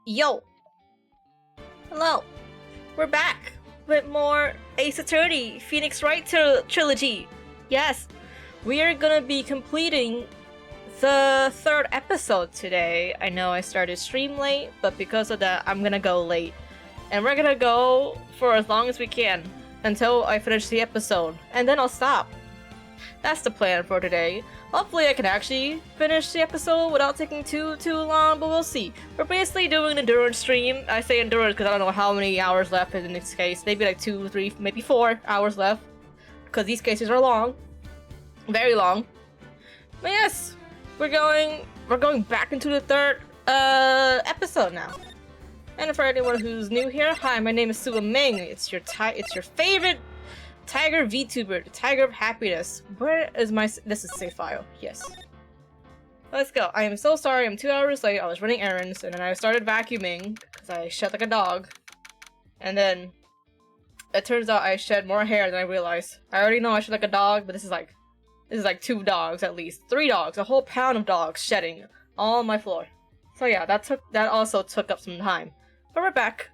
Yo! Hello! We're back with more Ace Attorney Phoenix Wright trilogy. Yes, we are gonna be completing the third episode today. I know I started stream late, but because of that, I'm gonna go late. And we're gonna go for as long as we can until I finish the episode, and then I'll stop. That's the plan for today. Hopefully I can actually finish the episode without taking too long, but we'll see. We're basically doing an endurance stream. I say endurance because I don't know how many hours left in this case. Maybe like 2, 3, maybe 4 hours left. Because these cases are long. Very long. But yes, we're going back into the third episode now. And for anyone who's new here, hi, my name is Sua Ming. It's your favorite Tiger VTuber, the Tiger of Happiness. Where is my... This is a save file. Yes. Let's go. I am so sorry. I'm 2 hours late. I was running errands, and then I started vacuuming because I shed like a dog. And then it turns out I shed more hair than I realized. I already know I shed like a dog, but this is like 2 dogs at least. 3 dogs. A whole pound of dogs shedding all on my floor. So yeah, that also took up some time. But we're back.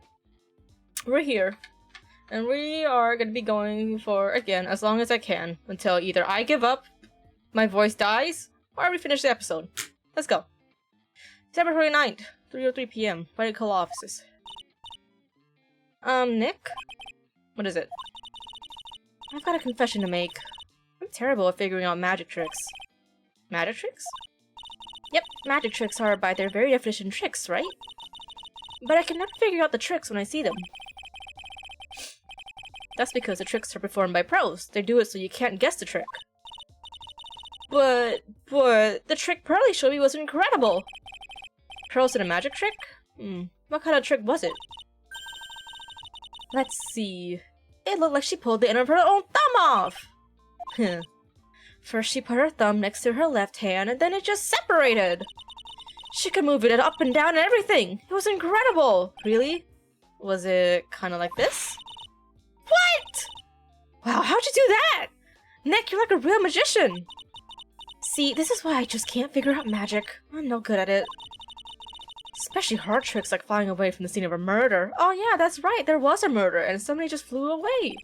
We're here. And we are going to be going for, again, as long as I can, until either I give up, my voice dies, or we finish the episode. Let's go. December 29th, 3:03 p.m. White Coal offices. Nick? What is it? I've got a confession to make. I'm terrible at figuring out magic tricks. Magic tricks? Yep, magic tricks are by their very definition tricks, right? But I can never figure out the tricks when I see them. That's because the tricks are performed by pros. They do it so you can't guess the trick. But the trick Pearly showed me was incredible! Pros in a magic trick? What kind of trick was it? Let's see. It looked like she pulled the end of her own thumb off! First she put her thumb next to her left hand and then it just separated! She could move it up and down and everything! It was incredible! Really? Was it kinda like this? What? Wow, how'd you do that? Nick, you're like a real magician! See, this is why I just can't figure out magic. I'm no good at it. Especially hard tricks like flying away from the scene of a murder. Oh yeah, that's right, there was a murder and somebody just flew away.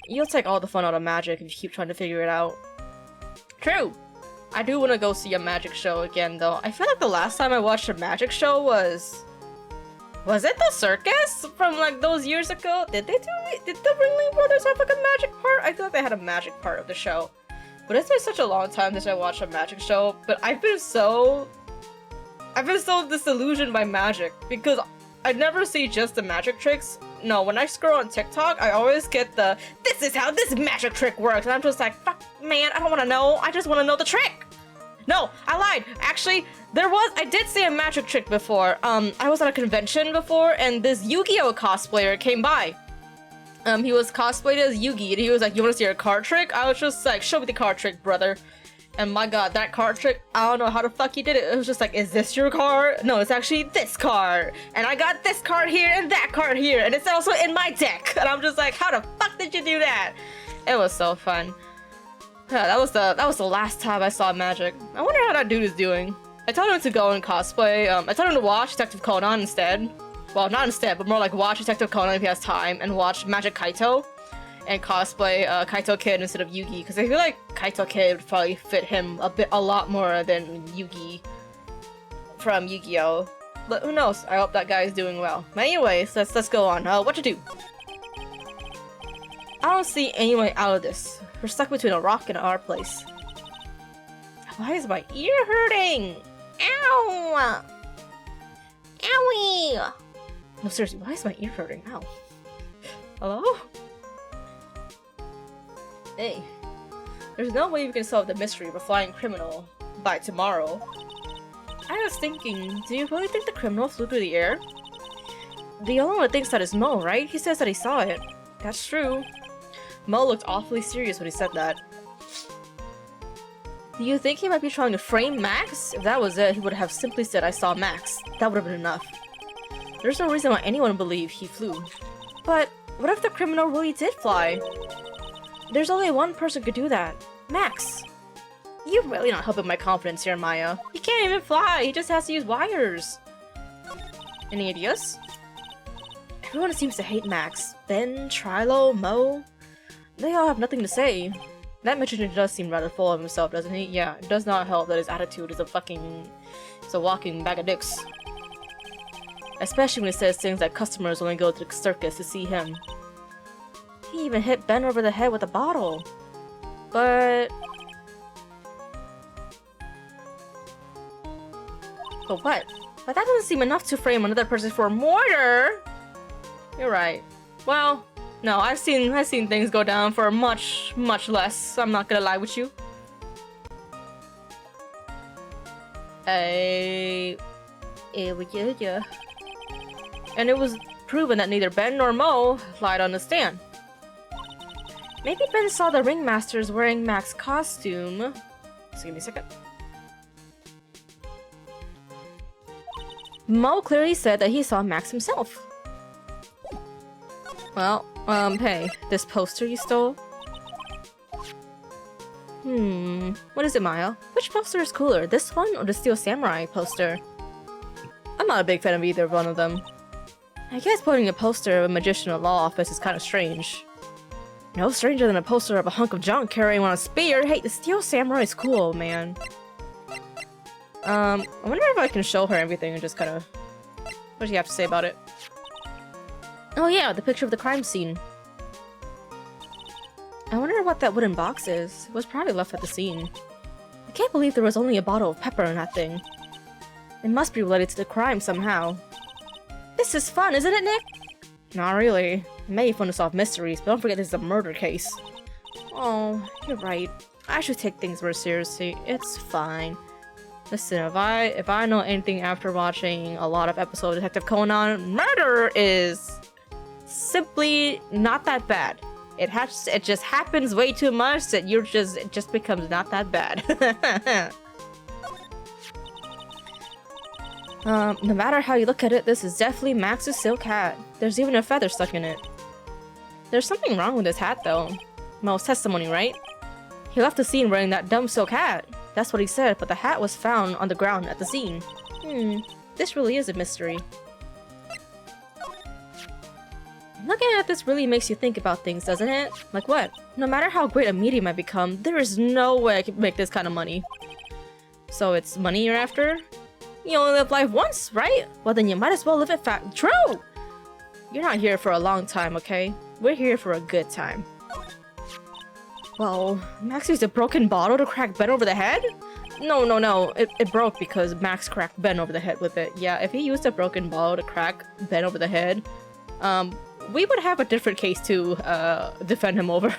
You'll take all the fun out of magic if you keep trying to figure it out. True! I do want to go see a magic show again though. I feel like the last time I watched a magic show was it the circus from like those years ago? Did the Ringling Brothers have like a magic part? I thought they had a magic part of the show. But it's been such a long time since I watched a magic show, but I've been so disillusioned by magic because I never see just the magic tricks. No, when I scroll on TikTok, I always get the, this is how this magic trick works, and I'm just like, fuck, man, I don't want to know, I just want to know the trick! No, I lied! Actually, I did see a magic trick before. I was at a convention before, and this Yu-Gi-Oh! Cosplayer came by. He was cosplayed as Yugi, and he was like, you want to see a card trick? I was just like, show me the card trick, brother. And my god, that card trick, I don't know how the fuck he did it. It was just like, is this your card? No, it's actually this card. And I got this card here and that card here. And it's also in my deck. And I'm just like, how the fuck did you do that? It was so fun. Yeah, that was the last time I saw magic. I wonder how that dude is doing. I told him to go and cosplay. I told him to watch Detective Conan instead. Well, not instead, but more like watch Detective Conan if he has time. And watch Magic Kaito. And cosplay Kaito Kid instead of Yugi, because I feel like Kaito Kid would probably fit him a lot more than Yugi from Yu-Gi-Oh! But who knows? I hope that guy is doing well. But anyways, let's go on. What to do? I don't see any way out of this. We're stuck between a rock and our place. Why is my ear hurting? Ow! Owie! No, seriously, why is my ear hurting? Ow. Hello? Hey, there's no way we can solve the mystery of a flying criminal by tomorrow. I was thinking, do you really think the criminal flew through the air? The only one that thinks that is Mo, right? He says that he saw it. That's true. Mo looked awfully serious when he said that. Do you think he might be trying to frame Max? If that was it, he would have simply said, I saw Max. That would have been enough. There's no reason why anyone would believe he flew. But what if the criminal really did fly? There's only one person who could do that. Max. You're really not helping my confidence here, Maya. He can't even fly, he just has to use wires. Any ideas? Everyone seems to hate Max. Ben, Trilo, Mo. They all have nothing to say. That magician does seem rather full of himself, doesn't he? Yeah, it does not help that his attitude is a walking bag of dicks. Especially when he says things like customers only go to the circus to see him. He even hit Ben over the head with a bottle. But what? But that doesn't seem enough to frame another person for murder! You're right. Well, no, I've seen things go down for much, much less. I'm not gonna lie with you. Yeah. And it was proven that neither Ben nor Mo lied on the stand. Maybe Ben saw the ringmasters wearing Mac's costume. Just give me a second. Mo clearly said that he saw Max himself. Well, hey, this poster you stole? What is it, Maya? Which poster is cooler, this one or the Steel Samurai poster? I'm not a big fan of either one of them. I guess putting a poster of a magician in a law office is kind of strange. No stranger than a poster of a hunk of junk carrying on a spear. Hey, the Steel Samurai is cool, man. I wonder if I can show her everything and just kind of... What does she have to say about it? Oh yeah, the picture of the crime scene. I wonder what that wooden box is. It was probably left at the scene. I can't believe there was only a bottle of pepper in that thing. It must be related to the crime somehow. This is fun, isn't it, Nick? Not really. It may be fun to solve mysteries, but don't forget this is a murder case. Oh, you're right. I should take things more seriously. It's fine. Listen, if I know anything after watching a lot of episodes of Detective Conan, murder is simply not that bad. It just happens way too much that it just becomes not that bad. No matter how you look at it, this is definitely Max's silk hat. There's even a feather stuck in it. There's something wrong with this hat, though. Mo's testimony, right? He left the scene wearing that dumb silk hat. That's what he said, but the hat was found on the ground at the scene. This really is a mystery. Looking at this really makes you think about things, doesn't it? Like what? No matter how great a medium I become, there is no way I can make this kind of money. So it's money you're after? You only live life once, right? Well then you might as well live it fat. True! You're not here for a long time, okay? We're here for a good time. Well, Max used a broken bottle to crack Ben over the head? No. It broke because Max cracked Ben over the head with it. Yeah, if he used a broken bottle to crack Ben over the head, we would have a different case to defend him over.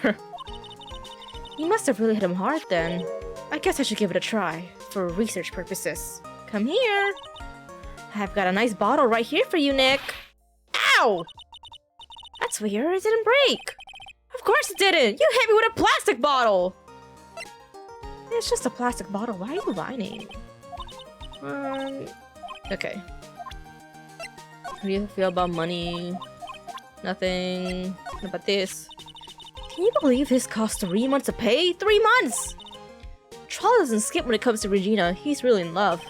You must have really hit him hard then. I guess I should give it a try, for research purposes. Come here. I've got a nice bottle right here for you, Nick. Ow! That's weird, it didn't break. Of course it didn't! You hit me with a plastic bottle! It's just a plastic bottle, why are you whining? Okay. How do you feel about money? Nothing. What about this? Can you believe this cost 3 months of pay? 3 months! Troll doesn't skip when it comes to Regina, he's really in love.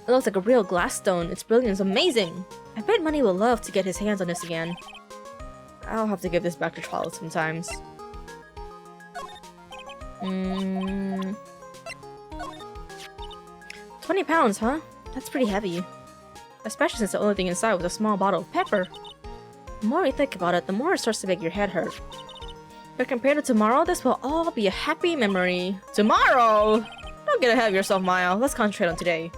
It looks like a real glass stone, it's brilliant, it's amazing! I bet Money will love to get his hands on this again. I'll have to give this back to Charlotte sometimes. 20 pounds, huh? That's pretty heavy. Especially since the only thing inside was a small bottle of pepper. The more you think about it, the more it starts to make your head hurt. But compared to tomorrow, this will all be a happy memory. Tomorrow? Don't get ahead of yourself, Maya. Let's concentrate on today.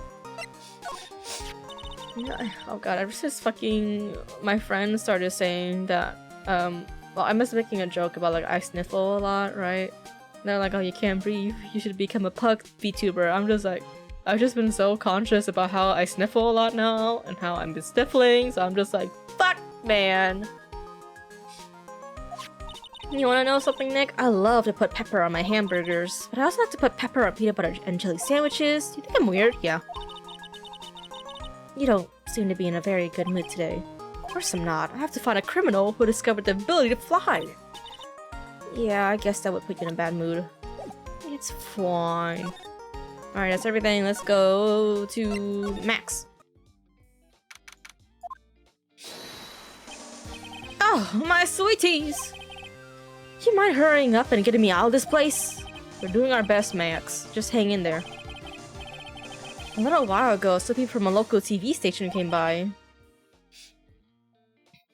Oh god, ever since fucking my friend started saying that, well, I was making a joke about like I sniffle a lot, right? And they're like, oh, you can't breathe, you should become a pug VTuber. I'm just like, I've just been so conscious about how I sniffle a lot now and how I've been sniffling, so I'm just like, fuck, man. You wanna know something, Nick? I love to put pepper on my hamburgers, but I also like to put pepper on peanut butter and jelly sandwiches. You think I'm weird? Yeah. You don't seem to be in a very good mood today. Of course I'm not. I have to find a criminal who discovered the ability to fly. Yeah, I guess that would put you in a bad mood. It's fine. Alright, that's everything. Let's go to Max. Oh, my sweeties! You mind hurrying up and getting me out of this place? We're doing our best, Max. Just hang in there. A little while ago, some people from a local TV station came by.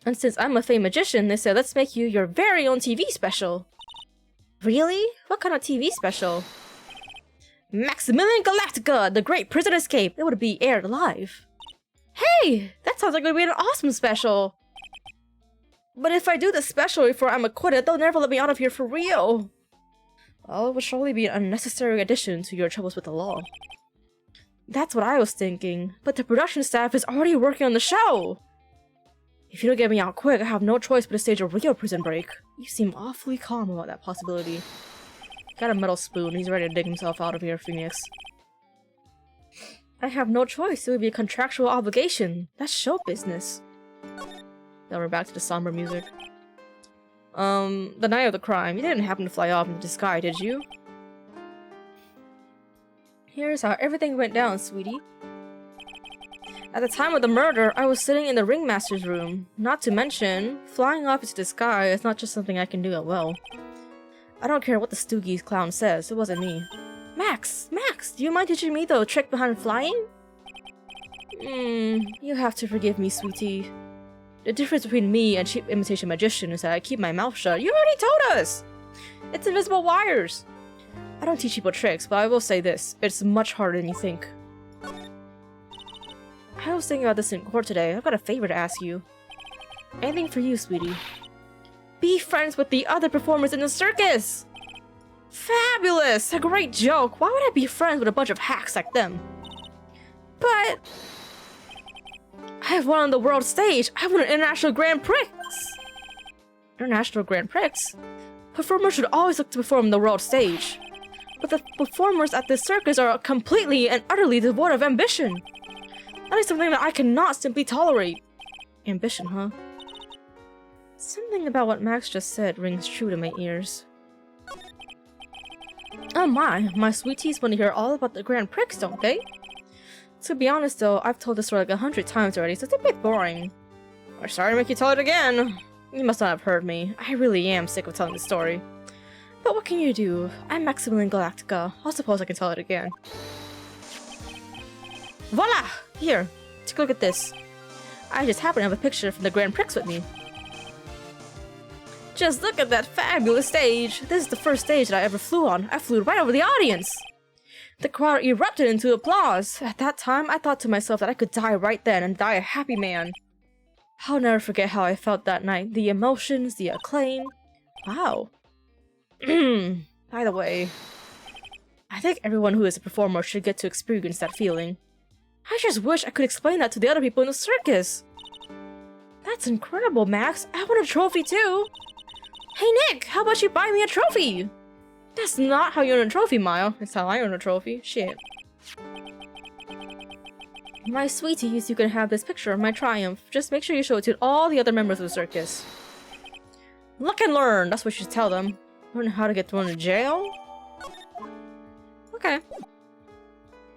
And since I'm a famed magician, they said, let's make you your very own TV special. Really? What kind of TV special? Maximilian Galactica, the Great Prison Escape. It would be aired live. Hey! That sounds like it would be an awesome special. But if I do the special before I'm acquitted, they'll never let me out of here for real. Well, it would surely be an unnecessary addition to your troubles with the law. That's what I was thinking, but the production staff is already working on the show! If you don't get me out quick, I have no choice but to stage a real prison break. You seem awfully calm about that possibility. Got a metal spoon, he's ready to dig himself out of here, Phoenix. I have no choice, it would be a contractual obligation. That's show business. Now we're back to the somber music. The night of the crime, you didn't happen to fly off into the sky, did you? Here's how everything went down, sweetie. At the time of the murder, I was sitting in the ringmaster's room. Not to mention, flying off into the sky is not just something I can do at will. I don't care what the Stoogie clown says, it wasn't me. Max, do you mind teaching me the trick behind flying? You have to forgive me, sweetie. The difference between me and cheap imitation magician is that I keep my mouth shut. You already told us! It's invisible wires! I don't teach people tricks, but I will say this. It's much harder than you think. I was thinking about this in court today. I've got a favor to ask you. Anything for you, sweetie. Be friends with the other performers in the circus! Fabulous! A great joke! Why would I be friends with a bunch of hacks like them? But... I have won on the world stage! I won an International Grand Prix! International Grand Prix? Performers should always look to perform on the world stage. But the performers at this circus are completely and utterly devoid of ambition. That is something that I cannot simply tolerate. Ambition, huh? Something about what Max just said rings true to my ears. Oh my sweeties want to hear all about the Grand Prix, don't they? To be honest though, I've told this story like 100 times already, so it's a bit boring. I'm sorry to make you tell it again. You must not have heard me. I really am sick of telling the story. But what can you do? I'm Maximilian Galactica. I suppose I can tell it again. Voila! Here, take a look at this. I just happen to have a picture from the Grand Prix with me. Just look at that fabulous stage! This is the first stage that I ever flew on. I flew right over the audience! The crowd erupted into applause. At that time, I thought to myself that I could die right then and die a happy man. I'll never forget how I felt that night. The emotions, the acclaim. Wow. By the way, I think everyone who is a performer should get to experience that feeling. I just wish I could explain that to the other people in the circus. That's incredible, Max. I want a trophy too. Hey Nick, how about you buy me a trophy? That's not how you earn a trophy, Mile. That's how I earn a trophy. Shit. My sweeties, you can have this picture of my triumph. Just make sure you show it to all the other members of the circus. Look and learn, that's what you should tell them. Learn how to get thrown in jail? Okay.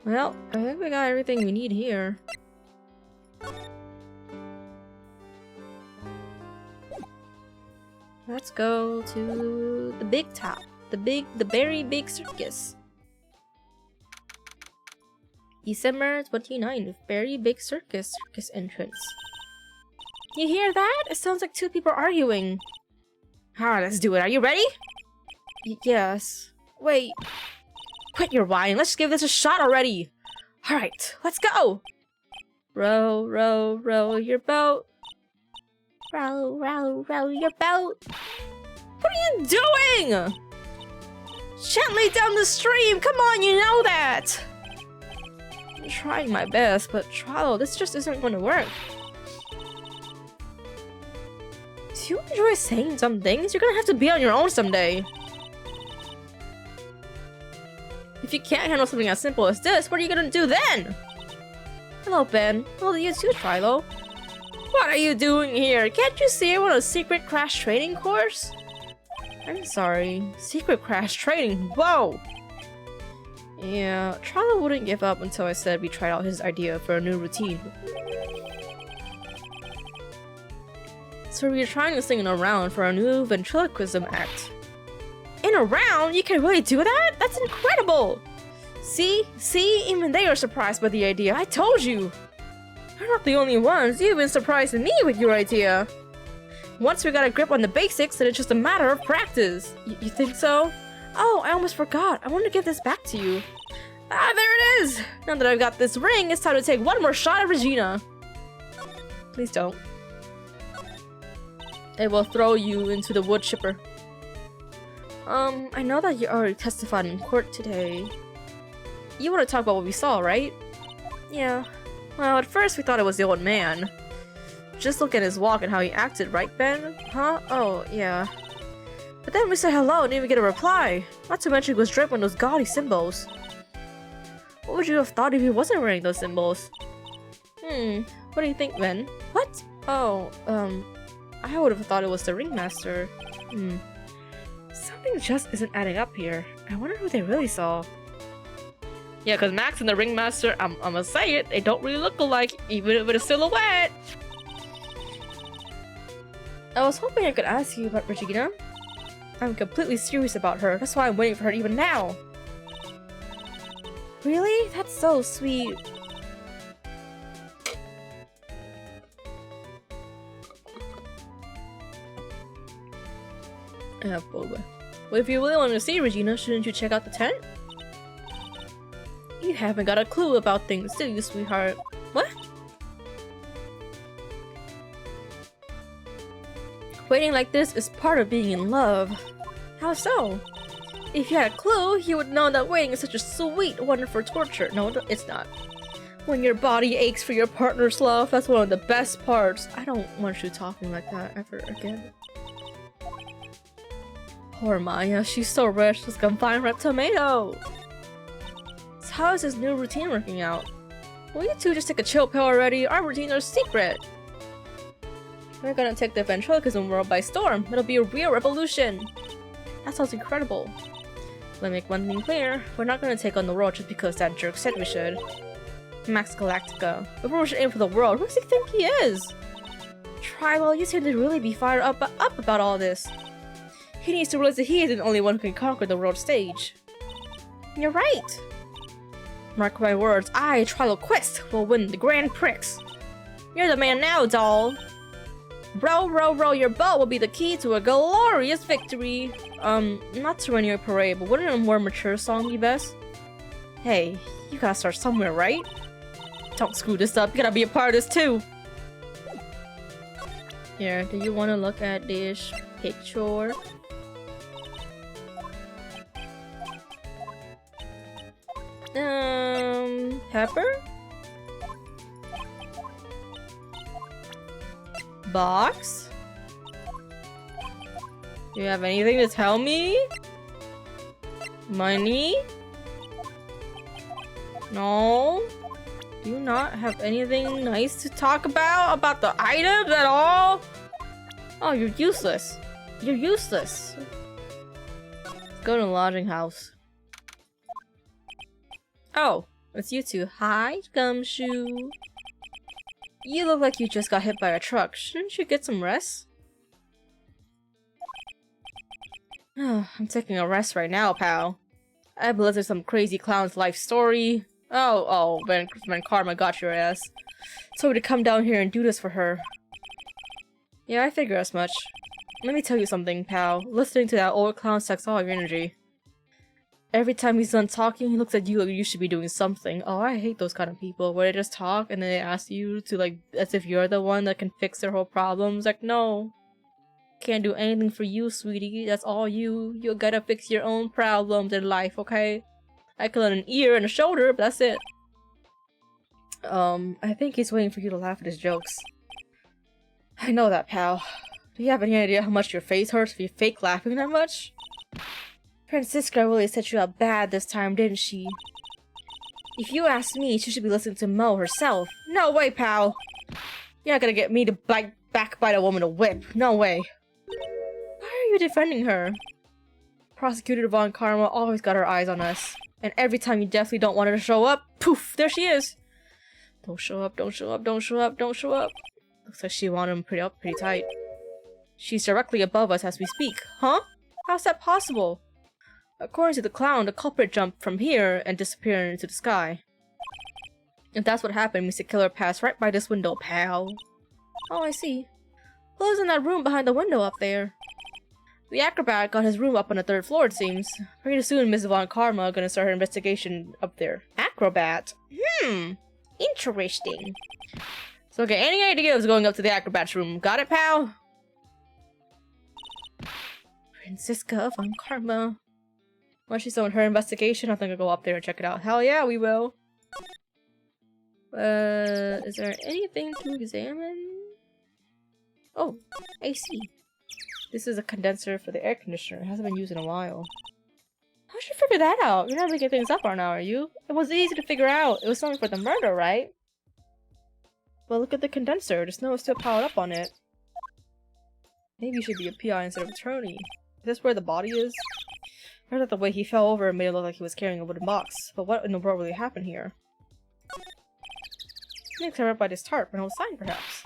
Well, I think we got everything we need here. Let's go to the big top. The very big circus. December 29th, very big circus entrance. You hear that? It sounds like two people arguing. Alright, let's do it. Are you ready? Yes. Wait. Quit your whining. Let's give this a shot already. Alright, let's go. Row, row, row your boat. Row, row, row your boat. What are you doing? Gently down the stream. Come on, you know that. I'm trying my best, but Trollo, this just isn't going to work. Do you enjoy saying some things? You're gonna have to be on your own someday. If you can't handle something as simple as this, what are you gonna do then? Hello, Ben. Hello to you too, Trilo. What are you doing here? Can't you see I'm on a secret crash training course? I'm sorry. Secret crash training? Whoa! Yeah, Trilo wouldn't give up until I said we tried out his idea for a new routine. So we were trying this thing around for our new ventriloquism act. In a round? You can really do that? That's incredible! See? Even they are surprised by the idea. I told you! You're not the only ones. You've been surprising me with your idea. Once we got a grip on the basics, then it's just a matter of practice. You think so? Oh, I almost forgot. I want to give this back to you. Ah, there it is! Now that I've got this ring, it's time to take one more shot at Regina. Please don't. It will throw you into the wood chipper. I know that you already testified in court today. You want to talk about what we saw, right? Yeah. Well, at first we thought it was the old man. Just look at his walk and how he acted, right, Ben? Huh? Oh, yeah. But then we said hello and didn't even get a reply. Not to mention he was draped on those gaudy symbols. What would you have thought if he wasn't wearing those symbols? What do you think, Ben? What? Oh, I would have thought it was the ringmaster. Something just isn't adding up here. I wonder who they really saw. Yeah, because Max and the ringmaster, I'm gonna say it, they don't really look alike, even with a silhouette. I was hoping I could ask you about Regina. I'm completely serious about her. That's why I'm waiting for her even now. Really? That's so sweet. Boba. Well, if you really want to see Regina, shouldn't you check out the tent? You haven't got a clue about things, do you, sweetheart? What? Waiting like this is part of being in love. How so? If you had a clue, you would know that waiting is such a sweet, wonderful torture. No, it's not. When your body aches for your partner's love, that's one of the best parts. I don't want you talking like that ever again. Poor Maya, she's so rich, she's gonna find red tomato. So how is this new routine working out? Will you two just take a chill pill already? Our routines are secret. We're gonna take the ventriloquism world by storm. It'll be a real revolution. That sounds incredible. Let me make one thing clear. We're not gonna take on the world just because that jerk said we should. Max Galactica. Before we should aim for the world, who does he think he is? Tribal, you seem to really be fired up about all this. He needs to realize that he isn't the only one who can conquer the world stage. You're right. Mark my words, I, Tribal Quest, will win the Grand Prix. You're the man now, doll. Row, row, row your boat will be the key to a glorious victory. Not to run your parade, but wouldn't a more mature song be best? Hey, you gotta start somewhere, right? Don't screw this up, you gotta be a part of this too! Here, do you want to look at this picture? Pepper? Box? Do you have anything to tell me? Money? No? Do you not have anything nice to talk about the items at all? Oh, you're useless. You're useless. Let's go to the lodging house. Oh, it's you two. Hi, Gumshoe. You look like you just got hit by a truck. Shouldn't you get some rest? I'm taking a rest right now, pal. I believe there's some crazy clown's life story. Oh, when Karma got your ass. Told me to come down here and do this for her. Yeah, I figure as much. Let me tell you something, pal. Listening to that old clown sucks all your energy. Every time he's done talking, he looks at you like you should be doing something. Oh, I hate those kind of people where they just talk and then they ask you to, like, as if you're the one that can fix their whole problems. Like, no. Can't do anything for you, sweetie. That's all you. You gotta fix your own problems in life, okay? I can lend an ear and a shoulder, but that's it. I think he's waiting for you to laugh at his jokes. I know that, pal. Do you have any idea how much your face hurts if you fake laughing that much? Francisca really set you up bad this time, didn't she? If you ask me, she should be listening to Mo herself. No way, pal! You're not gonna get me to backbite a woman to whip. No way. Why are you defending her? Prosecutor Von Karma always got her eyes on us. And every time you definitely don't want her to show up, poof, there she is! Don't show up, don't show up, don't show up, don't show up. Looks like she wanted him pretty tight. She's directly above us as we speak. Huh? How's that possible? According to the clown, the culprit jumped from here and disappeared into the sky. If that's what happened, Mr. Killer passed right by this window, pal. Oh, I see. Who lives in that room behind the window up there? The acrobat got his room up on the 3rd floor, it seems. Pretty soon, Miss Von Karma gonna start her investigation up there. Acrobat? Interesting. So, okay, any ideas going up to the acrobat's room? Got it, pal? Franziska Von Karma. Once she's done with her investigation, I think I'll go up there and check it out. Hell yeah, we will. Is there anything to examine? Oh, AC. This is a condenser for the air conditioner. It hasn't been used in a while. How'd you figure that out? You're not making things up right now, are you? It was easy to figure out. It was something for the murder, right? Well, look at the condenser. The snow is still piled up on it. Maybe you should be a PI instead of attorney. Is this where the body is? I heard that the way he fell over made it look like he was carrying a wooden box. But what in the world really happened here? Something covered up by this tarp, an old sign, perhaps.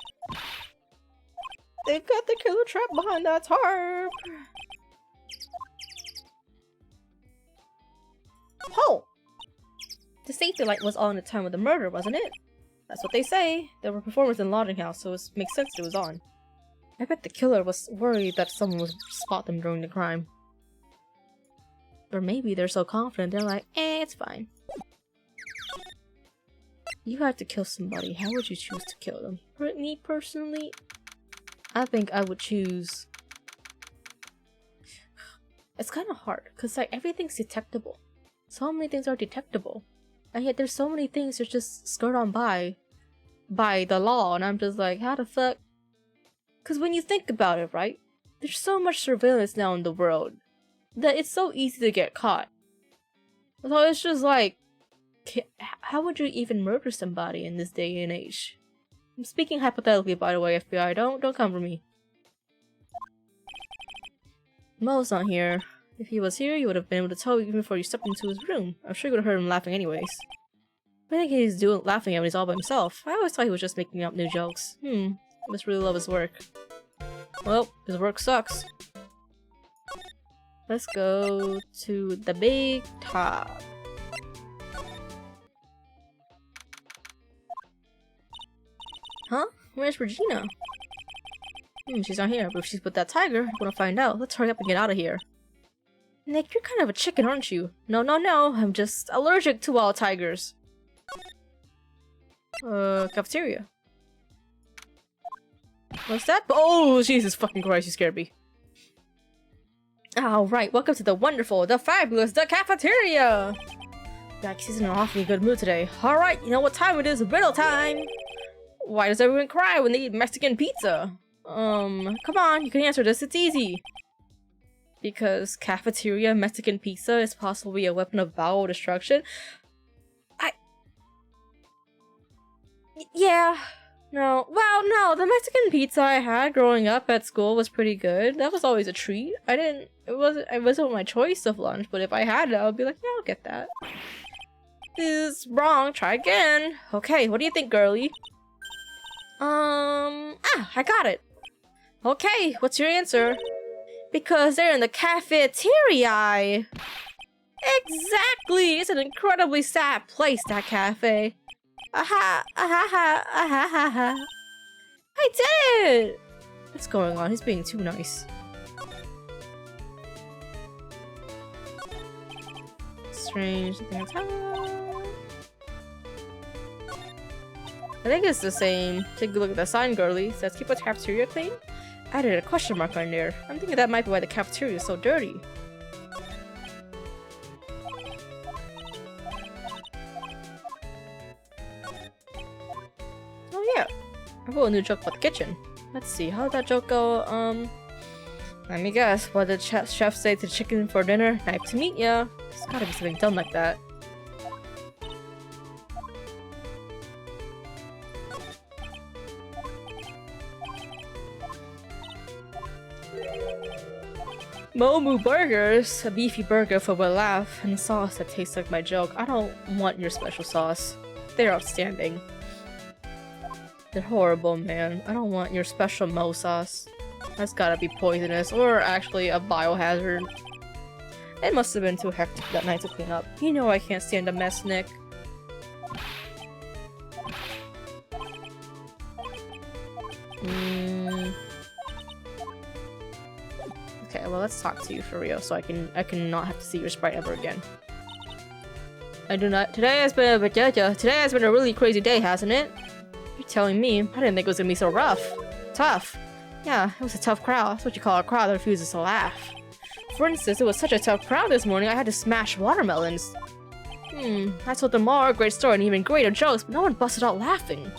They've got the killer trap behind that tarp! Oh! The safety light was on at the time of the murder, wasn't it? That's what they say. There were performers in the lodging house, so it makes sense it was on. I bet the killer was worried that someone would spot them during the crime. Or maybe they're so confident, they're like, it's fine. You had to kill somebody. How would you choose to kill them? Me, personally, I think I would choose... It's kind of hard, because like, everything's detectable. So many things are detectable. And yet there's so many things that just skirt on by the law, and I'm just like, how the fuck? Because when you think about it, right? There's so much surveillance now in the world that it's so easy to get caught. So it's just like, how would you even murder somebody in this day and age? I'm speaking hypothetically, by the way, FBI. Don't come for me. Mo's not here. If he was here, you would have been able to tell even before you stepped into his room. I'm sure you would have heard him laughing anyways. I think he's laughing at when he's all by himself. I always thought he was just making up new jokes. He must really love his work. Well, his work sucks. Let's go to the big top. Huh? Where's Regina? She's not here, but if she's with that tiger, I'm gonna find out. Let's hurry up and get out of here. Nick, you're kind of a chicken, aren't you? No, I'm just allergic to all tigers. Cafeteria. What's that? Oh, Jesus fucking Christ, you scared me. Alright, welcome to the wonderful, the fabulous, the cafeteria! Max is in an awfully good mood today. Alright, you know what time it is, riddle time! Why does everyone cry when they eat Mexican pizza? Come on, you can answer this, it's easy. Because cafeteria Mexican pizza is possibly a weapon of bowel destruction? Yeah. No. Well, no, the Mexican pizza I had growing up at school was pretty good. That was always a treat. It wasn't my choice of lunch, but if I had it, I would be like, yeah, I'll get that. This is wrong, try again. Okay, what do you think, girly? I got it. Okay, what's your answer? Because they're in the cafeteria. Exactly! It's an incredibly sad place, that cafe. Aha! I did it! What's going on? He's being too nice. Strange things happen. I think it's the same. Take a look at the sign, girly. It says keep the cafeteria clean. I added a question mark on there. I'm thinking that might be why the cafeteria is so dirty. Oh yeah, I wrote a new joke about the kitchen. Let's see, how did that joke go? Let me guess. What did chef say to the chicken for dinner? Nice to meet ya. There's gotta be something done like that. Momu Burgers, a beefy burger for a laugh, and a sauce that tastes like my joke. I don't want your special sauce. They're outstanding. They're horrible, man. I don't want your special Mo sauce. That's gotta be poisonous, or actually a biohazard. It must have been too hectic that night to clean up. You know I can't stand a mess, Nick. Okay, well let's talk to you for real, so I can not have to see your sprite ever again. I do not. Today has been a really crazy day, hasn't it? You're telling me. I didn't think it was gonna be so rough. Tough. Yeah, it was a tough crowd. That's what you call a crowd that refuses to laugh. For instance, it was such a tough crowd this morning, I had to smash watermelons. I told them all a great story and even greater jokes, but no one busted out laughing.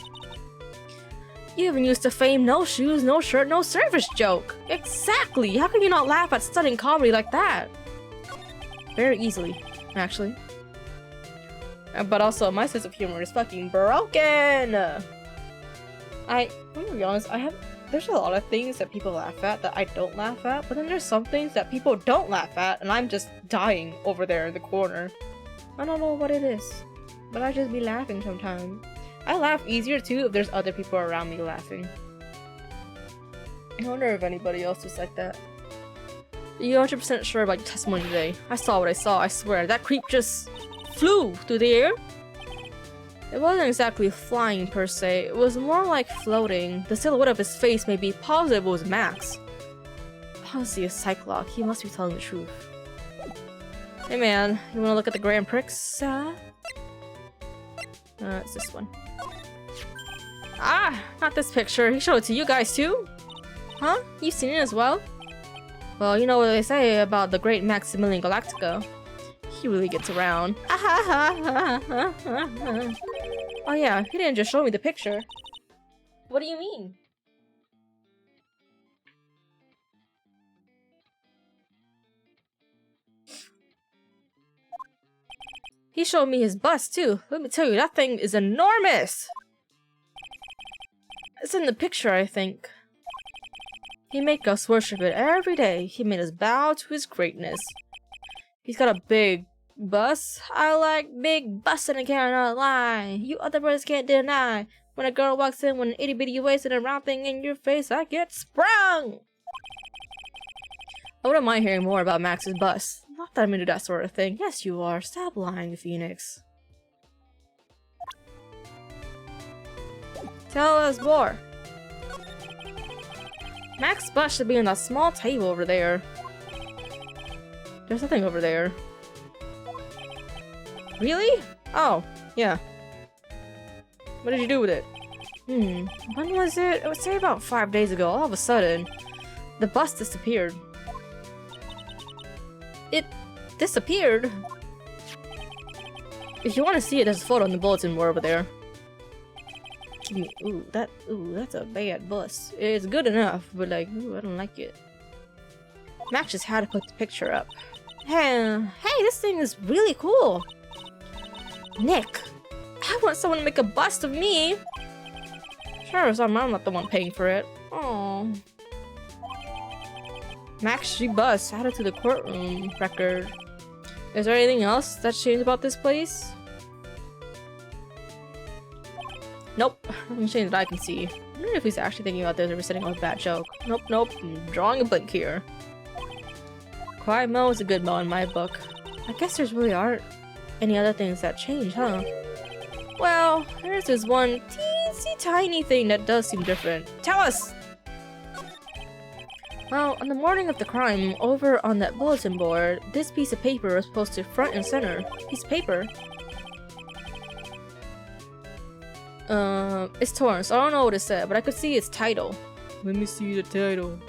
You even used the famed no shoes, no shirt, no service joke. Exactly! How can you not laugh at stunning comedy like that? Very easily, actually. But also, my sense of humor is fucking broken! I'm gonna be honest, there's a lot of things that people laugh at that I don't laugh at, but then there's some things that people don't laugh at, and I'm just dying over there in the corner. I don't know what it is, but I just be laughing sometimes. I laugh easier too if there's other people around me laughing. I wonder if anybody else is like that. Are you 100% sure about your testimony today? I saw what I saw, I swear. That creep just flew through the air. It wasn't exactly flying per se, it was more like floating. The silhouette of his face made me positive it was Max. Honestly, a Cyclops, he must be telling the truth. Hey man, you wanna look at the Grand Prix? It's this one. Ah, not this picture. He showed it to you guys too? Huh? You've seen it as well? Well, you know what they say about the great Maximilian Galactica. He really gets around. Oh yeah, he didn't just show me the picture. What do you mean? He showed me his bust too. Let me tell you, that thing is enormous! It's in the picture, I think. He make us worship it every day. He made us bow to his greatness. He's got a big bust. I like big busts and I cannot lie. You other brothers can't deny. When a girl walks in with an itty bitty waist and a round thing in your face, I get sprung! I wouldn't mind hearing more about Max's bust. Not that I'm into that sort of thing. Yes, you are. Stop lying, Phoenix. Tell us more. Max's bust should be on that small table over there. There's nothing over there. Really? Oh, yeah. What did you do with it? When was it? I would say about 5 days ago. All of a sudden, the bust disappeared. It disappeared? If you want to see it, there's a photo on the bulletin board over there. Ooh, that's a bad bust. It's good enough, but like, ooh, I don't like it. Max just had to put the picture up. Hey, this thing is really cool. Nick, I want someone to make a bust of me. Sure, as I'm not the one paying for it. Oh. Max, she busts. Added to the courtroom record. Is there anything else that's changed about this place? Nope. Nothing changed that I can see. I wonder if he's actually thinking about this or setting up a bad joke. Nope. I'm drawing a blank here. Quiet Mo is a good Mo in my book. I guess there's really aren't any other things that change, huh? Well, there's this one teensy tiny thing that does seem different. Tell us! Well, on the morning of the crime, over on that bulletin board, this piece of paper was posted front and center. Piece of paper? It's torn, so I don't know what it said, but I could see its title. Let me see the title.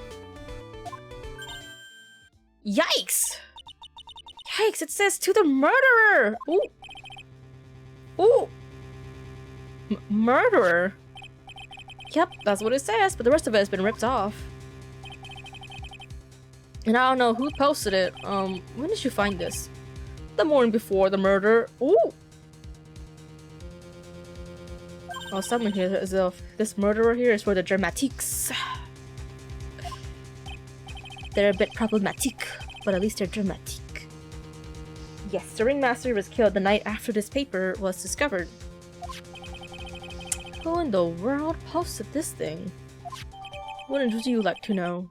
Yikes! Yikes, it says to the murderer! Ooh! Murderer? Yep, that's what it says, but the rest of it has been ripped off. And I don't know who posted it. When did you find this? The morning before the murder. Ooh! Oh, someone here as if this murderer here is for the dramatiques. They're a bit problematic, but at least they're dramatique. Yes, the ringmaster was killed the night after this paper was discovered. Who in the world posted this thing? Wouldn't you like to know?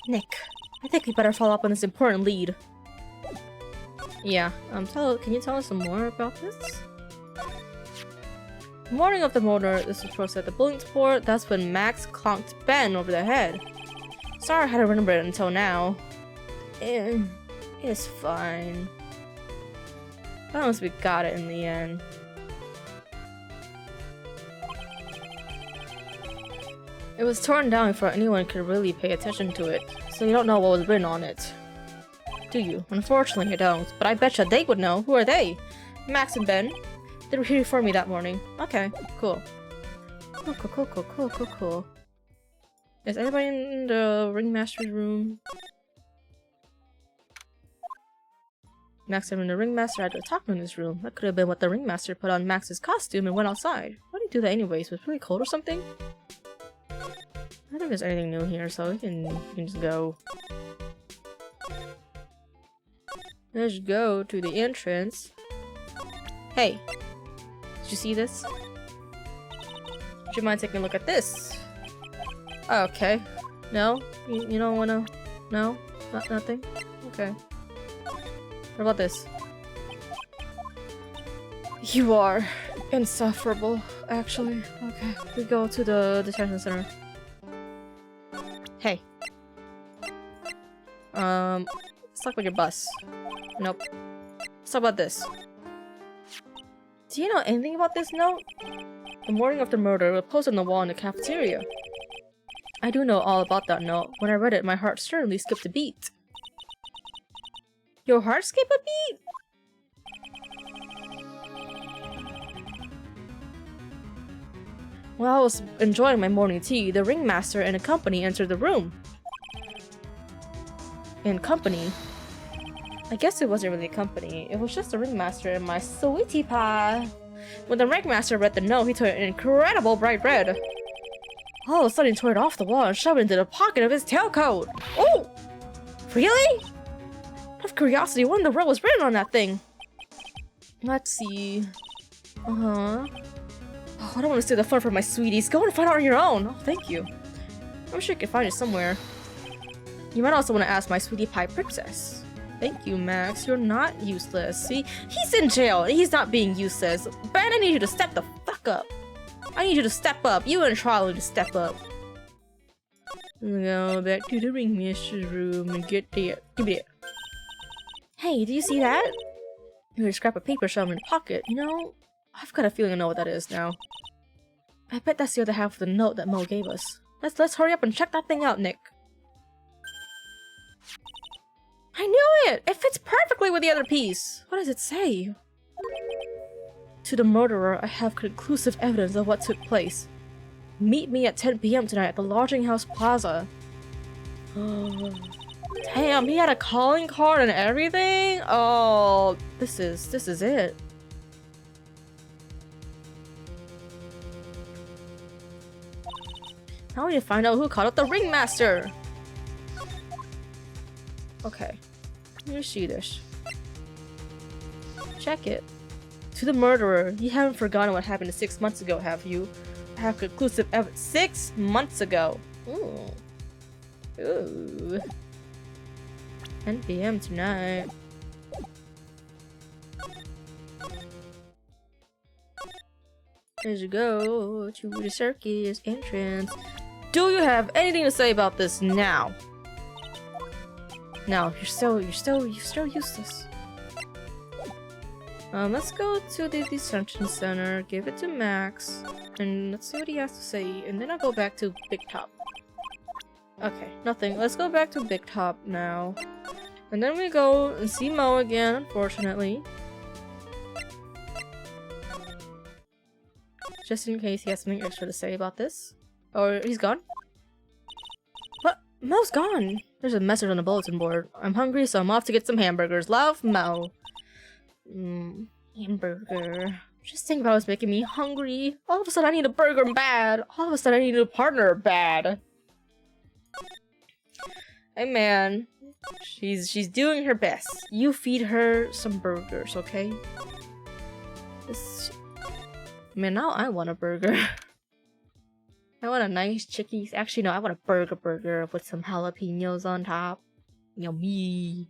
Nick, I think we better follow up on this important lead. Yeah, can you tell us some more about this? Morning of the motor, this was posted at the Billingsport. That's when Max conked Ben over the head. Sorry I had to remember it until now. It's fine. As long as we got it in the end. It was torn down before anyone could really pay attention to it, so you don't know what was written on it. Do you? Unfortunately, you don't, but I betcha they would know. Who are they? Max and Ben. They were here for me that morning. Okay, cool. Cool. Is anybody in the Ringmaster's room? Max and the Ringmaster had to talk in this room. That could have been what the Ringmaster put on Max's costume and went outside. Why did he do that anyways? Was it really cold or something? I don't think there's anything new here, so we can just go. Let's go to the entrance. Hey, did you see this? Would you mind taking a look at this? Oh, okay. No? You don't wanna... No? Nothing? Okay. What about this? You are insufferable, actually. Okay, we go to the detention center. Hey. Let's talk about your bus. Nope. Let's talk about this. Do you know anything about this note? The morning of the murder was posted on the wall in the cafeteria. I do know all about that note. When I read it, my heart certainly skipped a beat. Your heart skipped a beat? While I was enjoying my morning tea, the Ringmaster and a company entered the room. In company? I guess it wasn't really a company. It was just the Ringmaster and my sweetie pie. When the Ringmaster read the note, he turned an incredible bright red. All of a sudden, he tore it off the wall and shoved it into the pocket of his tailcoat. Oh! Really? Out of curiosity, what in the world was written on that thing? Let's see. Oh, I don't want to steal the fun from my sweeties. Go and find out on your own. Oh, thank you. I'm sure you can find it somewhere. You might also want to ask my sweetie pie princess. Thank you, Max. You're not useless. See? He's in jail. He's not being useless. Ben, I need you to step the fuck up. I need you to step up. You and Charlie to step up. Go back to the Ringmaster's room and get there. Give me it. Hey, do you see that? There's a scrap of paper shoved in the pocket. You know, I've got a feeling I know what that is now. I bet that's the other half of the note that Mo gave us. Let's hurry up and check that thing out, Nick. I knew it! It fits perfectly with the other piece! What does it say? To the murderer, I have conclusive evidence of what took place. Meet me at 10 p.m. tonight at the Lodging House Plaza. Damn, he had a calling card and everything? Oh, this is it. Now we need to find out who caught up the Ringmaster! Okay. Let me see this. Check it. To the murderer, you haven't forgotten what happened 6 months ago, have you? I have conclusive evidence. 6 months ago! Ooh. Ooh. 10 p.m. tonight. As you go to the circus entrance. Do you have anything to say about this now? No, you're still useless. Let's go to the detention center, give it to Max, and let's see what he has to say, and then I'll go back to Big Top. Okay, nothing. Let's go back to Big Top now. And then we go and see Mo again, unfortunately. Just in case he has something extra to say about this. Or he's gone? What? Mo's gone! There's a message on the bulletin board. I'm hungry, so I'm off to get some hamburgers. Love, Mo. Hamburger. Just thinking about it was making me hungry. All of a sudden I need a burger bad. All of a sudden I need a partner bad. Hey man. She's doing her best. You feed her some burgers, okay? Man, now I want a burger. I want a nice chickie. Actually, no, I want a burger with some jalapenos on top. Yummy.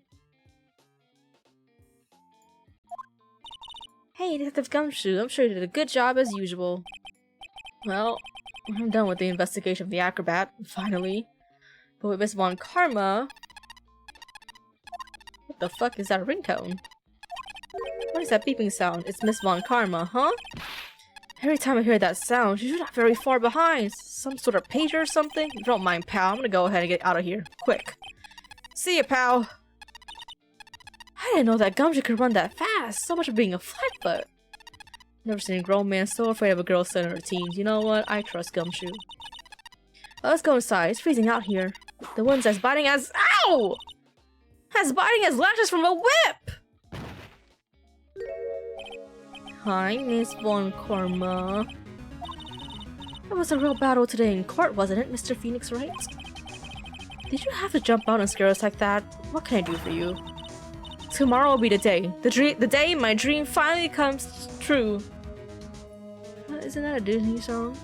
Hey, Detective Gumshoe, I'm sure you did a good job as usual. Well, I'm done with the investigation of the acrobat, finally. But with Miss Von Karma... What the fuck is that ringtone? What is that beeping sound? It's Miss Von Karma, huh? Every time I hear that sound, she's not very far behind. Some sort of pager or something? If you don't mind, pal, I'm gonna go ahead and get out of here. Quick. See ya, pal! I didn't know that Gumshoe could run that fast. So much for being a flatfoot. Never seen a grown man so afraid of a girl studying her teens. You know what? I trust Gumshoe. Let's go inside. It's freezing out here. The wind's as biting as— Ow! As biting as lashes from a whip! Hi, Miss Von Karma. It was a real battle today in court, wasn't it, Mr. Phoenix Wright? Did you have to jump out and scare us like that? What can I do for you? Tomorrow will be the day. The day my dream finally comes true. Isn't that a Disney song?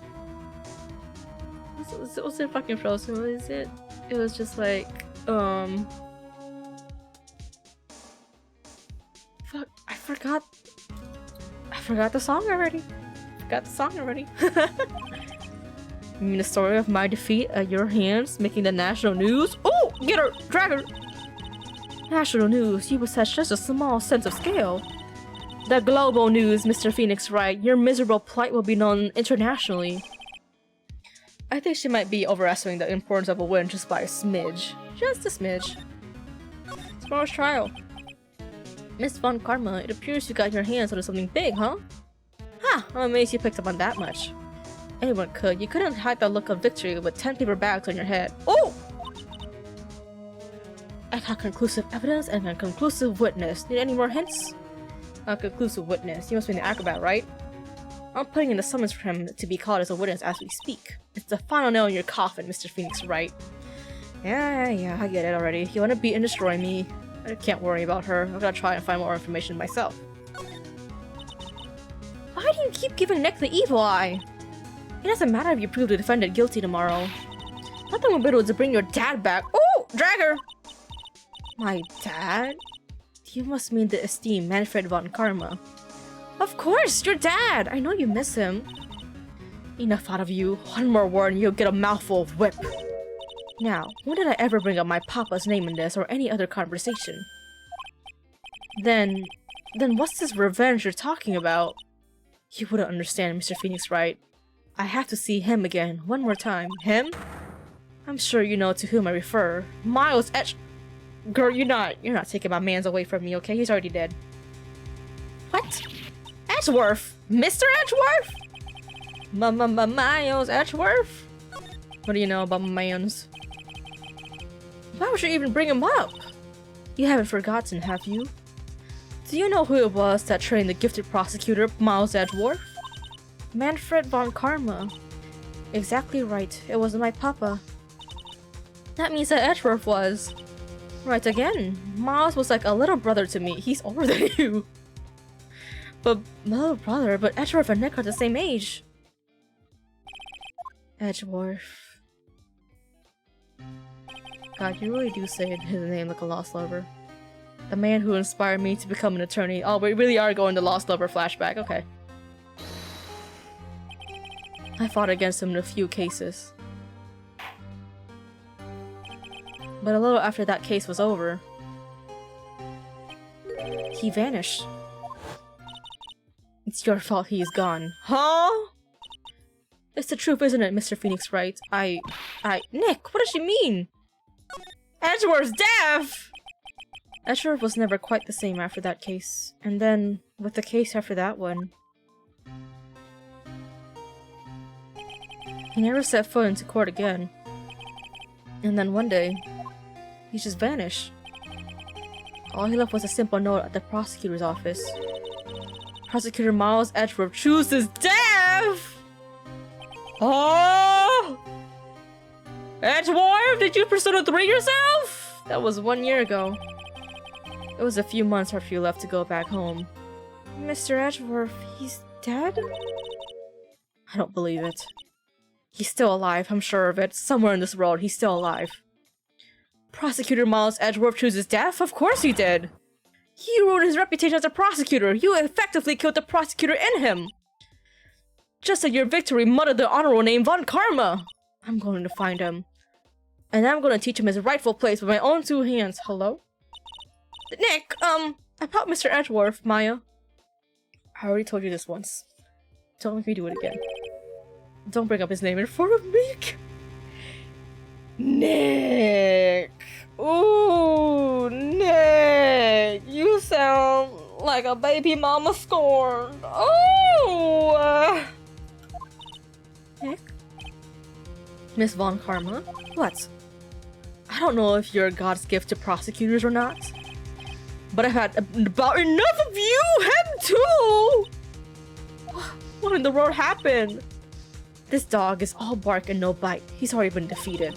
What's it fucking Frozen? What is it? It was just like, fuck, I forgot the song already. You mean the story of my defeat at your hands, making the national news? Oh, get her! Drag her! National news, you possess just a small sense of scale. The global news, Mr. Phoenix Wright. Your miserable plight will be known internationally. I think she might be overestimating the importance of a win just by a smidge. Just a smidge. Tomorrow's trial. Miss Von Karma, it appears you got your hands on something big, huh? Huh, I'm amazed you picked up on that much. Anyone could. You couldn't hide the look of victory with 10 paper bags on your head. Oh! I got conclusive evidence and a conclusive witness. Need any more hints? A conclusive witness. You must be an acrobat, right? I'm putting in the summons for him to be called as a witness as we speak. It's the final nail in your coffin, Mr. Phoenix Wright. Yeah, I get it already. You want to beat and destroy me. I can't worry about her. I'm gonna try and find more information myself. Why do you keep giving Nick the evil eye? It doesn't matter if you prove the defendant guilty tomorrow. Nothing will be able to bring your dad back. Oh! Drag her! My dad? You must mean the esteemed Manfred Von Karma. Of course, your dad! I know you miss him. Enough out of you. One more word and you'll get a mouthful of whip. Now, when did I ever bring up my papa's name in this or any other conversation? Then what's this revenge you're talking about? You wouldn't understand, Mr. Phoenix Wright. I have to see him again, one more time. Him? I'm sure you know to whom I refer. Miles Edge— Girl, you're not taking my mans away from me, okay? He's already dead. What? Edgeworth? Mr. Edgeworth? Miles Edgeworth? What do you know about my mans? Why would you even bring him up? You haven't forgotten, have you? Do you know who it was that trained the gifted prosecutor, Miles Edgeworth? Manfred Von Karma. Exactly right. It wasn't my papa. That means that Edgeworth was. Right again. Miles was like a little brother to me. He's older than you. But little brother, but Edgeworth and Nick are the same age. Edgeworth. God, you really do say his name like a lost lover. The man who inspired me to become an attorney. Oh, we really are going to Lost Lover flashback. Okay. I fought against him in a few cases. But a little after that case was over, he vanished. It's your fault he is gone. Huh? It's the truth, isn't it, Mr. Phoenix Wright? Nick, what does she mean? Edgeworth's deaf! Edgeworth was never quite the same after that case. And then, with the case after that one, he never set foot into court again. And then one day, he just vanished. All he left was a simple note at the prosecutor's office. Prosecutor Miles Edgeworth chooses death! Oh! Edgeworth, did you Persona 3 yourself? That was 1 year ago. It was a few months after you left to go back home. Mr. Edgeworth, he's dead? I don't believe it. He's still alive, I'm sure of it. Somewhere in this world, he's still alive. Prosecutor Miles Edgeworth chooses death? Of course he did! He ruined his reputation as a prosecutor! You effectively killed the prosecutor in him! Just at your victory muddled the honorable name Von Karma! I'm going to find him. And I'm going to teach him his rightful place with my own 2 hands. Hello? Nick, about Mr. Edgeworth, Maya. I already told you this once. Don't make me do it again. Don't bring up his name in front of me. Nick! Ooh, Nick! You sound like a baby mama scorned. Oh! Nick? Miss Von Karma? What? I don't know if you're God's gift to prosecutors or not, but I've had about enough of you! Him too! What in the world happened? This dog is all bark and no bite. He's already been defeated.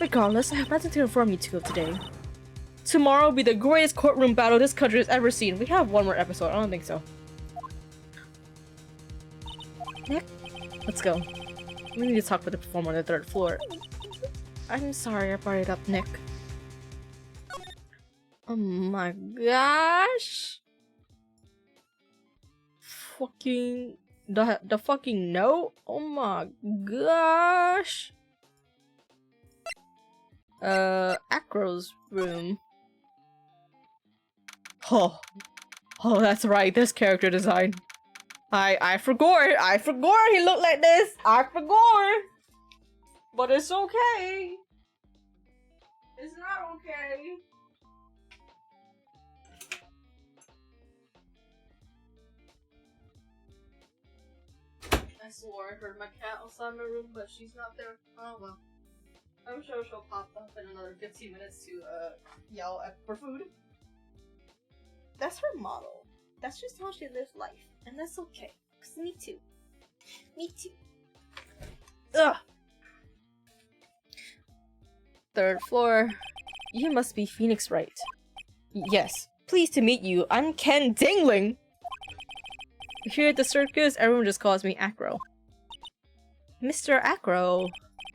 Regardless, I have nothing to inform you two of today. Tomorrow will be the greatest courtroom battle this country has ever seen. We have one more episode. I don't think so. Nick? Let's go. We need to talk with the performer on the 3rd floor. I'm sorry I brought it up, Nick. Oh my gosh! Fucking... The fucking note? Oh my gosh! Acro's room. Oh, that's right. This character design. I forgot. I forgot he looked like this. I forgot. But it's okay. It's not okay. I swore I heard my cat outside my room, but she's not there. Oh well. I'm sure she'll pop up in another 15 minutes to yell for food. That's her model. That's just how she lives life. And that's okay. Cause me too. Me too. Ugh! 3rd floor. You must be Phoenix Wright. Yes. Pleased to meet you. I'm Ken Dingling! Here at the circus, everyone just calls me Acro. Mr. Acro,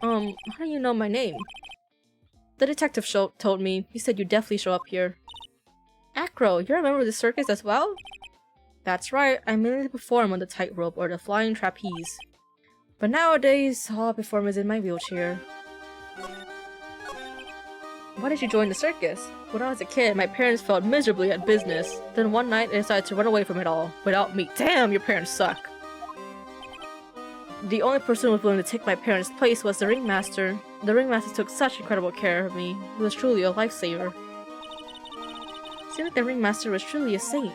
how do you know my name? The detective told me. He said you'd definitely show up here. Acro, you're a member of the circus as well? That's right, I mainly perform on the tightrope or the flying trapeze. But nowadays, all I perform is in my wheelchair. Why did you join the circus? When I was a kid, my parents failed miserably at business. Then one night, they decided to run away from it all, without me. Damn, your parents suck! The only person who was willing to take my parents' place was the ringmaster. The ringmaster took such incredible care of me. He was truly a lifesaver. Seemed like the ringmaster was truly a saint.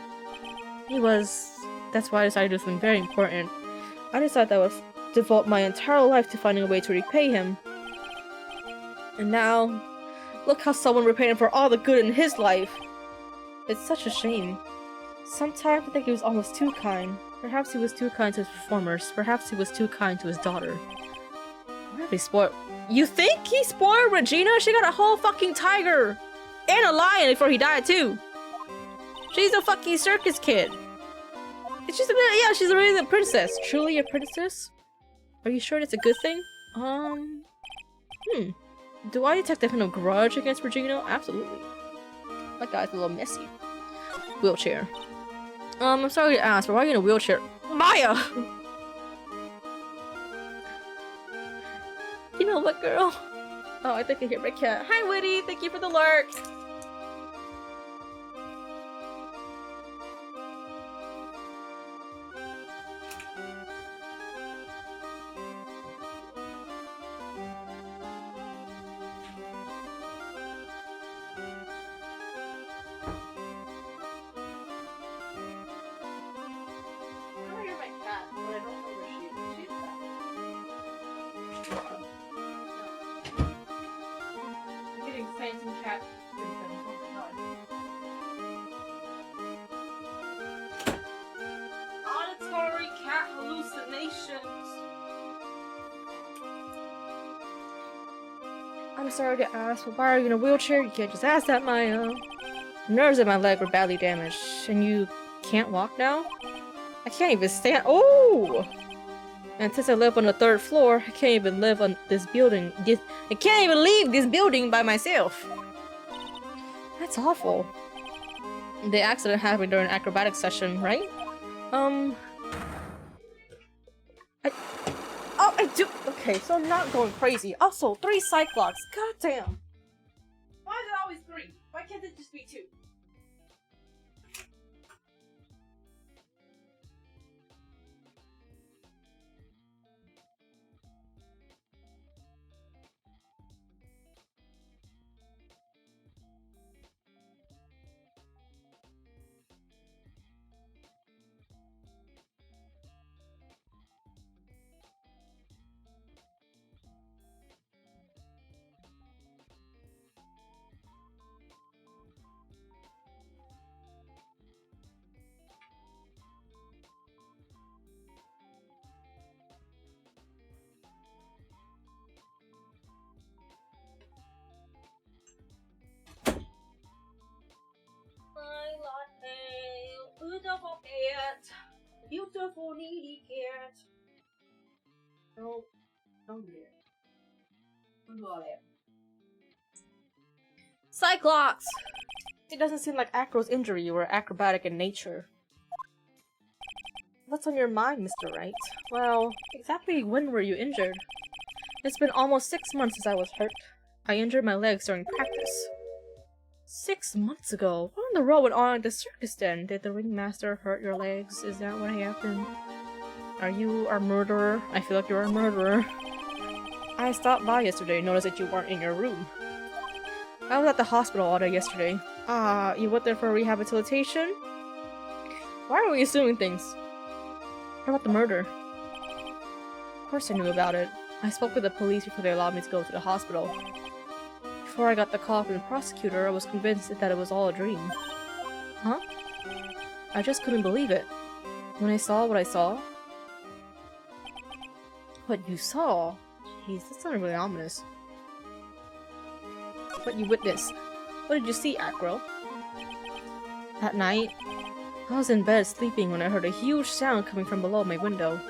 He was... That's why I decided to do something very important. I decided that I would devote my entire life to finding a way to repay him. And now... Look how someone repaid him for all the good in his life! It's such a shame. Sometimes I think he was almost too kind. Perhaps he was too kind to his performers. Perhaps he was too kind to his daughter. What if he spoiled— You think he spoiled Regina? She got a whole fucking tiger! And a lion before he died too! She's a fucking circus kid! She's a— yeah, she's already a princess. Truly a princess? Are you sure that's a good thing? Do I detect a kind of grudge against Regina? Absolutely. My guy's a little messy. Wheelchair. I'm sorry to ask, but why are you in a wheelchair? Maya! You know what, girl? Oh, I think I hear my cat. Hi, Woody! Thank you for the lurk! Auditory cat hallucinations. I'm sorry to ask, but why are you in a wheelchair? You can't just ask that, Maya. Nerves in my leg were badly damaged, and you can't walk now? I can't even stand— Oh! And since I live on the 3rd floor, I can't even live on this building. I can't even leave this building by myself. That's awful. The accident happened during an acrobatic session, right? I do. Okay, so I'm not going crazy. Also, 3 Cyclops. God damn. Why is it always 3? Why can't it just be 2? Beautiful cat. Beautiful needy cat. No, don't do that. Don't do all that. Cyclops! It doesn't seem like Acro's injury were acrobatic in nature. What's on your mind, Mr. Wright? Well, exactly when were you injured? It's been almost 6 months since I was hurt. I injured my legs during practice. 6 months ago? What in the world went on at the circus then? Did the ringmaster hurt your legs? Is that what happened? Are you a murderer? I feel like you're a murderer. I stopped by yesterday and noticed that you weren't in your room. I was at the hospital all day yesterday. You went there for rehabilitation? Why are we assuming things? What about the murder? Of course I knew about it. I spoke with the police before they allowed me to go to the hospital. Before I got the call from the prosecutor, I was convinced that it was all a dream. Huh? I just couldn't believe it. When I saw what I saw... What you saw? Jeez, that sounded really ominous. What you witnessed. What did you see, Acro? That night, I was in bed sleeping when I heard a huge sound coming from below my window.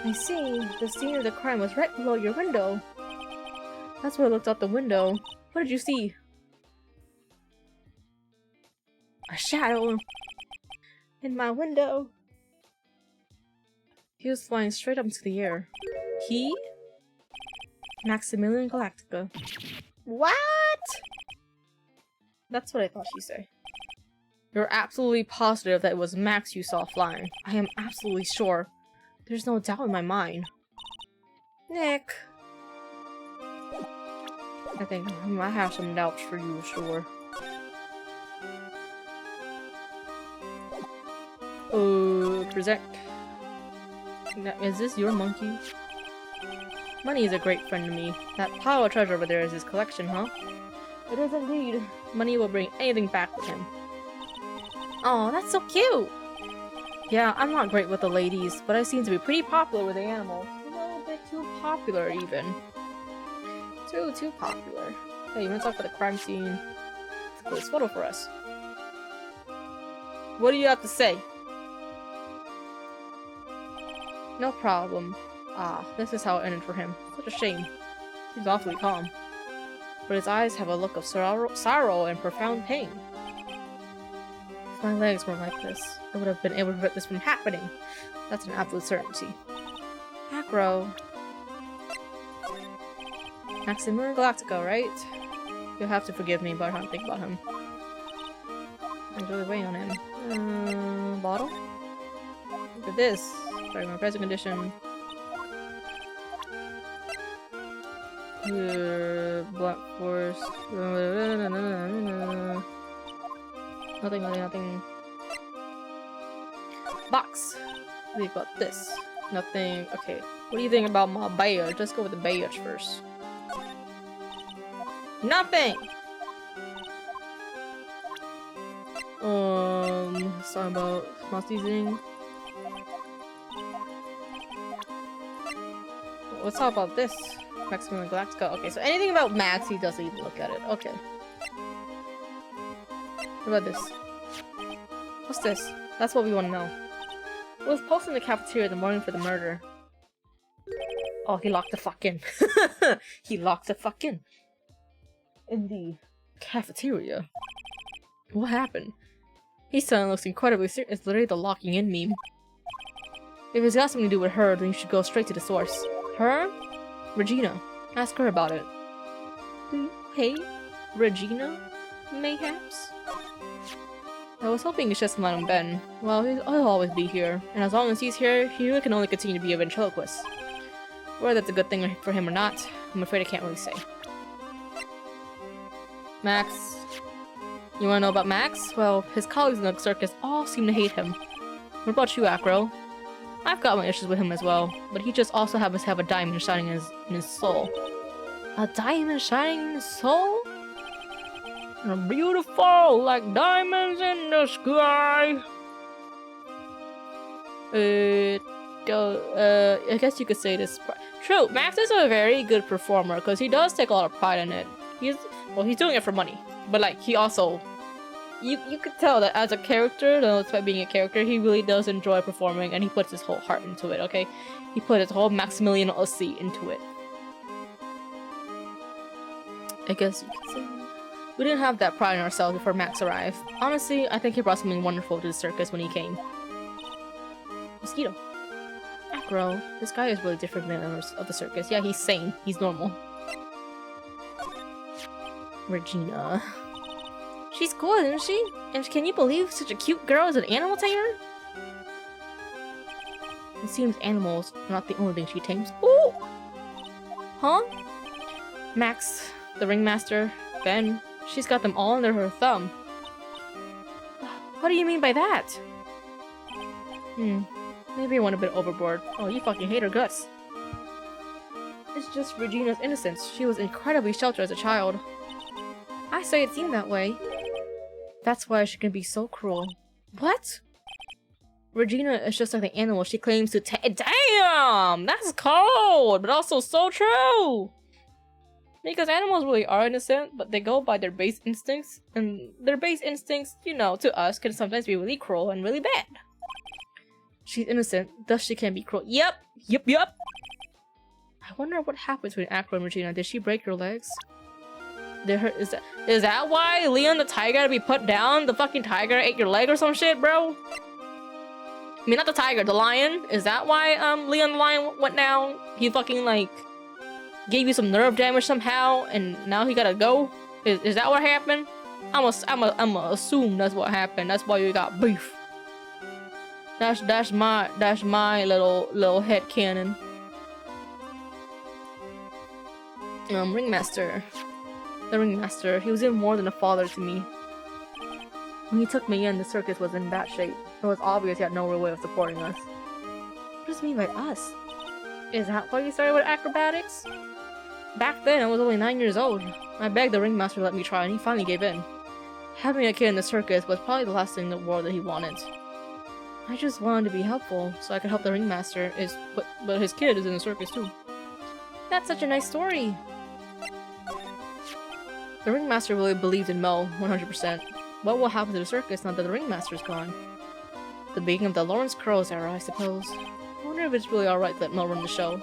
I see, the scene of the crime was right below your window. That's why I looked out the window. What did you see? A shadow in my window. He was flying straight up into the air. He? Maximilian Galactica. What? That's what I thought she'd say. You're absolutely positive that it was Max you saw flying. I am absolutely sure. There's no doubt in my mind. Nick. I think I have some doubts for you, sure. Present. Is this your monkey? Money is a great friend to me. That pile of treasure over there is his collection, huh? It is indeed. Money will bring anything back to him. Oh, that's so cute! Yeah, I'm not great with the ladies, but I seem to be pretty popular with the animals. A little bit too popular, even. Too popular. Hey, you wanna talk about the crime scene? Let's put this photo for us. What do you have to say? No problem. Ah, this is how it ended for him. Such a shame. He's awfully calm. But his eyes have a look of sorrow and profound pain. If my legs weren't like this, I would have been able to prevent this from happening. That's an absolute certainty. Acro. Maximilian Galactica, right? You'll have to forgive me, but I don't think about him. I'm really weighing on him. Bottle? Look at this. Sorry, my present condition. Black Force. Nothing. Box! What do you got this? Nothing. Okay. What do you think about my badge? Let's go with the badge first. Nothing! Something about small seasoning. Let's talk about this. Maximilian Galactica. Okay, so anything about Max, he doesn't even look at it. Okay. What about this? What's this? That's what we want to know. It was posted in the cafeteria the morning for the murder. Oh, he locked the fuck in. He locked the fuck in. In the cafeteria. What happened? He suddenly looks incredibly serious. It's literally the locking in meme. If it's got something to do with her, then you should go straight to the source. Her? Regina. Ask her about it. Do you hate Regina? Mayhaps? I was hoping it's just let him Ben. Well, he'll always be here, and as long as he's here, he can only continue to be a ventriloquist. Whether that's a good thing for him or not, I'm afraid I can't really say. Max. You wanna know about Max? Well, his colleagues in the circus all seem to hate him. What about you, Acro? I've got my issues with him as well, but he just also happens to have a diamond shining in his soul. A diamond shining in his soul? Beautiful, like diamonds in the sky. I guess you could say this. True, Max is a very good performer because he does take a lot of pride in it. He's doing it for money, but like he also, you could tell that as a character, though despite being a character, he really does enjoy performing and he puts his whole heart into it. Okay, he put his whole Maximilian Ussi into it. I guess you could say. We didn't have that pride in ourselves before Max arrived. Honestly, I think he brought something wonderful to the circus when he came. Mosquito. Acro, this guy is really different than the others of the circus. Yeah, he's sane. He's normal. Regina. She's cool, isn't she? And can you believe such a cute girl is an animal tamer? It seems animals are not the only thing she tames. Ooh! Huh? Max, the ringmaster, Ben. She's got them all under her thumb. What do you mean by that? Maybe I went a bit overboard. Oh, you fucking hate her guts. It's just Regina's innocence. She was incredibly sheltered as a child. I say it seemed that way. That's why she can be so cruel. What? Regina is just like the animal she claims to Damn! That's cold, but also so true! Because animals really are innocent, but they go by their base instincts, and their base instincts, you know, to us, can sometimes be really cruel and really bad. She's innocent, thus she can be cruel. Yep! I wonder what happened between Acro and Regina. Did she break her legs? Is that why Leon the tiger had to be put down? The fucking tiger ate your leg or some shit, bro? I mean, not the tiger, the lion. Is that why Leon the lion went down? He fucking like gave you some nerve damage somehow, and now he gotta go? Is that what happened? I'ma assume that's what happened. That's why you got beef. That's my little head canon. Ringmaster. The ringmaster. He was even more than a father to me. When he took me in, the circus was in bad shape. It was obvious he had no real way of supporting us. What does he mean by us? Is that why you started with acrobatics? Back then, I was only 9 years old. I begged the ringmaster to let me try, and he finally gave in. Having a kid in the circus was probably the last thing in the world that he wanted. I just wanted to be helpful, so I could help the ringmaster, but his kid is in the circus too. That's such a nice story! The ringmaster really believed in Mo, 100%. What will happen to the circus now that the ringmaster's gone? The beginning of the Lawrence Krauss era, I suppose. I wonder if it's really alright to let Mo run the show.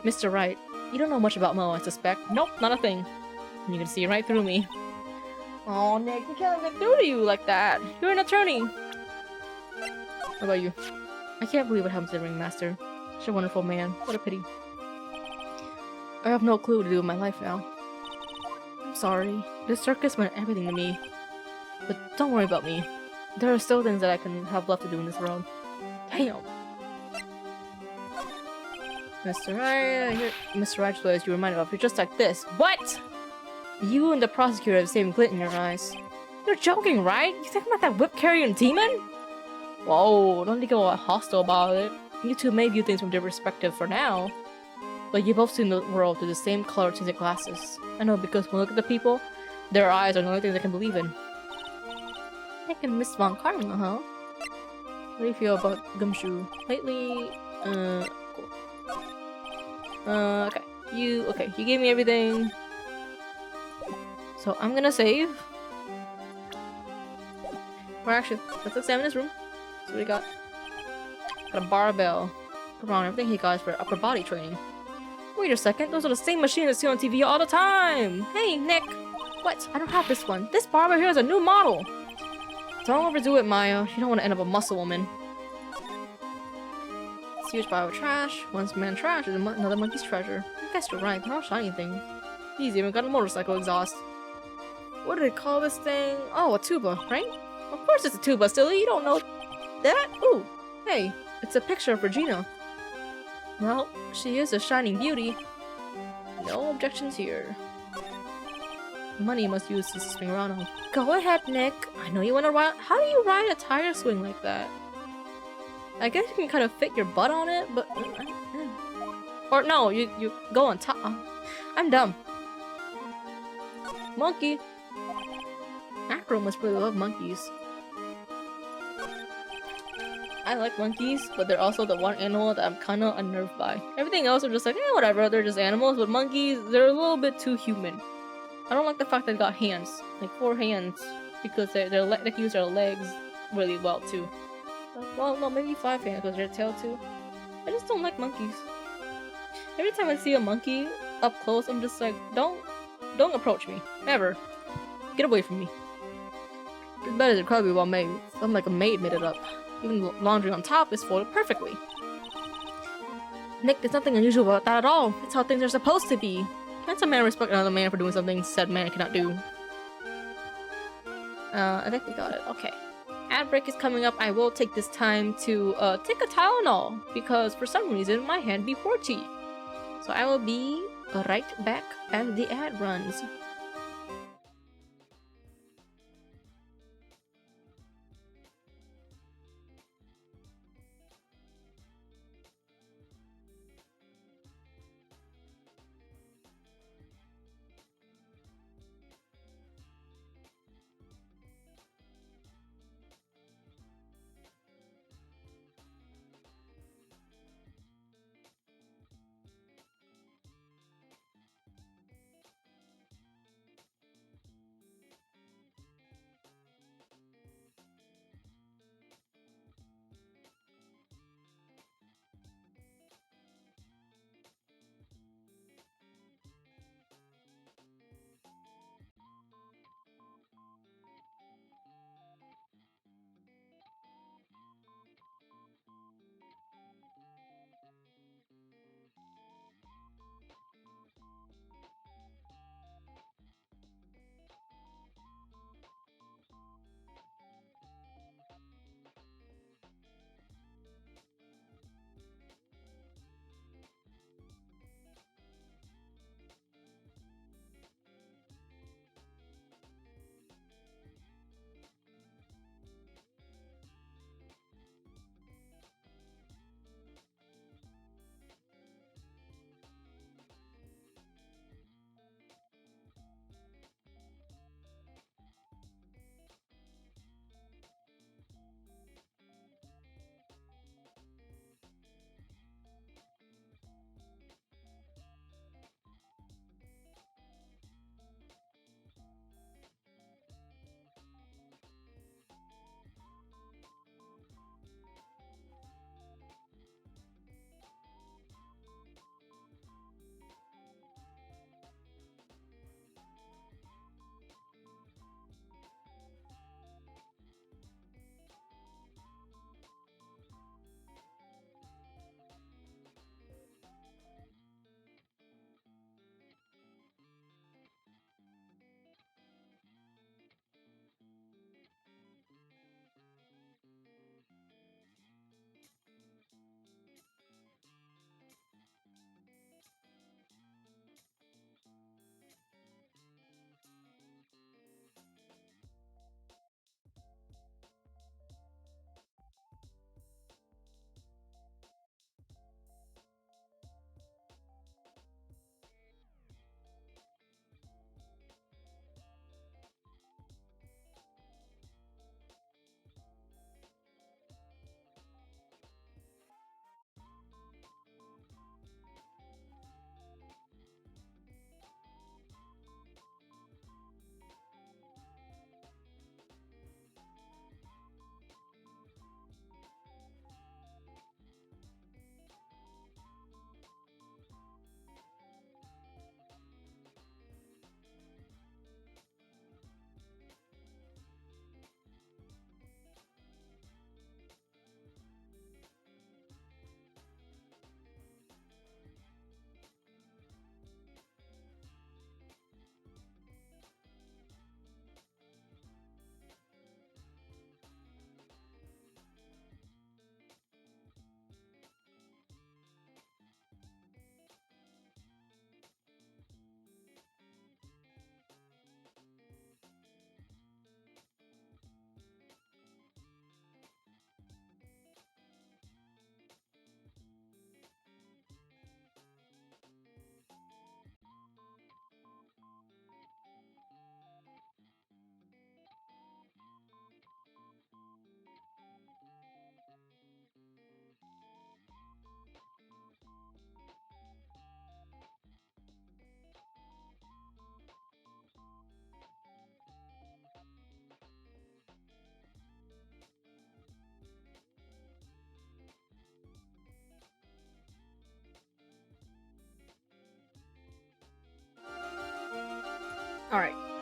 Mr. Wright, you don't know much about Mo, I suspect. Nope, not a thing. You can see right through me. Oh, Nick, you can't let me through to you like that. You're an attorney. What about you? I can't believe what happened to the ringmaster. Such a wonderful man. What a pity. I have no clue what to do with my life now. I'm sorry. This circus meant everything to me. But don't worry about me. There are still things that I can have left to do in this world. Damn! Mr. Wright, Mr. Wright, as you reminded of, you're just like this. What? You and the prosecutor have the same glint in your eyes. You're joking, right? You think I'm not that whip-carrying demon? Whoa, don't get all hostile about it. You two may view things from different perspectives for now. But you both see the world through the same color-tinted glasses. I know, because when we look at the people, their eyes are the only things I can believe in. I can miss Von Karma, huh? What do you feel about Gumshoe? Lately, cool. Okay. You gave me everything. So I'm gonna save. Let's examine this room. See what we got. Got a barbell. Come on, everything he got is for upper body training. Wait a second, those are the same machines I see on TV all the time! Hey, Nick! What? I don't have this one. This barber here is a new model! Don't overdo it, Maya. You don't want to end up a muscle woman. It's huge pile of trash. Once man trash is another monkey's treasure. I guess you're right, they're all shiny things. He's even got a motorcycle exhaust. What do they call this thing? Oh, a tuba, right? Of course it's a tuba, silly. You don't know that? Ooh, hey, it's a picture of Regina. Well, she is a shining beauty. No objections here. Money must use to swing around on. Go ahead, Nick. I know you want to ride. How do you ride a tire swing like that? I guess you can kind of fit your butt on it, but or no, you go on top. I'm dumb. Monkey. Acro must really love monkeys. I like monkeys, but they're also the one animal that I'm kind of unnerved by. Everything else are just like, whatever, they're just animals, but monkeys, they're a little bit too human. I don't like the fact they've got hands, like 4 hands, because they can use their legs really well too. Well, no, maybe 5 hands because their tail too. I just don't like monkeys. Every time I see a monkey up close, I'm just like, don't approach me, ever. Get away from me. This bed is incredibly well made. Something like a maid made it up. Even the laundry on top is folded perfectly. Nick, there's nothing unusual about that at all. It's how things are supposed to be. Can't some man respect another man for doing something said man cannot do? I think we got it. Okay. Ad break is coming up. I will take this time to take a Tylenol because for some reason my hand be porty. So I will be right back as the ad runs.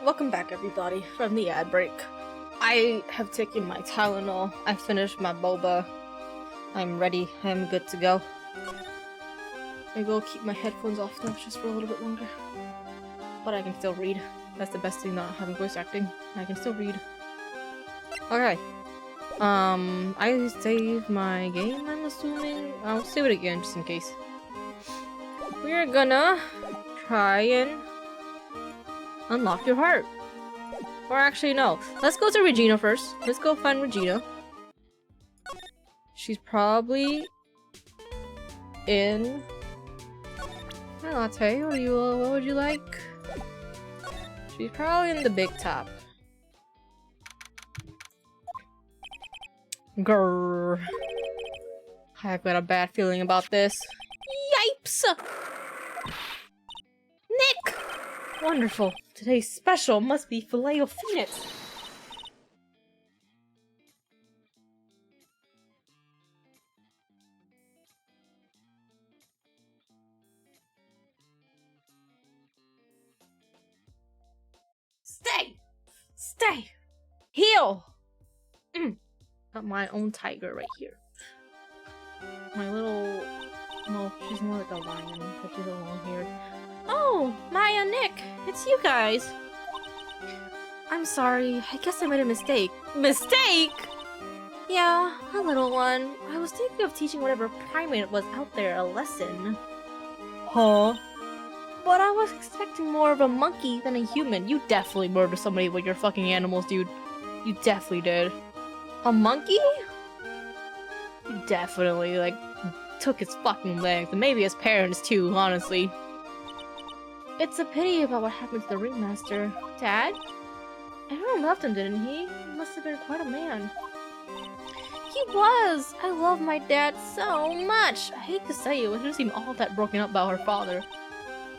Welcome back, everybody, from the ad break. I have taken my Tylenol, I finished my boba. I'm ready, I'm good to go. I will keep my headphones off though, just for a little bit longer. But I can still read. That's the best thing, not having voice acting. I can still read. Okay. I saved my game, I'm assuming. I'll save it again, just in case. We're gonna try and unlock your heart. Or actually, no. Let's go to Regina first. Let's go find Regina. She's probably in... Hi, latte. What would you like? She's probably in the big top. Grrr. I've got a bad feeling about this. Yipes! Nick! Wonderful. Today's special must be Filet-O-Finis. Stay! Stay! Heal! Got my own tiger right here. My little... Well, she's more like a lion, but she's a long-haired. Oh! Maya, Nick! It's you guys! I'm sorry, I guess I made a mistake. Mistake?! Yeah, a little one. I was thinking of teaching whatever primate was out there a lesson. Huh? But I was expecting more of a monkey than a human. You definitely murdered somebody with your fucking animals, dude. You definitely did. A monkey? You definitely, like, took his fucking legs. And maybe his parents too, honestly. It's a pity about what happened to the ringmaster. Dad? Everyone loved him, didn't he? He must have been quite a man. He was! I love my dad so much! I hate to say it, but he doesn't seem all that broken up about her father.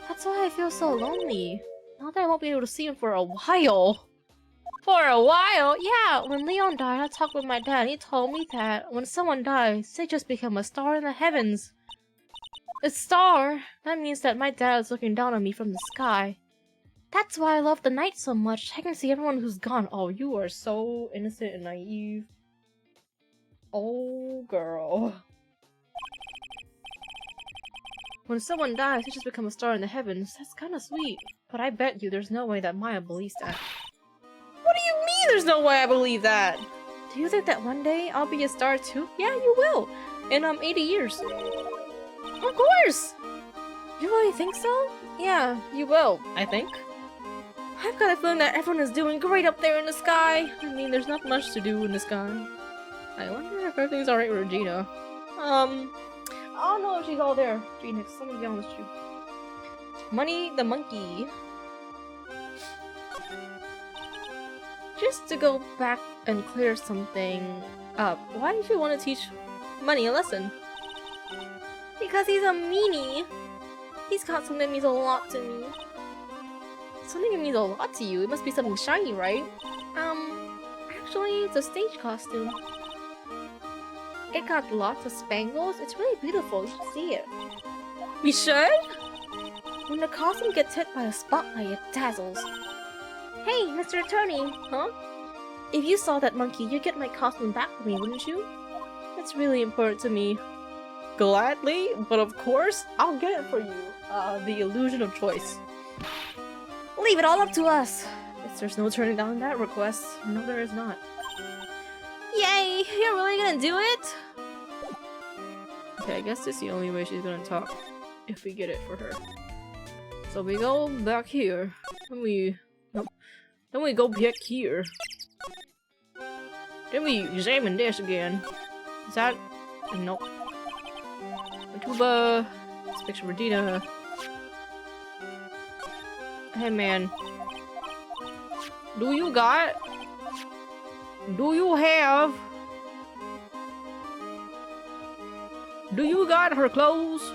That's why I feel so lonely. Now that I won't be able to see him for a while. For a while? Yeah, when Leon died, I talked with my dad and he told me that when someone dies, they just become a star in the heavens. A star? That means that my dad is looking down on me from the sky. That's why I love the night so much. I can see everyone who's gone. Oh, you are so innocent and naive. Oh, girl. When someone dies, they just become a star in the heavens. That's kinda sweet. But I bet you there's no way that Maya believes that. What do you mean there's no way I believe that? Do you think that one day I'll be a star too? Yeah, you will. In 80 years. Of course! You really think so? Yeah, you will, I think. I've got a feeling that everyone is doing great up there in the sky. I mean, there's not much to do in the sky. I wonder if everything's alright with Regina. I don't know if she's all there. Phoenix, let me be honest with you. Money the monkey. Just to go back and clear something up, why did you want to teach Money a lesson? Because he's a meanie. He's got something that means a lot to me. Something that means a lot to you? It must be something shiny, right? Actually, it's a stage costume. It got lots of spangles. It's really beautiful. You should see it. We should? When the costume gets hit by a spotlight, it dazzles. Hey, Mr. Attorney! Huh? If you saw that monkey, you'd get my costume back for me, wouldn't you? That's really important to me. Gladly, but of course, I'll get it for you. The illusion of choice. Leave it all up to us! Guess there's no turning down that request. No, there is not. Yay! You're really gonna do it? Okay, I guess this is the only way she's gonna talk. If we get it for her. So we go back here. Then we... Nope. Then we go back here. Then we examine this again. Is that... Nope. Tuba. Let's picture Regina. Hey man. Do you got... Do you have... Do you got her clothes?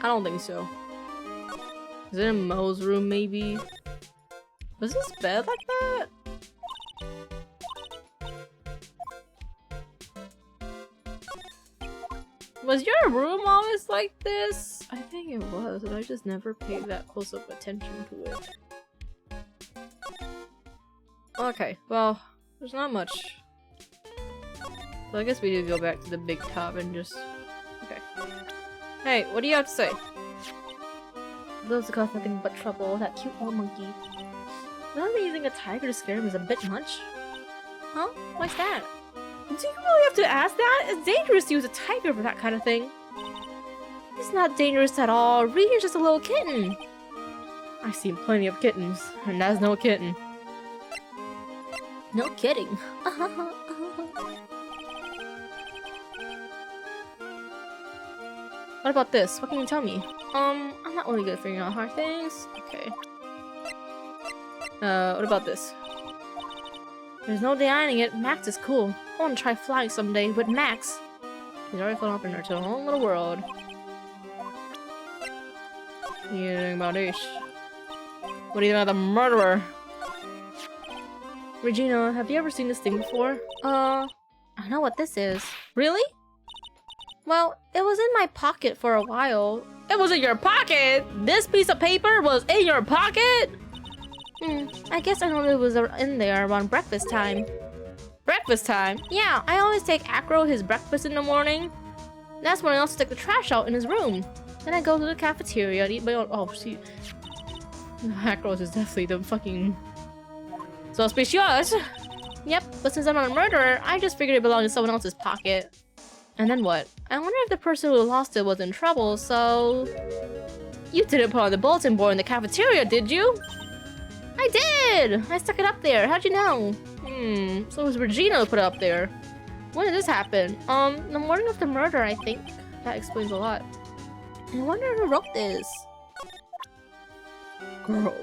I don't think so. Is it in Mo's room, maybe? Was this bed like that? Was your room always like this? I think it was, but I just never paid that close of attention to it. Okay, well, there's not much. So I guess we do go back to the big top and just... Okay. Hey, what do you have to say? Those who cause nothing but trouble, that cute little monkey. Not using a tiger to scare him is a bit much. Huh? Why's that? Do you really have to ask that? It's dangerous to use a tiger for that kind of thing. It's not dangerous at all. Regina's just a little kitten. I've seen plenty of kittens, and that's no kitten. No kidding. What about this? What can you tell me? I'm not really good at figuring out hard things. Okay. What about this? There's no denying it. Max is cool. I want to try flying someday with Max. He's already flown up in her to a whole little world. What are you doing about Ish? What do you think about the murderer? Regina, have you ever seen this thing before? I know what this is. Really? Well, it was in my pocket for a while. It was in your pocket? This piece of paper was in your pocket? I guess I know it was in there around breakfast time. Breakfast time? Yeah, I always take Acro his breakfast in the morning. That's when I also take the trash out in his room. Then I go to the cafeteria and eat my own— oh, see. Acros is definitely the fucking... suspicious. Yep, but since I'm not a murderer, I just figured it belonged in someone else's pocket. And then what? I wonder if the person who lost it was in trouble, so... You didn't put on the bulletin board in the cafeteria, did you? I did! I stuck it up there. How'd you know? So it was Regina who put it up there. When did this happen? The morning of the murder, I think. That explains a lot. I wonder who wrote this. Girl.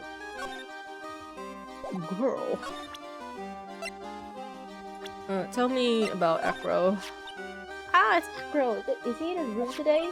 Tell me about Acro. Ah, it's Acro. Is he in his room today?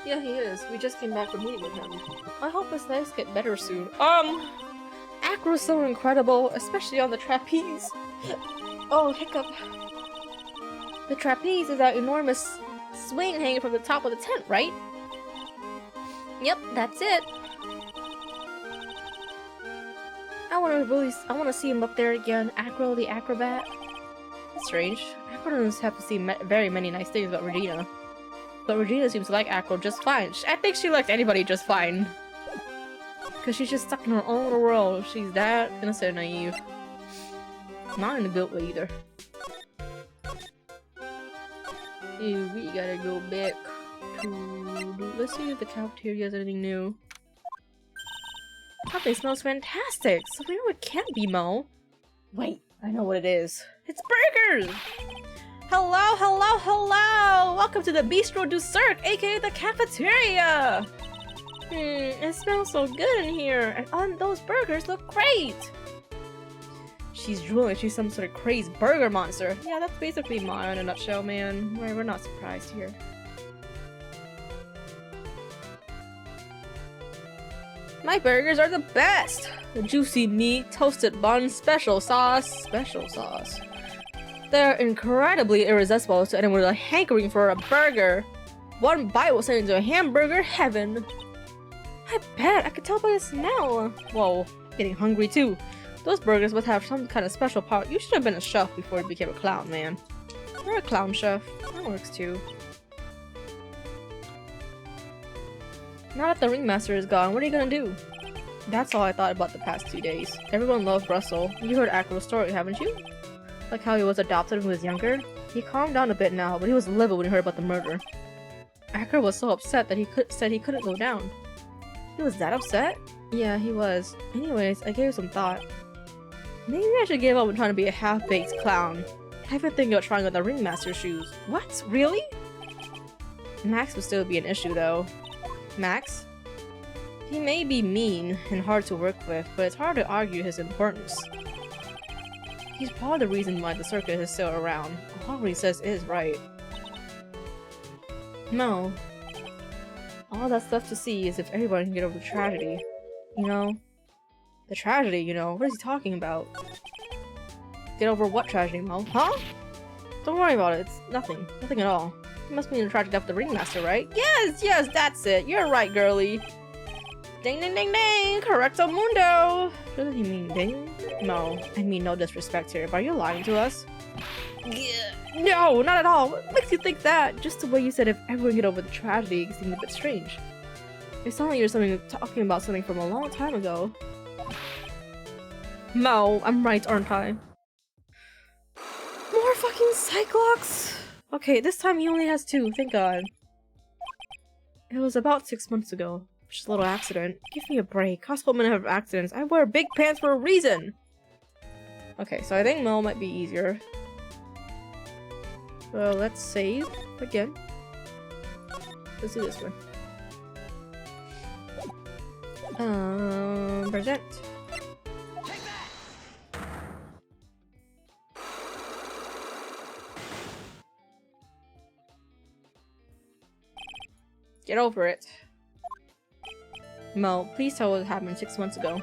Yeah, he is. We just came back from meeting with him. I hope his legs get better soon. Acro's so incredible, especially on the trapeze. Oh, hiccup. The trapeze is that enormous swing hanging from the top of the tent, right? Yep, that's it. I want to see him up there again. Acro the acrobat. That's strange. Acro doesn't have to see very many nice things about Regina. But Regina seems to like Acro just fine. I think she likes anybody just fine. Because she's just stuck in her own little world. She's that innocent and naive. Not in a good way either. Ew, we gotta go back to... Let's see if the cafeteria has anything new. Something smells fantastic! So we know it can't be Mo. Wait, I know what it is. It's burgers! Hello, hello, hello! Welcome to the Bistro du Cirque, aka the cafeteria! It smells so good in here, and those burgers look great! She's drooling, she's some sort of crazed burger monster. Yeah, that's basically Maya in a nutshell, man. We're not surprised here. My burgers are the best! The juicy meat, toasted bun, special sauce. They're incredibly irresistible to anyone with a hankering for a burger. One bite will send you into a hamburger heaven. I bet, I could tell by the smell. Whoa, getting hungry too. Those burgers must have some kind of special power. You should have been a chef before you became a clown, man. You're a clown chef. That works too. Now that the ringmaster is gone, what are you gonna do? That's all I thought about the past 2 days. Everyone loves Russell. You heard Acro's story, haven't you? Like how he was adopted when he was younger? He calmed down a bit now, but he was livid when he heard about the murder. Acro was so upset that he said he couldn't go down. He was that upset? Yeah, he was. Anyways, I gave it some thought. Maybe I should give up on trying to be a half-baked clown. I've been thinking about trying on the ringmaster shoes. What? Really? Max would still be an issue, though. Max? He may be mean and hard to work with, but it's hard to argue his importance. He's probably the reason why the circus is still around. All he says is right. No. All that's left to see is if everyone can get over the tragedy. You know? The tragedy, you know? What is he talking about? Get over what tragedy, Mo? Huh? Don't worry about it. It's nothing. Nothing at all. You must mean the tragic death of the ringmaster, right? Yes, yes, that's it. You're right, girly. Ding ding ding ding! Correcto mundo! What does he mean, ding? No, I mean no disrespect here, but are you lying to us? No, not at all. What makes you think that? Just the way you said if everyone get over the tragedy, it seemed a bit strange. It sounded like you're talking about something from a long time ago. Mo, I'm right, aren't I? More fucking Cyclops! Okay, this time he only has 2, thank god. It was about 6 months ago. Just a little accident. Give me a break. Hospital men have accidents. I wear big pants for a reason! Okay, so I think Mo might be easier. Let's save again. Let's do this one. Present. Get over it. Mo, please tell what happened 6 months ago.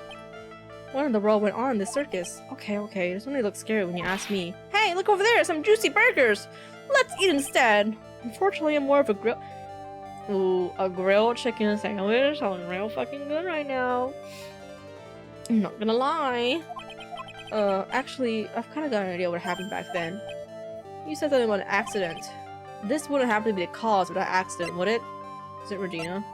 What in the world went on in this circus? Okay, okay, this only looks scary when you ask me. Hey, look over there! Some juicy burgers! Let's eat instead! Unfortunately, I'm more of a grill- Ooh, a grilled chicken sandwich sounds real fucking good right now. I'm not gonna lie. Actually, I've kinda got an idea what happened back then. You said something about an accident. This wouldn't happen to be the cause of that accident, would it? Is it Regina?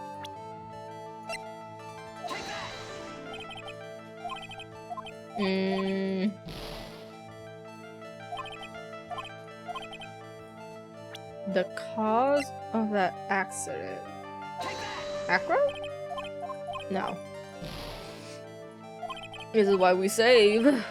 The cause of that accident. Acro? No. This is why we save.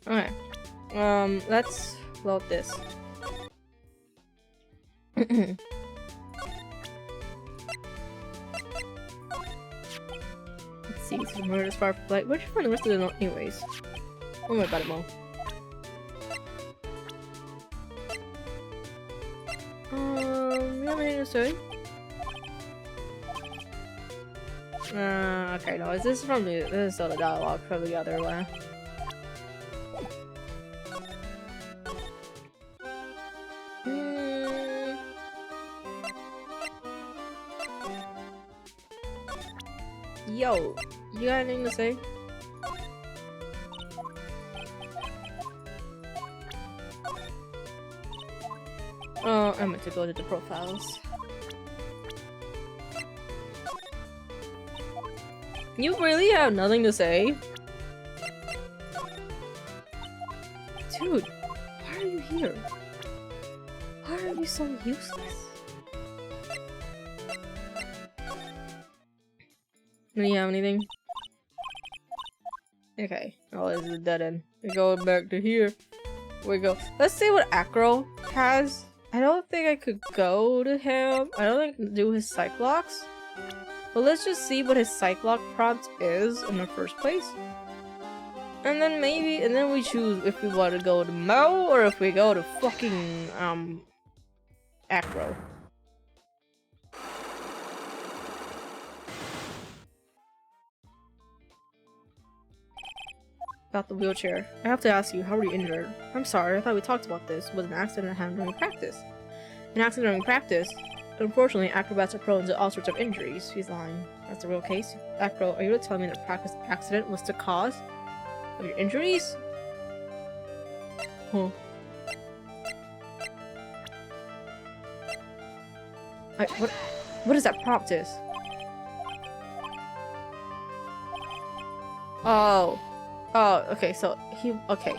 Okay. Let's load this. Let's see, this is murder far from light. Where'd you find the rest of the note anyways? Don't worry about it, Mo. You have anything to say? Okay, no, this is still the dialogue from the other one. Yo, you got anything to say? I meant to go to the profiles. You really have nothing to say? Dude, why are you here? Why are you so useless? Do you have anything? Okay. Oh, this is a dead end. We're going back to here. We go. Let's see what Acro has. I don't think I could go to him. I don't think I can do his Cyclops. But let's just see what his Cyclops prompt is in the first place. And then we choose if we want to go to Mo or if we go to fucking, Acro. About the wheelchair. I have to ask you, how were you injured? I'm sorry, I thought we talked about this. Was an accident that happened during practice. An accident during practice? Unfortunately, acrobats are prone to all sorts of injuries. He's lying. That's the real case. Acro, are you going to tell me that practice accident was the cause of your injuries? Huh. What is that prompt is? Oh. Oh, okay, so he... Okay.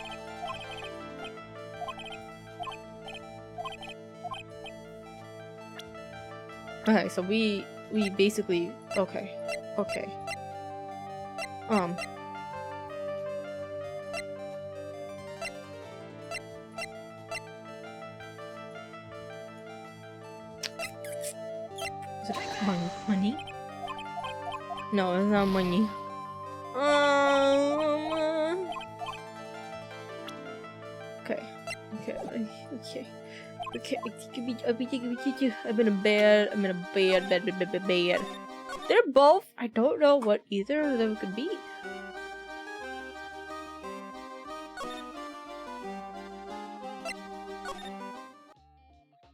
Okay, so we basically... Okay. Okay. Is it money? No, it's not money. Okay. Okay. Okay. Okay. I'm in a bed. I'm in a bed. They're both. I don't know what either of them could be.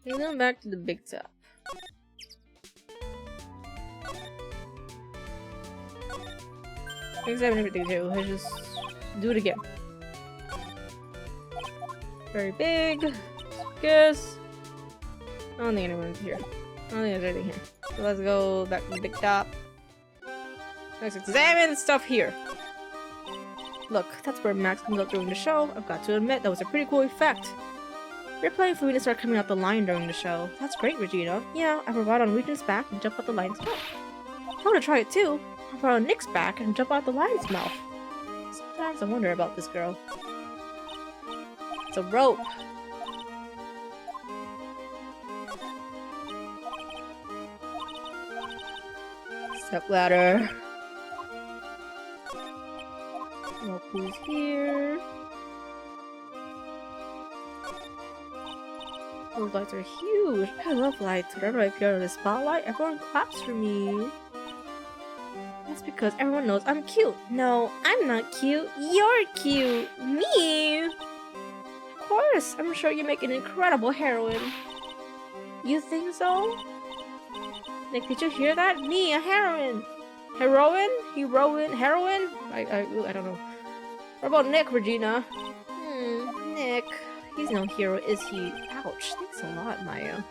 We're going back to the big top. Examine everything too. Let's just do it again. Very big. Guess. I don't think anyone's here. I don't think there's anything here. So let's go back to the big top. Let's examine stuff here. Look, that's where Max comes out during the show. I've got to admit, that was a pretty cool effect. You're planning for me to start coming out the line during the show. That's great, Regina. Yeah, I brought on Regina's back and jump out the lion's mouth. I want to try it too. I brought on Nick's back and jump out the lion's mouth. Sometimes I wonder about this girl. It's a rope. Step ladder. Rope is here. Those lights are huge. I love lights. Whenever I appear in the spotlight, everyone claps for me. That's because everyone knows I'm cute. No, I'm not cute. You're cute. Me? Of course. I'm sure you make an incredible heroine. You think so? Nick, did you hear that? Me, a heroine. Heroine? Heroine? I don't know. What about Nick, Regina? Nick. He's no hero, is he? Ouch. Thanks a lot, Maya.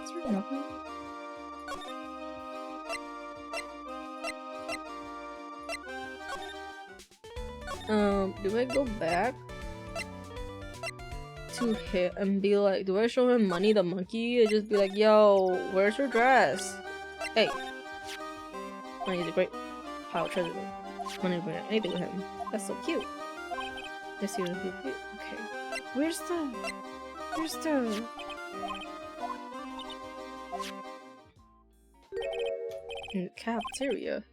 Is there nothing? Do I go back to him and be like, do I show him Money the monkey and just be like, yo, where's your dress? Hey. Money's a great pile of treasure. Money doing anything with him. That's so cute. Yes, he was cute. Okay. Where's the in the cafeteria?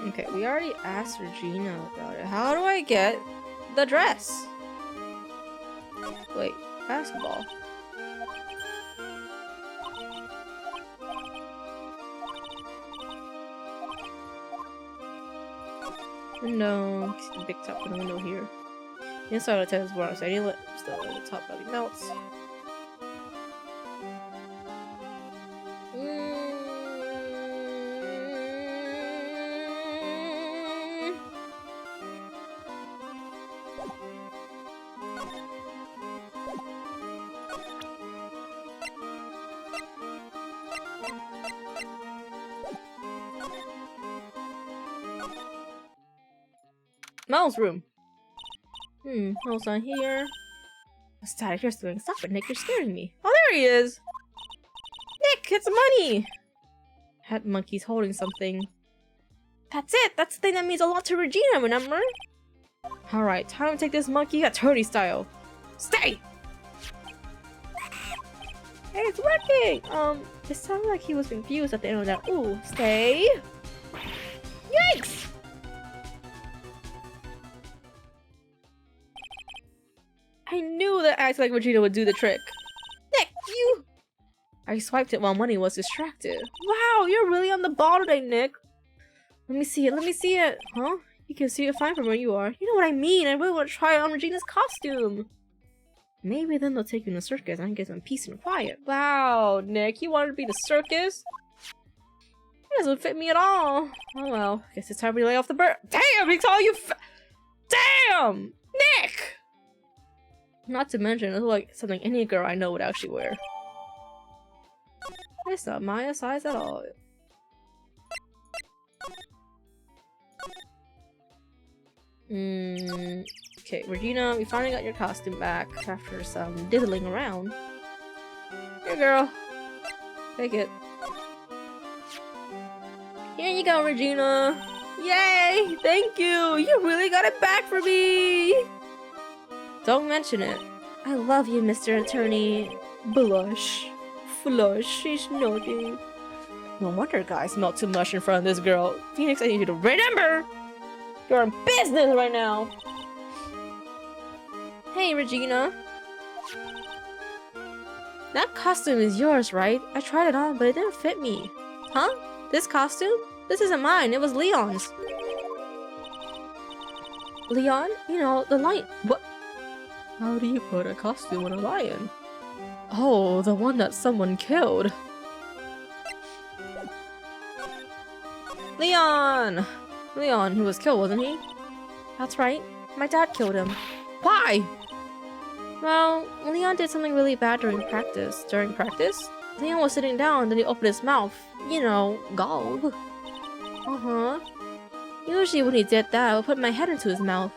Okay, we already asked Regina about it. How do I get the dress? Wait, basketball. Window. See the big top of the window here. The inside of the tent is warm, so I need to let the top belly melts. Mel's room. Mel's not here. What's that? You're doing stop it, Nick. You're scaring me. Oh, there he is! Nick, it's money! That monkey's holding something. That's it! That's the thing that means a lot to Regina, remember? Alright, time to take this monkey attorney style. Stay! Hey, it's working! It sounded like he was confused at the end of that. Ooh, stay! Yikes! I knew that acting like Regina would do the trick. Nick, you! I swiped it while Money was distracted. Wow, you're really on the ball today, Nick. Let me see it, let me see it. Huh? You can see it fine from where you are. You know what I mean, I really want to try on Regina's costume. Maybe then they'll take you in the circus and I can get some peace and quiet. Wow, Nick, you wanted to be the circus? It doesn't fit me at all. Oh well, guess it's time we lay off the bird. Damn, it's all you Damn! Nick! Not to mention, it's like something any girl I know would actually wear. It's not my size at all. Okay, Regina, we finally got your costume back after some diddling around. Here, girl. Take it. Here you go, Regina. Yay! Thank you! You really got it back for me! Don't mention it. I love you, Mr. Attorney. Blush. Flush. She's naughty. No wonder guys melt too much in front of this girl. Phoenix, I need you to remember! You're in business right now! Hey, Regina. That costume is yours, right? I tried it on, but it didn't fit me. Huh? This costume? This isn't mine, it was Leon's. Leon? You know, the lion. What? How do you put a costume on a lion? Oh, the one that someone killed. Leon! Leon, who was killed, wasn't he? That's right. My dad killed him. Why? Well, Leon did something really bad during practice. During practice? Leon was sitting down, then he opened his mouth. You know, gulp. Uh-huh. Usually when he did that, I would put my head into his mouth.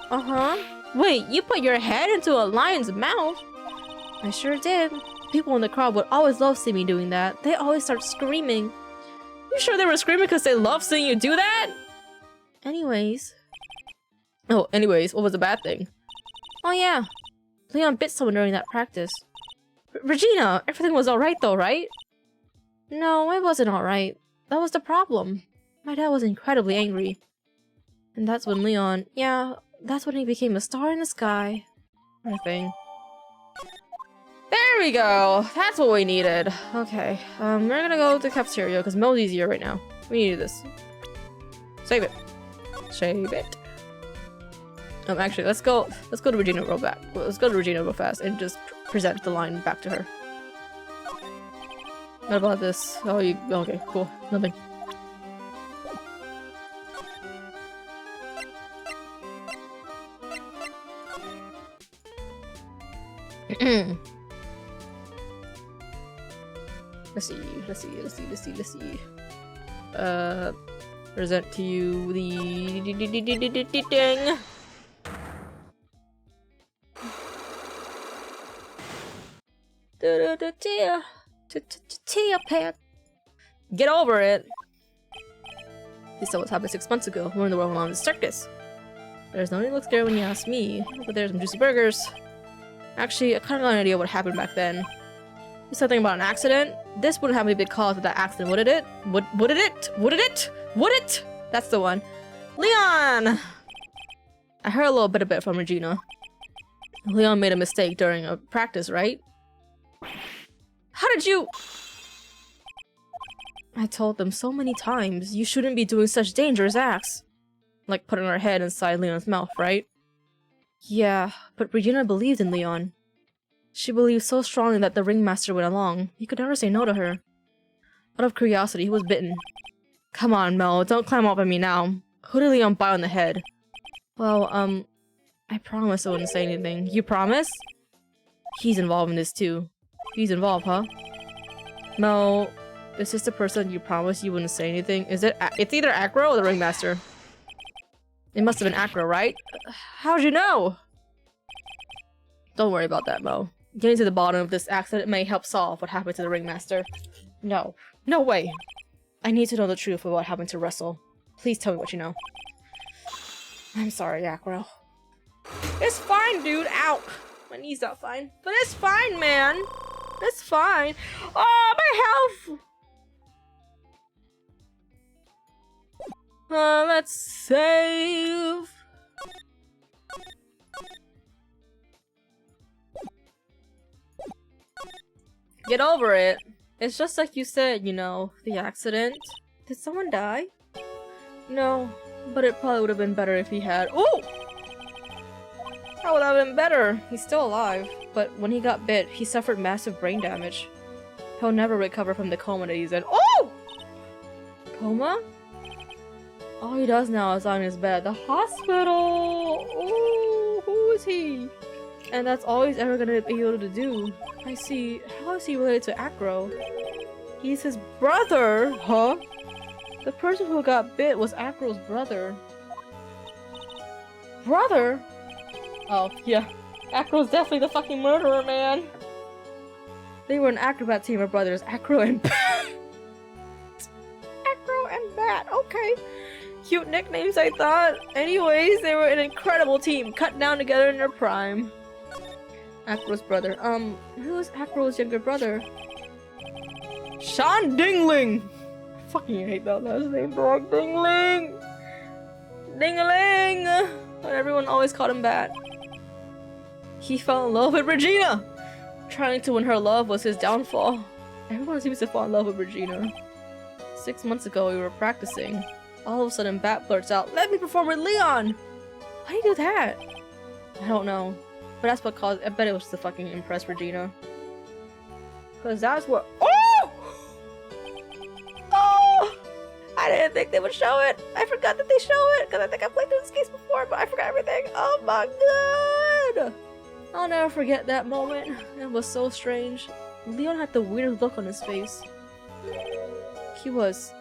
Uh-huh. Wait, you put your head into a lion's mouth? I sure did. People in the crowd would always love seeing me doing that. They always start screaming. You sure they were screaming because they love seeing you do that? Anyways. Oh, anyways, what was the bad thing? Oh yeah. Leon bit someone during that practice. Regina, everything was alright though, right? No, it wasn't alright. That was the problem. My dad was incredibly angry. And that's when Leon, yeah, that's when he became a star in the sky. Kind of thing. There we go! That's what we needed. Okay, we're gonna go to the cafeteria because Mel's easier right now. We need this. Save it. Save it. Actually, let's go to Regina real back. Let's go to Regina real fast and just present the line back to her. What about this? Oh, you okay? Cool. Nothing. Let's see. Present to you the ding. Pet. Get over it. This what happened 6 months ago. We're in the world on the circus. There's no need to look scared when you ask me, but there's some juicy burgers. Actually, I kind of got an idea what happened back then. Something about an accident. This wouldn't have any big cause of that accident, would it? Would it? That's the one. Leon! I heard a little bit of it from Regina. Leon made a mistake during a practice, right? How did you... I told them so many times, you shouldn't be doing such dangerous acts. Like putting her head inside Leon's mouth, right? Yeah, but Regina believed in Leon. She believed so strongly that the ringmaster went along. He could never say no to her. Out of curiosity, he was bitten. Come on, Mel, don't climb up on me now. Who did Leon bite on the head? Well, I promised I wouldn't say anything. You promise? He's involved in this too. He's involved, huh? Mel, is this the person you promised you wouldn't say anything? Is it? It's either Acro or the ringmaster. It must have been Acro, right? How'd you know? Don't worry about that, Mo. Getting to the bottom of this accident may help solve what happened to the ringmaster. No. No way! I need to know the truth of what happened to Russell. Please tell me what you know. I'm sorry, Acro. It's fine, dude! Ow! My knee's not fine. But it's fine, man! It's fine! Oh, my health! Let's save... Get over it. It's just like you said, you know, the accident. Did someone die? No, but it probably would have been better if he had. Ooh! That would have been better. He's still alive, but when he got bit, he suffered massive brain damage. He'll never recover from the coma that he's in. Oh! Coma? All he does now is lie in his bed. The hospital! Ooh, who is he? And that's all he's ever gonna be able to do. I see. How is he related to Acro? He's his brother, huh? The person who got bit was Acro's brother. Brother? Oh, yeah. Acro's definitely the fucking murderer, man. They were an acrobat team of brothers, Acro and Bat. Acro and Bat, okay. Cute nicknames, I thought. Anyways, they were an incredible team, cut down together in their prime. Acro's brother. Who's Acro's younger brother? Sean Dingling! Fucking hate that last name, bro. Dingling! Ding-a-ling! But everyone always called him Bat. He fell in love with Regina! Trying to win her love was his downfall. Everyone seems to fall in love with Regina. 6 months ago, we were practicing. All of a sudden, Bat blurts out, "Let me perform with Leon!" How do you do that? I don't know. But that's what caused- I bet it was to fucking impress Regina. Cause that's what- Oh! Oh! I didn't think they would show it. I forgot that they show it. Cause I think I played through this case before, but I forgot everything. Oh my god! I'll never forget that moment. It was so strange. Leon had the weirdest look on his face. He was...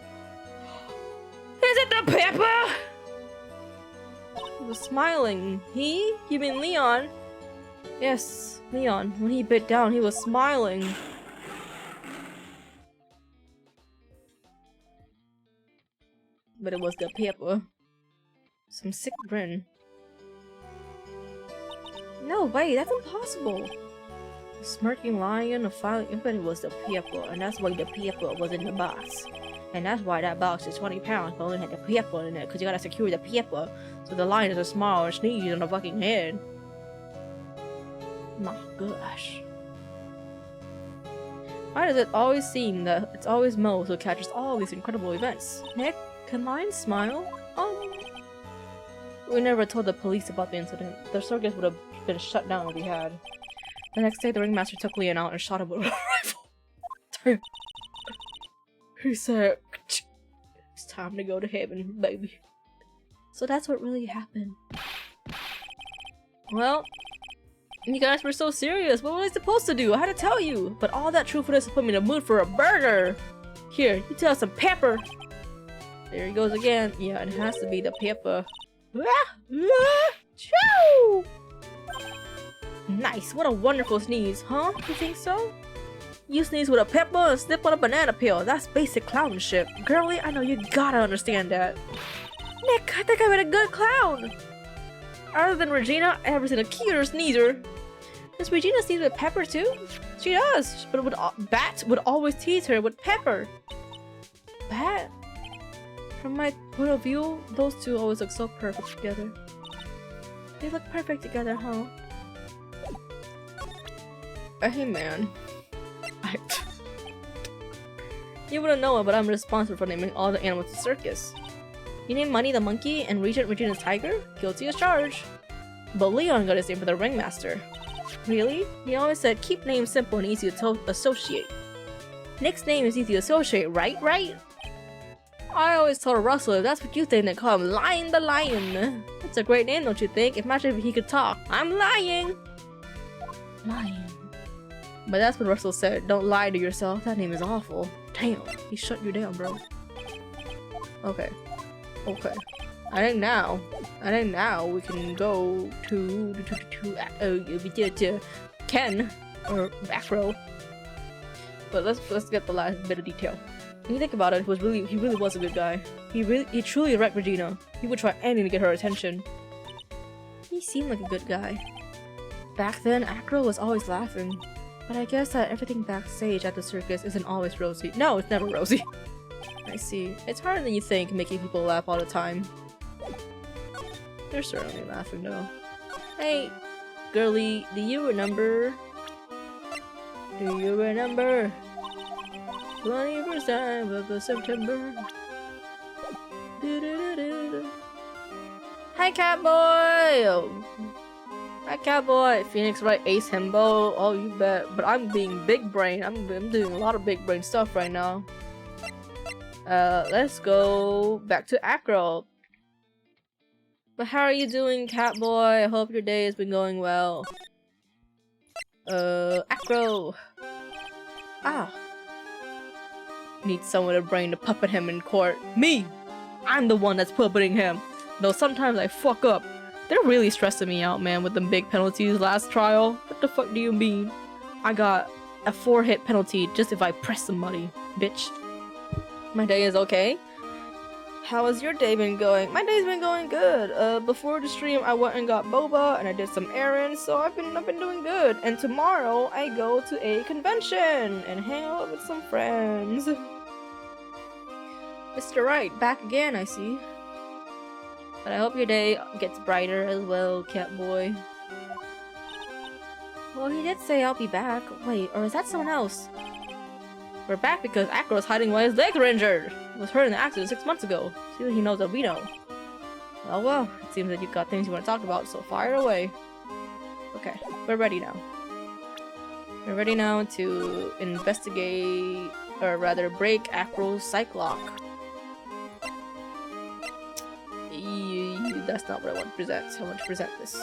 Is it the pepper? He was smiling. He? You mean Leon? Yes, Leon. When he bit down, he was smiling. But it was the pepper. Some sick grin. No way, that's impossible. A smirking lion, a filing, but it was the pepper, and that's why the pepper was in the box. And that's why that box is 20 pounds, but only had the pepper in it, because you gotta secure the pepper, so the lion is a small sneeze on the fucking head. My gosh. Why does it always seem that it's always Mo who catches all these incredible events? Nick, can lions smile? We never told the police about the incident. The circus would have been shut down if we had. The next day, the ringmaster took Leon out and shot him with a rifle. He said, "It's time to go to heaven, baby." So that's what really happened. Well, you guys were so serious. What was I supposed to do? I had to tell you. But all that truthfulness put me in the mood for a burger. Here, you tell some pepper. There he goes again. Yeah, it has to be the pepper. Choo! Nice. What a wonderful sneeze, huh? You think so? You sneeze with a pepper and snip on a banana peel. That's basic clown shit. Girlie, I know you gotta understand that. Nick, I think I made a good clown. Other than Regina, I ever seen a cuter sneezer. Does Regina sneeze with pepper too? She does, but Bat would always tease her with pepper. Bat? From my point of view, those two always look so perfect together. They look perfect together, huh? Hey man. You wouldn't know it, but I'm responsible for naming all the animals in the circus. You named Money the monkey and Regent Regina's tiger? Guilty as charged. But Leon got his name for the ringmaster. Really? He always said keep names simple and easy to associate. Nick's name is easy to associate, right? I always told Russell if that's what you think, then call him Lion the Lion. That's a great name, don't you think? Imagine if he could talk. I'm lying! Lion. But that's what Russell said. Don't lie to yourself. That name is awful. Damn, he shut you down, bro. Okay. I think now we can go to Ken or Acro. But let's get the last bit of detail. When you think about it, he really was a good guy. He truly wrecked Regina. He would try anything to get her attention. He seemed like a good guy. Back then, Acro was always laughing. But I guess that everything backstage at the circus isn't always rosy. No, it's never rosy. I see. It's harder than you think, making people laugh all the time. They're certainly laughing though. Hey, girlie, do you remember? 21st time of September. Hi, Catboy! Hi, Cowboy! Phoenix Wright, Ace Himbo. Oh, you bet. But I'm being big brain. I'm doing a lot of big brain stuff right now. Let's go back to Acro. But how are you doing, Catboy? I hope your day has been going well. Acro! Ah. Need someone to bring to puppet him in court. Me! I'm the one that's puppeting him. Though sometimes I fuck up. They're really stressing me out, man, with the big penalties last trial. What the fuck do you mean? I got a 4-hit penalty just if I press somebody, bitch. My day is okay. How has your day been going? My day's been going good. Before the stream, I went and got boba and I did some errands, so I've been doing good. And tomorrow, I go to a convention and hang out with some friends. Mr. Right, back again, I see. But I hope your day gets brighter as well, Catboy. Well, he did say I'll be back. Wait, or is that someone else? We're back because Acro's hiding while his legs were injured. He was hurt in the accident 6 months ago. See what he knows that we know. Well, it seems that you've got things you want to talk about, so fire away. Okay, we're ready now. We're ready now to investigate, or rather break Acro's psych lock. That's not what I want to present. I want to present this.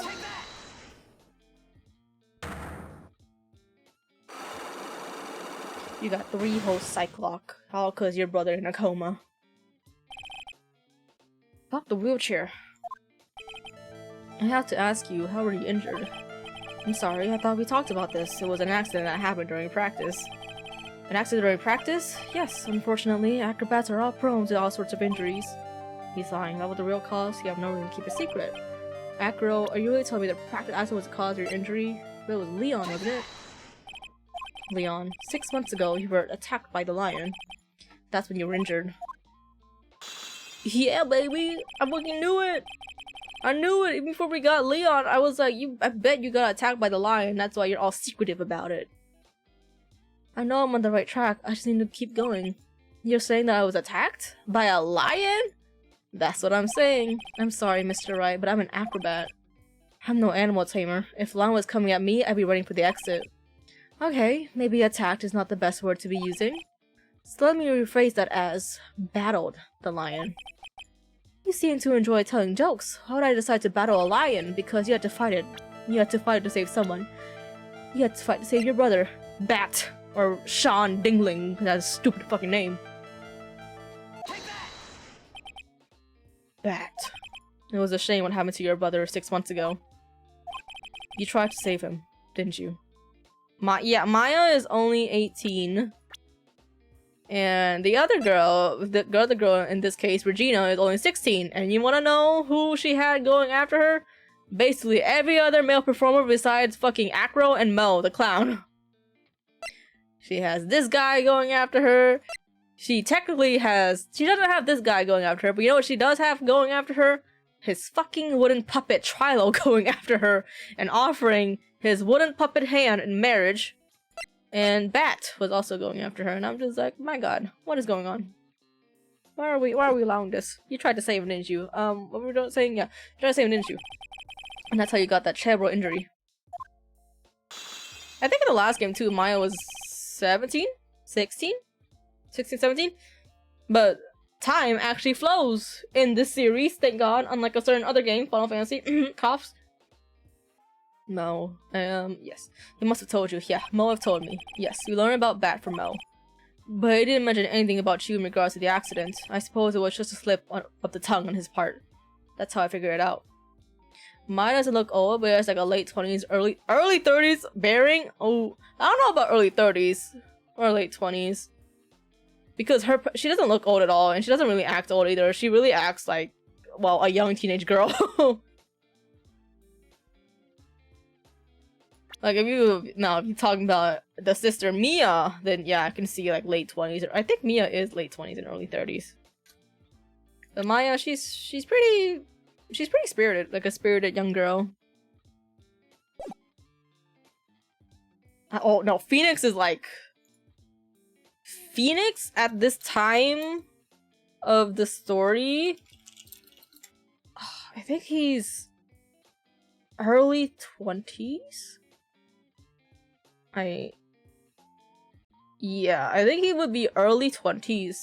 You got 3 whole psych lock. All cause your brother in a coma. About the wheelchair. I have to ask you, how were you injured? I'm sorry, I thought we talked about this. It was an accident that happened during practice. An accident during practice? Yes, unfortunately, acrobats are all prone to all sorts of injuries. He's lying. That was the real cause. You have no reason to keep a secret. Acro, are you really telling me the practice accident was the cause of your injury? That was Leon, wasn't it? Leon, 6 months ago, you were attacked by the lion. That's when you were injured. Yeah, baby! I fucking knew it! I knew it! Even before we got Leon, I was like, I bet you got attacked by the lion. That's why you're all secretive about it. I know I'm on the right track. I just need to keep going. You're saying that I was attacked? By a lion? That's what I'm saying. I'm sorry, Mr. Right, but I'm an acrobat. I'm no animal tamer. If the lion was coming at me, I'd be running for the exit. Okay, maybe attacked is not the best word to be using. So let me rephrase that as battled the lion. You seem to enjoy telling jokes. How did I decide to battle a lion? Because you had to fight it. You had to fight it to save someone. You had to fight to save your brother. Bat. Or Sean Dingling. That's a stupid fucking name. Bat. It was a shame what happened to your brother 6 months ago. You tried to save him, didn't you? Yeah, Maya is only 18. And the other girl, in this case, Regina, is only 16. And you wanna know who she had going after her? Basically every other male performer besides fucking Acro and Mo, the clown. She has this guy going after her. She doesn't have this guy going after her, but you know what she does have going after her? His fucking wooden puppet Trilo going after her and offering his wooden puppet hand in marriage. And Bat was also going after her, and I'm just like, my god, what is going on? Why are we allowing this? You tried to save him, didn't you? What were we saying? Yeah, you tried to save him, didn't you? And that's how you got that cerebral injury. I think in the last game too, Maya was 17? 16? 16, 17? But time actually flows in this series, thank god, unlike a certain other game, Final Fantasy. Coughs. Mo. Yes. He must have told you. Yeah, Mo have told me. Yes, you learned about Bat from Mo. But he didn't mention anything about you in regards to the accident. I suppose it was just a slip of the tongue on his part. That's how I figured it out. Mine doesn't look old, but it's like a late 20s, early 30s bearing. Oh, I don't know about early 30s or late 20s. Because she doesn't look old at all, and she doesn't really act old either. She really acts like, well, a young teenage girl. Like, if you're talking about the sister Mia, then yeah, I can see like late 20s. I think Mia is late 20s and early 30s. But Maya, she's pretty spirited, like a spirited young girl. Oh no, Phoenix is like... Phoenix at this time of the story, I think he's early 20s? Yeah, I think he would be early 20s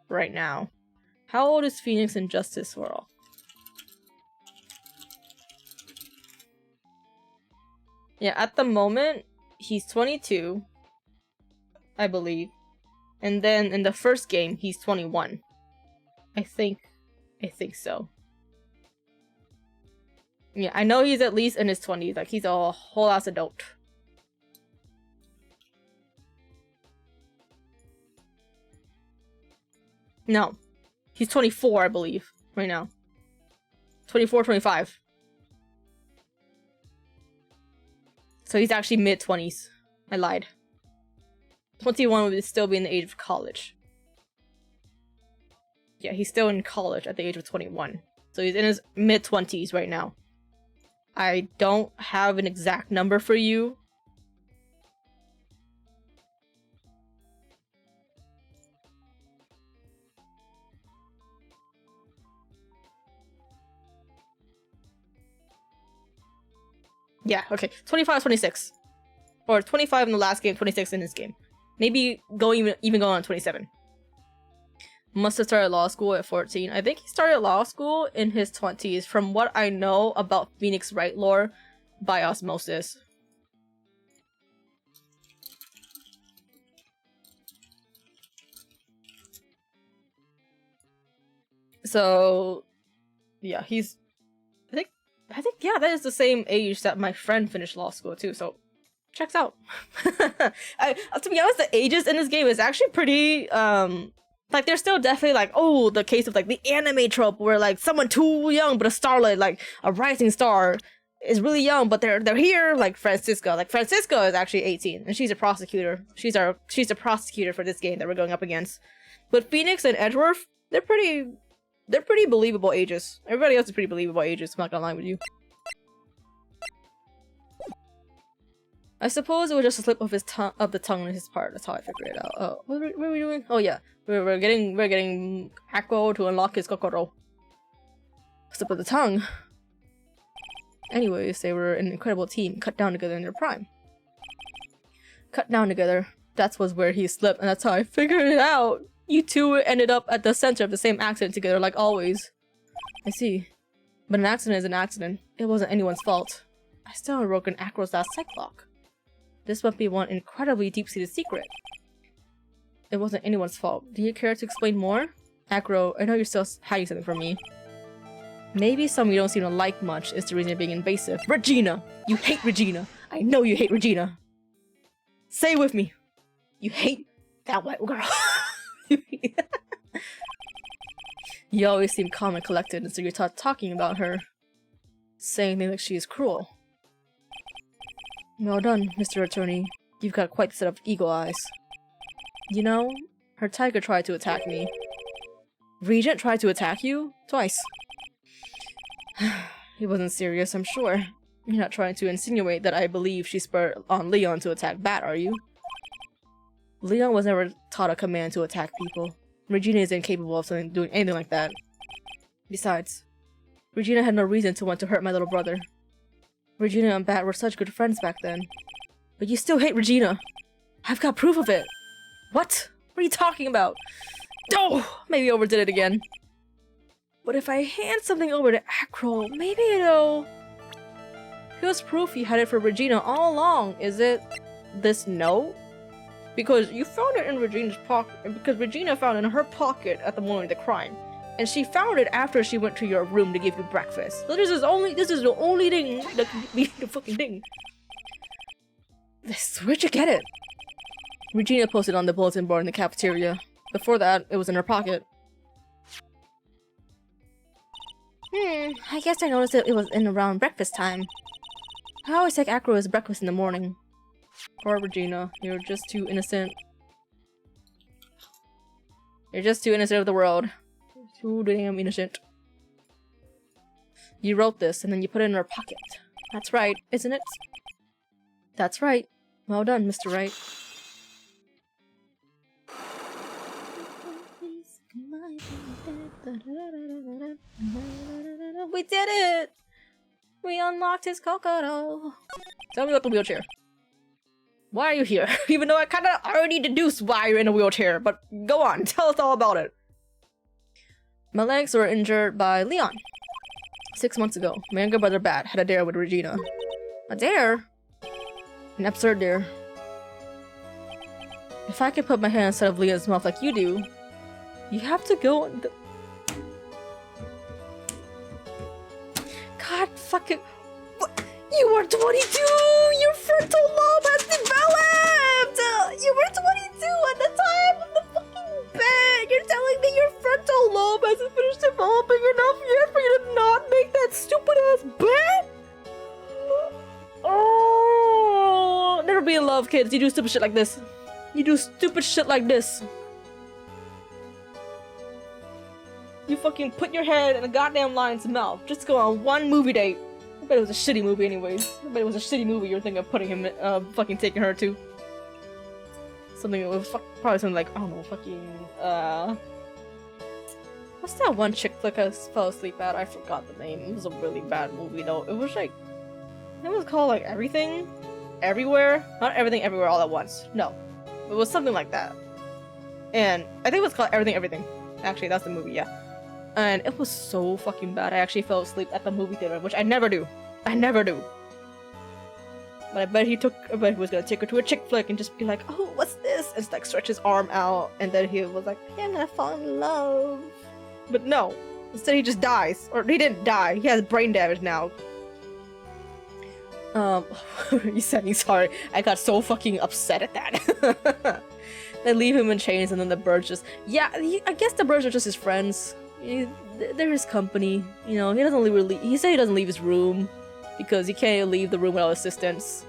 right now. How old is Phoenix in Justice World? Yeah, at the moment, he's 22, I believe. And then in the first game, he's 21. I think so. Yeah, I know he's at least in his 20s. Like, he's a whole ass adult. No. He's 24, I believe, right now. 24, 25. So he's actually mid-20s. I lied. 21 would still be in the age of college. Yeah, he's still in college at the age of 21. So he's in his mid-20s right now. I don't have an exact number for you. Yeah, okay. 25, 26. Or 25 in the last game, 26 in this game. Maybe even going on 27. Must have started law school at 14. I think he started law school in his 20s, from what I know about Phoenix Wright lore by osmosis. So, yeah, he's... I think, yeah, that is the same age that my friend finished law school too, so checks out. To be honest, the ages in this game is actually pretty, like, there's still definitely, like, oh, the case of, like, the anime trope where, like, someone too young but a starlet, like, a rising star is really young, but they're here, like Francisco. Like, Francisco is actually 18, and she's a prosecutor. She's the prosecutor for this game that we're going up against. But Phoenix and Edgeworth, they're pretty believable ages. Everybody else is pretty believable ages, I'm not gonna lie with you. I suppose it was just a slip of the tongue on his part. That's how I figured it out. Oh, what are we doing? Oh yeah, we're getting Acro to unlock his Kokoro. Slip of the tongue. Anyways, they were an incredible team, cut down together in their prime. Cut down together. That was where he slipped, and that's how I figured it out. You two ended up at the center of the same accident together, like always. I see. But an accident is an accident. It wasn't anyone's fault. I still haven't broken Acro's last psych lock. This must be one incredibly deep-seated secret. It wasn't anyone's fault. Do you care to explain more? Acro, I know you're still hiding something from me. Maybe some you don't seem to like much is the reason you're being invasive. Regina! You hate Regina! I know you hate Regina! Say it with me! You hate that white girl! You always seem calm and collected, and so you're talking about her. Saying things like she is cruel. Well done, Mr. Attorney. You've got quite the set of eagle eyes. You know, her tiger tried to attack me. Regent tried to attack you? Twice. He wasn't serious, I'm sure. You're not trying to insinuate that I believe she spurred on Leon to attack Bat, are you? Leon was never taught a command to attack people. Regina is incapable of doing anything like that. Besides, Regina had no reason to want to hurt my little brother. Regina and Bat were such good friends back then. But you still hate Regina! I've got proof of it! What? What are you talking about? Oh! Maybe I overdid it again. But if I hand something over to Acro, maybe it'll... Here's proof you had it for Regina all along. Is it this note? Because you found it in Regina's pocket, because Regina found it in her pocket at the moment of the crime. And she found it after she went to your room to give you breakfast. So this is the only thing that can be the fucking thing. Where'd you get it? Regina posted on the bulletin board in the cafeteria. Before that, it was in her pocket. I guess I noticed it was in around breakfast time. I always take Acro as breakfast in the morning. Poor Regina, you're just too innocent. You're just too innocent of the world. Too damn innocent. You wrote this and then you put it in her pocket. That's right, isn't it? That's right. Well done, Mr. Wright. We did it! We unlocked his Kokoro. Tell me about the wheelchair. Why are you here? Even though I kinda already deduced why you're in a wheelchair, but go on, tell us all about it. My legs were injured by Leon. 6 months ago, my younger brother Bat had a dare with Regina. A dare? and absurd there. If I can put my hand inside of Leah's mouth like you do, you have to go on the... God fucking... What? You were 22! Your frontal lobe has developed! You were 22 at the time of the fucking bet! You're telling me your frontal lobe hasn't finished developing enough yet for you to not make that stupid ass bet? Oh, never be in love, kids. You do stupid shit like this. You do stupid shit like this. You fucking put your head in a goddamn lion's mouth just to go on one movie date. I bet it was a shitty movie anyways. I bet it was a shitty movie you're thinking of putting him, fucking taking her to. Something that was probably something like, I don't know, fucking, what's that one chick flick I fell asleep at? I forgot the name. It was a really bad movie though. It was like, it was called like Everything, Everywhere? Not Everything, Everywhere all at once. No. It was something like that. And I think it was called Everything, Everything. Actually, that's the movie, yeah. And it was so fucking bad. I actually fell asleep at the movie theater, which I never do. I never do. But I bet he was gonna take her to a chick flick and just be like, oh, what's this? And like stretch his arm out, and then he was like, hey, I'm gonna fall in love. But no. Instead he just dies. Or he didn't die. He has brain damage now. You said me sorry. I got so fucking upset at that. They leave him in chains, and then the birds just... Yeah, I guess the birds are just his friends. They're his company. You know, he doesn't really... He said he doesn't leave his room because he can't leave the room without assistance.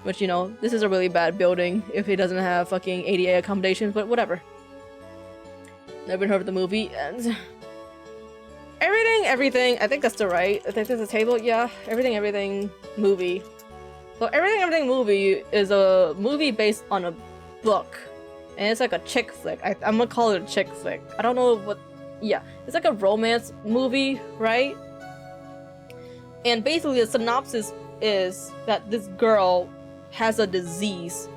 Which, you know, this is a really bad building if he doesn't have fucking ADA accommodations, but whatever. Never heard of the movie, and... Everything, I think that's the right. I think there's a table, yeah. Everything movie. So Everything movie is a movie based on a book. And it's like a chick flick. I'm gonna call it a chick flick. I don't know what... Yeah. It's like a romance movie, right? And basically the synopsis is that this girl has a disease.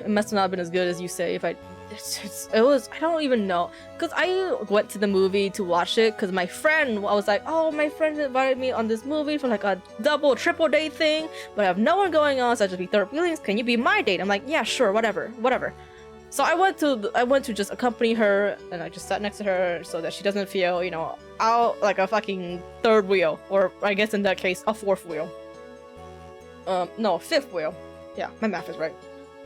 It must not have been as good as you say if I... It was, I don't even know, because I went to the movie to watch it because my friend, I was like, oh, my friend invited me on this movie for like a double, triple date thing, but I have no one going on, so I just be third wheelings. Can you be my date? I'm like, yeah, sure, whatever. So I went to just accompany her, and I just sat next to her so that she doesn't feel, you know, out like a fucking third wheel, or I guess in that case, a fourth wheel. No, fifth wheel. Yeah, my math is right.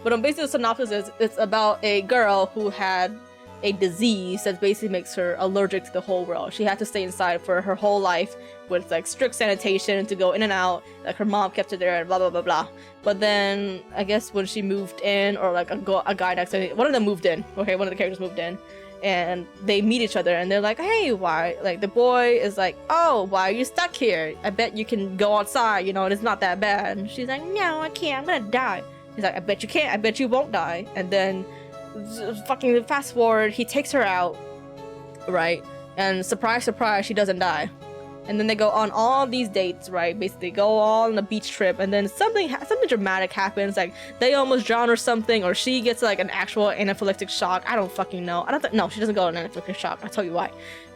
But basically the synopsis is it's about a girl who had a disease that basically makes her allergic to the whole world. She had to stay inside for her whole life with like strict sanitation to go in and out. Like her mom kept her there and blah blah blah blah. But then I guess when she moved in, or like a guy next to her, one of them moved in. Okay, one of the characters moved in, and they meet each other and they're like, hey, why? Like the boy is like, oh, why are you stuck here? I bet you can go outside, you know, and it's not that bad. And she's like, no, I can't. I'm gonna die. He's like, I bet you can't. I bet you won't die. And then, fucking fast forward, he takes her out, right? And surprise, surprise, she doesn't die. And then they go on all these dates, right? Basically, go on a beach trip, and then something dramatic happens. Like they almost drown or something, or she gets like an actual anaphylactic shock. I don't fucking know. No, she doesn't go on an anaphylactic shock. I'll tell you why.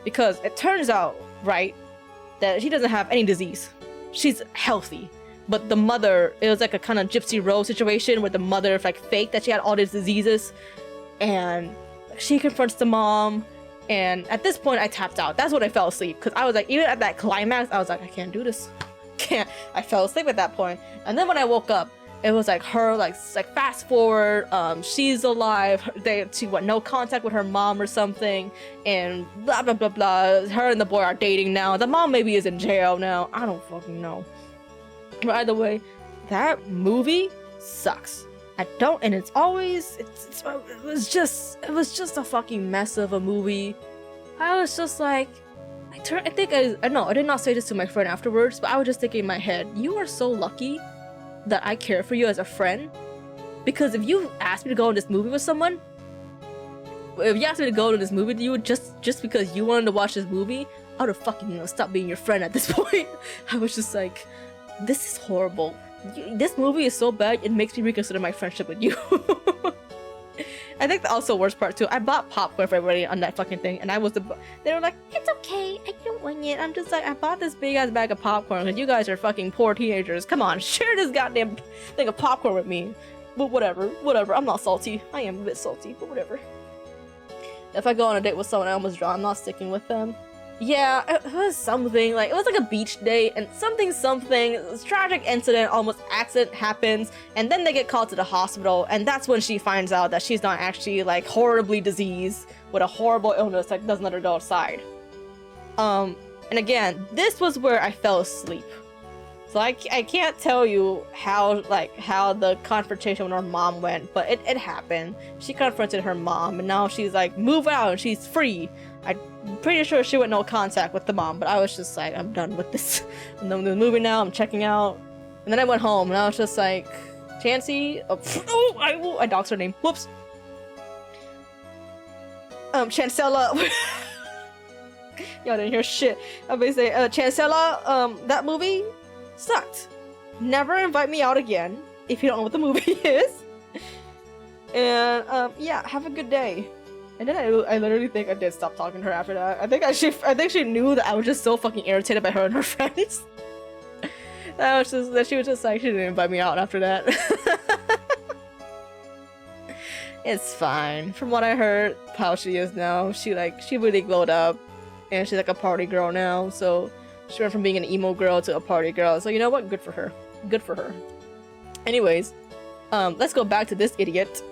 Because it turns out, right, that she doesn't have any disease. She's healthy. But the mother, it was like a kind of Gypsy Rose situation where the mother like faked that she had all these diseases, and she confronts the mom. And at this point, I tapped out. That's when I fell asleep, because I was like, even at that climax, I was like, I can't do this. I fell asleep at that point. And then when I woke up, it was like her, like fast forward, she's alive. She went no contact with her mom or something, and blah blah blah blah. Her and the boy are dating now. The mom maybe is in jail now. I don't fucking know. But either way, that movie sucks. I don't, and it was just a fucking mess of a movie. I was just like, I did not say this to my friend afterwards, but I was just thinking in my head, you are so lucky that I care for you as a friend, because if you asked me to go on this movie with someone, if you asked me to go to this movie with you just because you wanted to watch this movie, I would have fucking stopped being your friend at this point. I was just like, this is horrible. This movie is so bad, it makes me reconsider my friendship with you. I think also worst part too. I bought popcorn for everybody on that fucking thing, and I was they were like, "It's okay, I don't want it." I'm just like, I bought this big ass bag of popcorn because you guys are fucking poor teenagers. Come on, share this goddamn thing of popcorn with me. But whatever. I'm not salty. I am a bit salty, but whatever. If I go on a date with someone I almost draw, I'm not sticking with them. Yeah, it was something, like, it was like a beach date, and this tragic incident, almost accident happens, and then they get called to the hospital, and that's when she finds out that she's not actually, like, horribly diseased with a horrible illness that doesn't let her go outside. And again, this was where I fell asleep. So I can't tell you how the confrontation with her mom went, but it happened. She confronted her mom, and now she's like, move out, and she's free. I'm pretty sure she went no contact with the mom, but I was just like, I'm done with this. I'm done with the movie now, I'm checking out. And then I went home, and I was just like, Chansey? I doxed her name. Whoops. Chancella. Y'all didn't hear shit. I basically say, Chancella, that movie sucked. Never invite me out again if you don't know what the movie is. And yeah, have a good day. And then I literally think I did stop talking to her after that. I think she knew that I was just so fucking irritated by her and her friends. That she was just like, she didn't invite me out after that. It's fine. From what I heard, how she is now, she really glowed up, and she's like a party girl now. So she went from being an emo girl to a party girl. So you know what? Good for her. Good for her. Anyways, let's go back to this idiot.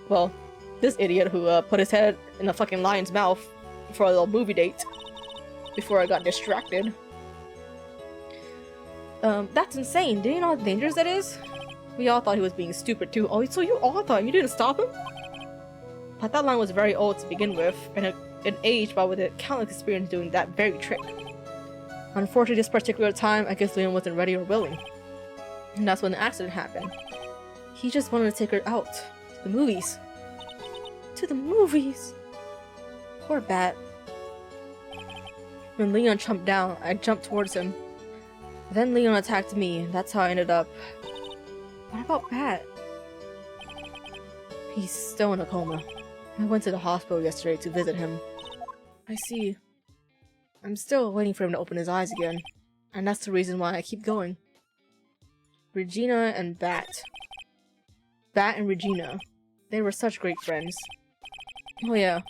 Well, this idiot who put his head in a fucking lion's mouth for a little movie date before I got distracted. That's insane. Do you know how dangerous that is? We all thought he was being stupid too. Oh, so you all thought you didn't stop him? But that line was very old to begin with, and it aged but with a countless experience doing that very trick. Unfortunately, this particular time, I guess Leon wasn't ready or willing. And that's when the accident happened. He just wanted to take her out. To the movies. To the movies! Poor Bat. When Leon jumped down, I jumped towards him. Then Leon attacked me. That's how I ended up. What about Bat? He's still in a coma. I went to the hospital yesterday to visit him. I see. I'm still waiting for him to open his eyes again. And that's the reason why I keep going. Regina and Bat. Bat and Regina. They were such great friends. Oh yeah.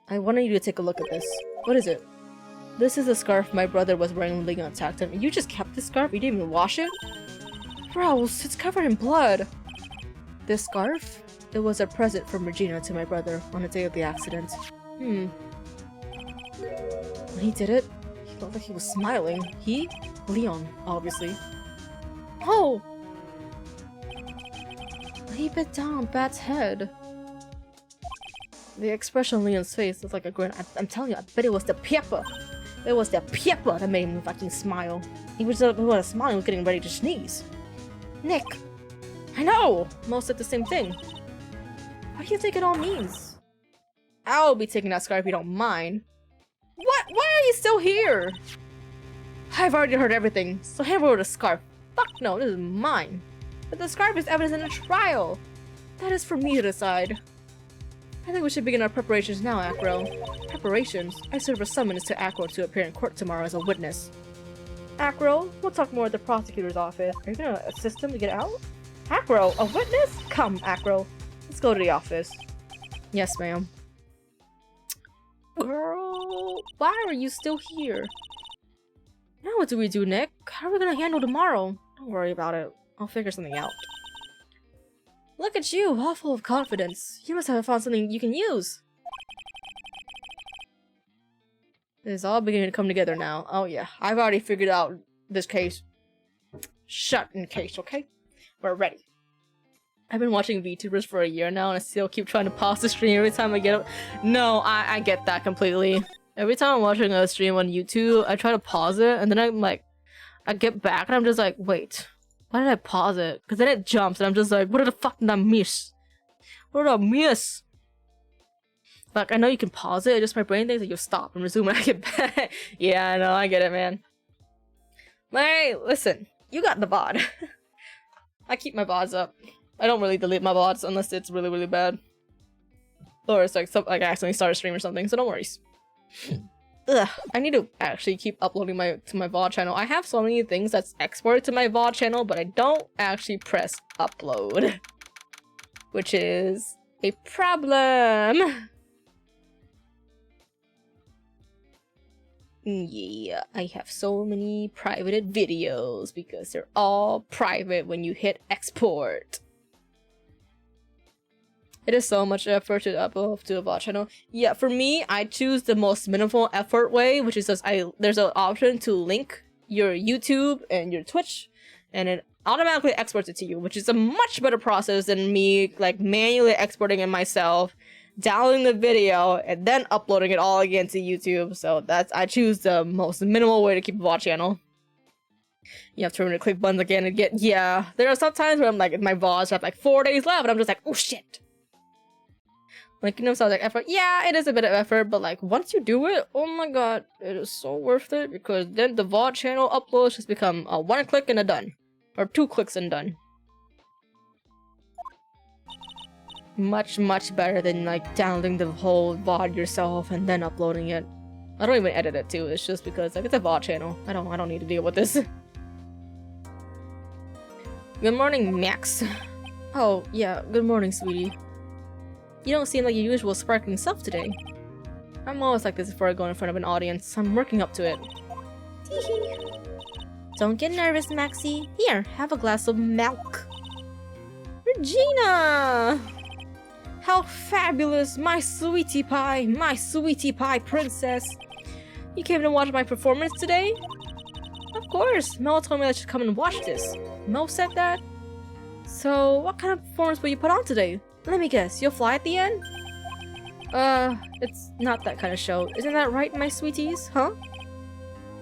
I wanted you to take a look at this. What is it? This is the scarf my brother was wearing when Leon attacked him. You just kept this scarf? You didn't even wash it? Bro, it's covered in blood. This scarf? It was a present from Regina to my brother on the day of the accident. When he did it, he looked like he was smiling. He? Leon, obviously. Oh! He bit down on Bat's head. The expression on Leon's face was like a grin. I'm telling you, I bet it was the pepper. It was the pepper that made him fucking smile. He was smiling, he was getting ready to sneeze. Nick! I know! Most said the same thing. What do you think it all means? I'll be taking that scarf if you don't mind. What? Why are you still here? I've already heard everything, so hand over the scarf. Fuck no, this is mine. But the scarf is evidence in a trial. That is for me to decide. I think we should begin our preparations now, Acro. Preparations? I serve a summons to Acro to appear in court tomorrow as a witness. Acro, we'll talk more at the prosecutor's office. Are you gonna assist him to get out? Acro, a witness? Come, Acro. Let's go to the office. Yes, ma'am. Girl, why are you still here? Now what do we do, Nick? How are we gonna handle tomorrow? Don't worry about it. I'll figure something out. Look at you, all full of confidence. You must have found something you can use. It's all beginning to come together now. Oh yeah, I've already figured out this case. Shut in case, okay? We're ready. I've been watching VTubers for a year now, and I still keep trying to pause the stream every time I get up. No, I get that completely. Every time I'm watching a stream on YouTube, I try to pause it, and then I'm like, I get back, and I'm just like, wait. Why did I pause it? Because then it jumps, and I'm just like, what the fuck did I miss? What did I miss? Like, I know you can pause it, just my brain thinks that you'll stop and resume when I get back. Yeah, I know, I get it, man. Hey, listen, you got the VOD. I keep my VODs up. I don't really delete my VODs unless it's really, really bad. Or it's like I accidentally started a stream or something, so don't worry. Ugh, I need to actually keep uploading to my VOD channel. I have so many things that's exported to my VOD channel, but I don't actually press upload. Which is a problem. Yeah, I have so many privated videos because they're all private when you hit export. It is so much effort to upload to a VOD channel. Yeah, for me, I choose the most minimal effort way, which is just there's an option to link your YouTube and your Twitch, and it automatically exports it to you, which is a much better process than me like manually exporting it myself, downloading the video, and then uploading it all again to YouTube. So I choose the most minimal way to keep a VOD channel. You have to remember to click buttons again and yeah, there are some times where I'm like, my VODs have like 4 days left, and I'm just like, oh shit. Like, you know, sounds like effort. Yeah, it is a bit of effort, but like once you do it, oh my god, it is so worth it, because then the VOD channel uploads just become a 1 click and a done. Or 2 clicks and done. Much, much better than like downloading the whole VOD yourself and then uploading it. I don't even edit it too, it's just because like it's a VOD channel. I don't need to deal with this. Good morning, Max. Oh, yeah, good morning, sweetie. You don't seem like your usual sparkling self today. I'm always like this before I go in front of an audience. I'm working up to it. Teehee. Don't get nervous, Maxie. Here, have a glass of milk. Regina! How fabulous! My sweetie pie princess. You came to watch my performance today? Of course, Mel told me I should come and watch this. Mel said that? So, what kind of performance will you put on today? Let me guess, you'll fly at the end? It's not that kind of show. Isn't that right, my sweeties? Huh?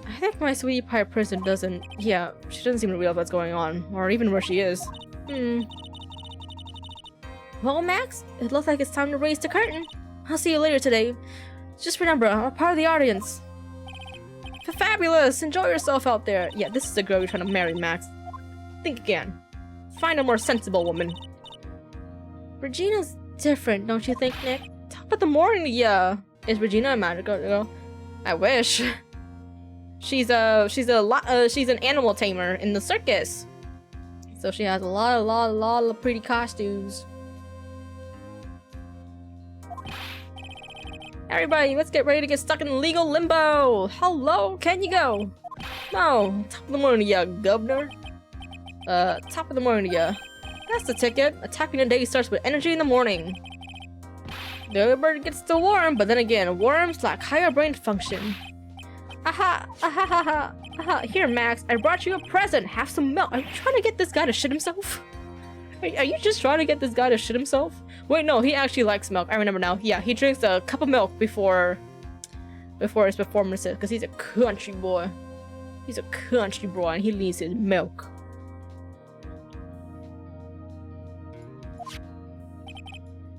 I think my sweetie pie princess doesn't... Yeah, she doesn't seem to realize what's going on, or even where she is. Well, Max, it looks like it's time to raise the curtain. I'll see you later today. Just remember, I'm a part of the audience. Fabulous! Enjoy yourself out there. Yeah, this is the girl you're trying to marry, Max. Think again. Find a more sensible woman. Regina's different, don't you think, Nick? Top of the morning, yeah. Is Regina a magical girl? I wish. She's an animal tamer in the circus. So she has a lot of pretty costumes. Everybody, let's get ready to get stuck in legal limbo. Hello, can you go? No, top of the morning, yeah, governor. Top of the morning, yeah. That's the ticket. Attacking the day starts with energy in the morning. The early bird gets still warm, but then again, worms lack higher brain function. Aha! Aha! Aha! Aha! Here, Max, I brought you a present. Have some milk. Are you trying to get this guy to shit himself? Are you just trying to get this guy to shit himself? Wait, no, he actually likes milk. I remember now. Yeah, he drinks a cup of milk before his performances, because he's a country boy. He's a country boy, and he needs his milk.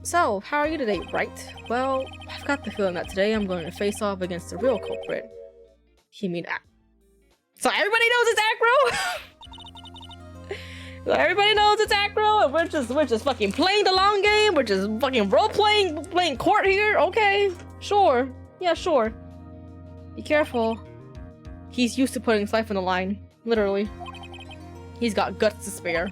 So, how are you today, right? Well, I've got the feeling that today I'm going to face off against the real culprit. You mean so everybody knows it's Acro? So everybody knows it's Acro, and we're just fucking playing the long game. We're just fucking playing court here. Okay, sure, yeah, sure. Be careful. He's used to putting his life on the line, literally. He's got guts to spare.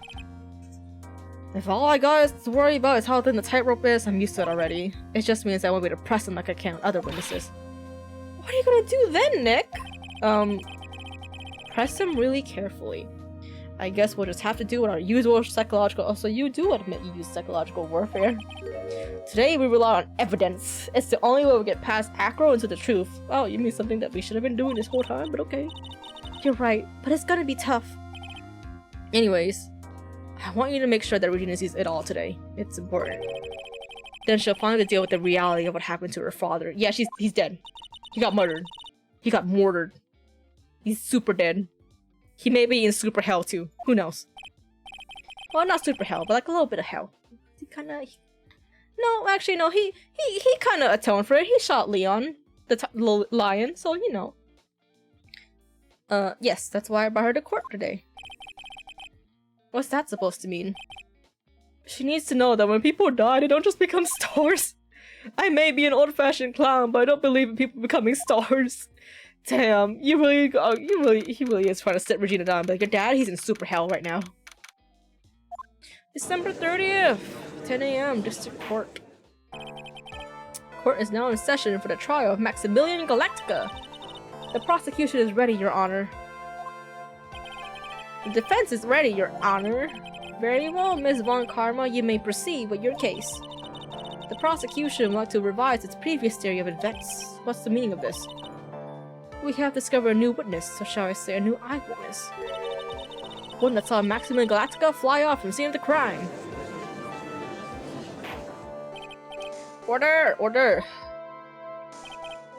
If all I got is to worry about is how thin the tightrope is, I'm used to it already. It just means I won't be able to press him like I can with other witnesses. What are you gonna do then, Nick? Press him really carefully. I guess we'll just have to do what our usual psychological— also, you do admit you use psychological warfare. Today we rely on evidence. It's the only way we get past Acro into the truth. Oh, you mean something that we should have been doing this whole time, but okay. You're right, but it's gonna be tough. Anyways, I want you to make sure that Regina sees it all today. It's important. Then she'll finally deal with the reality of what happened to her father. Yeah, he's dead. He got murdered. He got mortared. He's super dead. He may be in super hell too. Who knows? Well, not super hell, but like a little bit of hell. He kinda... No, actually, no. He kinda atoned for it. He shot Leon, the lion, so you know. Yes, that's why I brought her to court today. What's that supposed to mean? She needs to know that when people die, they don't just become stars. I may be an old-fashioned clown, but I don't believe in people becoming stars. Damn, he really is trying to sit Regina down. But like, your dad, he's in super hell right now. December 30th, 10 a.m. District Court. Court is now in session for the trial of Maximilian Galactica. The prosecution is ready, Your Honor. The defense is ready, Your Honor. Very well, Ms. Von Karma, you may proceed with your case. The prosecution would like to revise its previous theory of events. What's the meaning of this? We have discovered a new witness, or shall I say a new eyewitness. One that saw Maximilian Galactica fly off from the scene of the crime. Order! Order!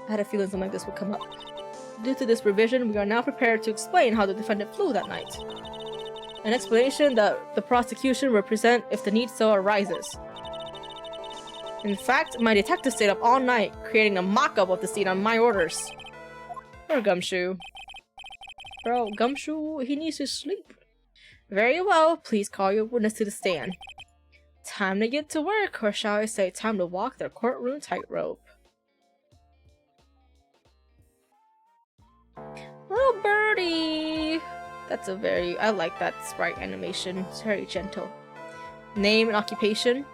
I had a feeling something like this would come up. Due to this revision, we are now prepared to explain how the defendant flew that night. An explanation that the prosecution will present if the need so arises. In fact, my detective stayed up all night, creating a mock-up of the scene on my orders. Poor Gumshoe. Bro, Gumshoe, he needs to sleep. Very well, please call your witness to the stand. Time to get to work, or shall I say time to walk the courtroom tightrope. Little birdie! That's a very... I like that sprite animation. It's very gentle. Name and occupation?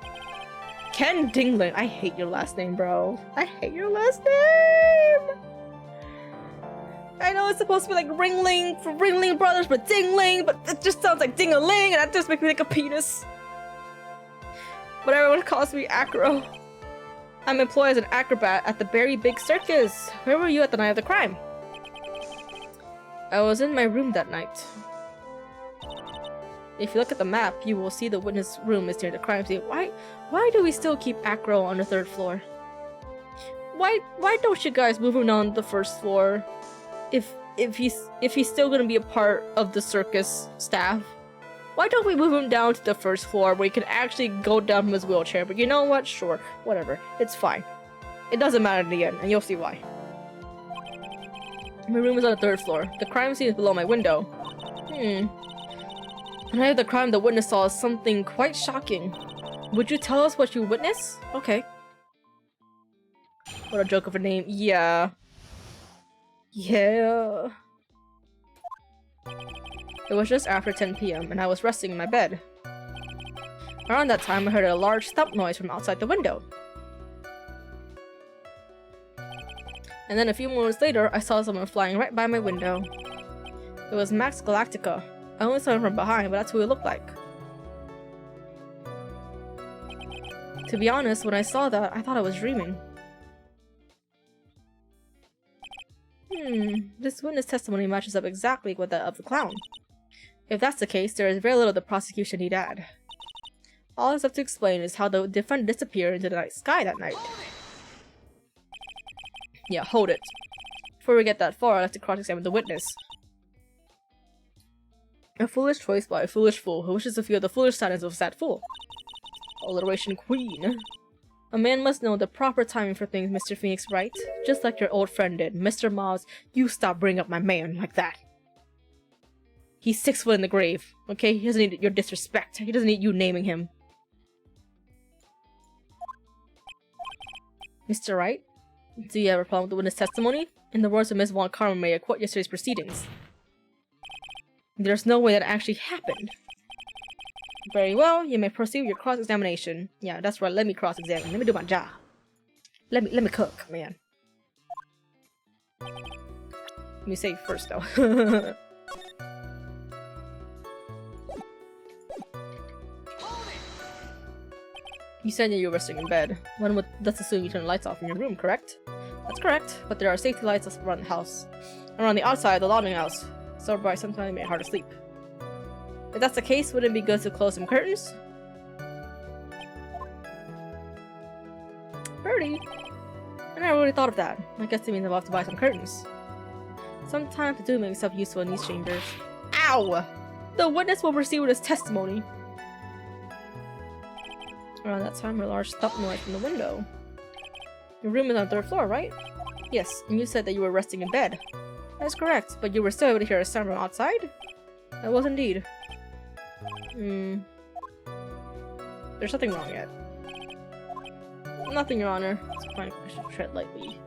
Ken Dinglin. I hate your last name, bro. I hate your last name! I know it's supposed to be like Ringling for Ringling Brothers, but Dingling, but it just sounds like Ding-a-ling, and that just makes me think of penis. But everyone calls me Acro. I'm employed as an acrobat at the Berry Big Circus. Where were you at the night of the crime? I was in my room that night. If you look at the map, you will see the witness room is near the crime scene. Why do we still keep Acro on the 3rd floor? Why don't you guys move him on the 1st floor? If he's still gonna be a part of the circus staff, why don't we move him down to the 1st floor where he can actually go down from his wheelchair? But you know what? Sure, whatever. It's fine. It doesn't matter in the end, and you'll see why. My room is on the 3rd floor. The crime scene is below my window. The night of the crime, the witness saw something quite shocking. Would you tell us what you witnessed? Okay. What a joke of a name. Yeah. Yeah. It was just after 10 p.m. and I was resting in my bed. Around that time, I heard a large thump noise from outside the window. And then a few moments later, I saw someone flying right by my window. It was Max Galactica. I only saw him from behind, but that's who he looked like. To be honest, when I saw that, I thought I was dreaming. This witness testimony matches up exactly with that of the clown. If that's the case, there is very little the prosecution need add. All that's left to explain is how the defendant disappeared into the night sky that night. Yeah, hold it. Before we get that far, I'd like to cross-examine the witness. A foolish choice by a foolish fool who wishes to feel the foolish sadness of a sad fool. Alliteration queen. A man must know the proper timing for things, Mr. Phoenix, right? Just like your old friend did. Mr. Miles, you stop bringing up my man like that. He's 6 foot in the grave, okay? He doesn't need your disrespect. He doesn't need you naming him. Mr. Wright? Do you have a problem with the witness testimony? In the words of Ms. Von Karma, may I quote yesterday's proceedings. There's no way that actually happened. Very well, you may proceed with your cross-examination. Yeah, that's right, let me cross-examine. Let me do my job. Let me cook, man. Let me save first, though. You said that you were resting in bed. One would thus assume you turn the lights off in your room, correct? That's correct, but there are safety lights around the house. Around the outside of the lodging house. So bright sometimes it made it hard to sleep. If that's the case, wouldn't it be good to close some curtains? Birdie! I never really thought of that. I guess it means I'll have to buy some curtains. Sometimes to do make myself useful in these chambers. Ow! The witness will proceed with his testimony. Around that time, a large thump noise from the window. Your room is on the 3rd floor, right? Yes, and you said that you were resting in bed. That's correct, but you were still able to hear a sound from outside? I was indeed. There's nothing wrong yet. Nothing, Your Honor. It's fine. I should tread lightly.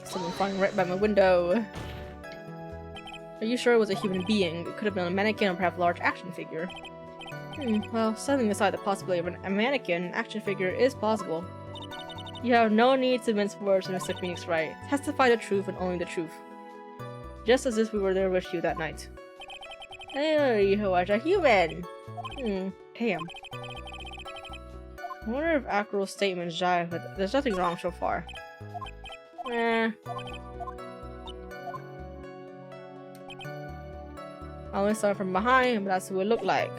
Someone flying right by my window. Are you sure it was a human being? It could have been a mannequin or perhaps a large action figure. Well, setting aside the possibility of a mannequin, an action figure is plausible. You have no need to mince words, Mr. Phoenix Wright. Testify the truth and only the truth. Just as if we were there with you that night. Hey, you was a human! Damn. I wonder if Akryl's statements jive, but there's nothing wrong so far. I only saw it from behind, but that's what it looked like.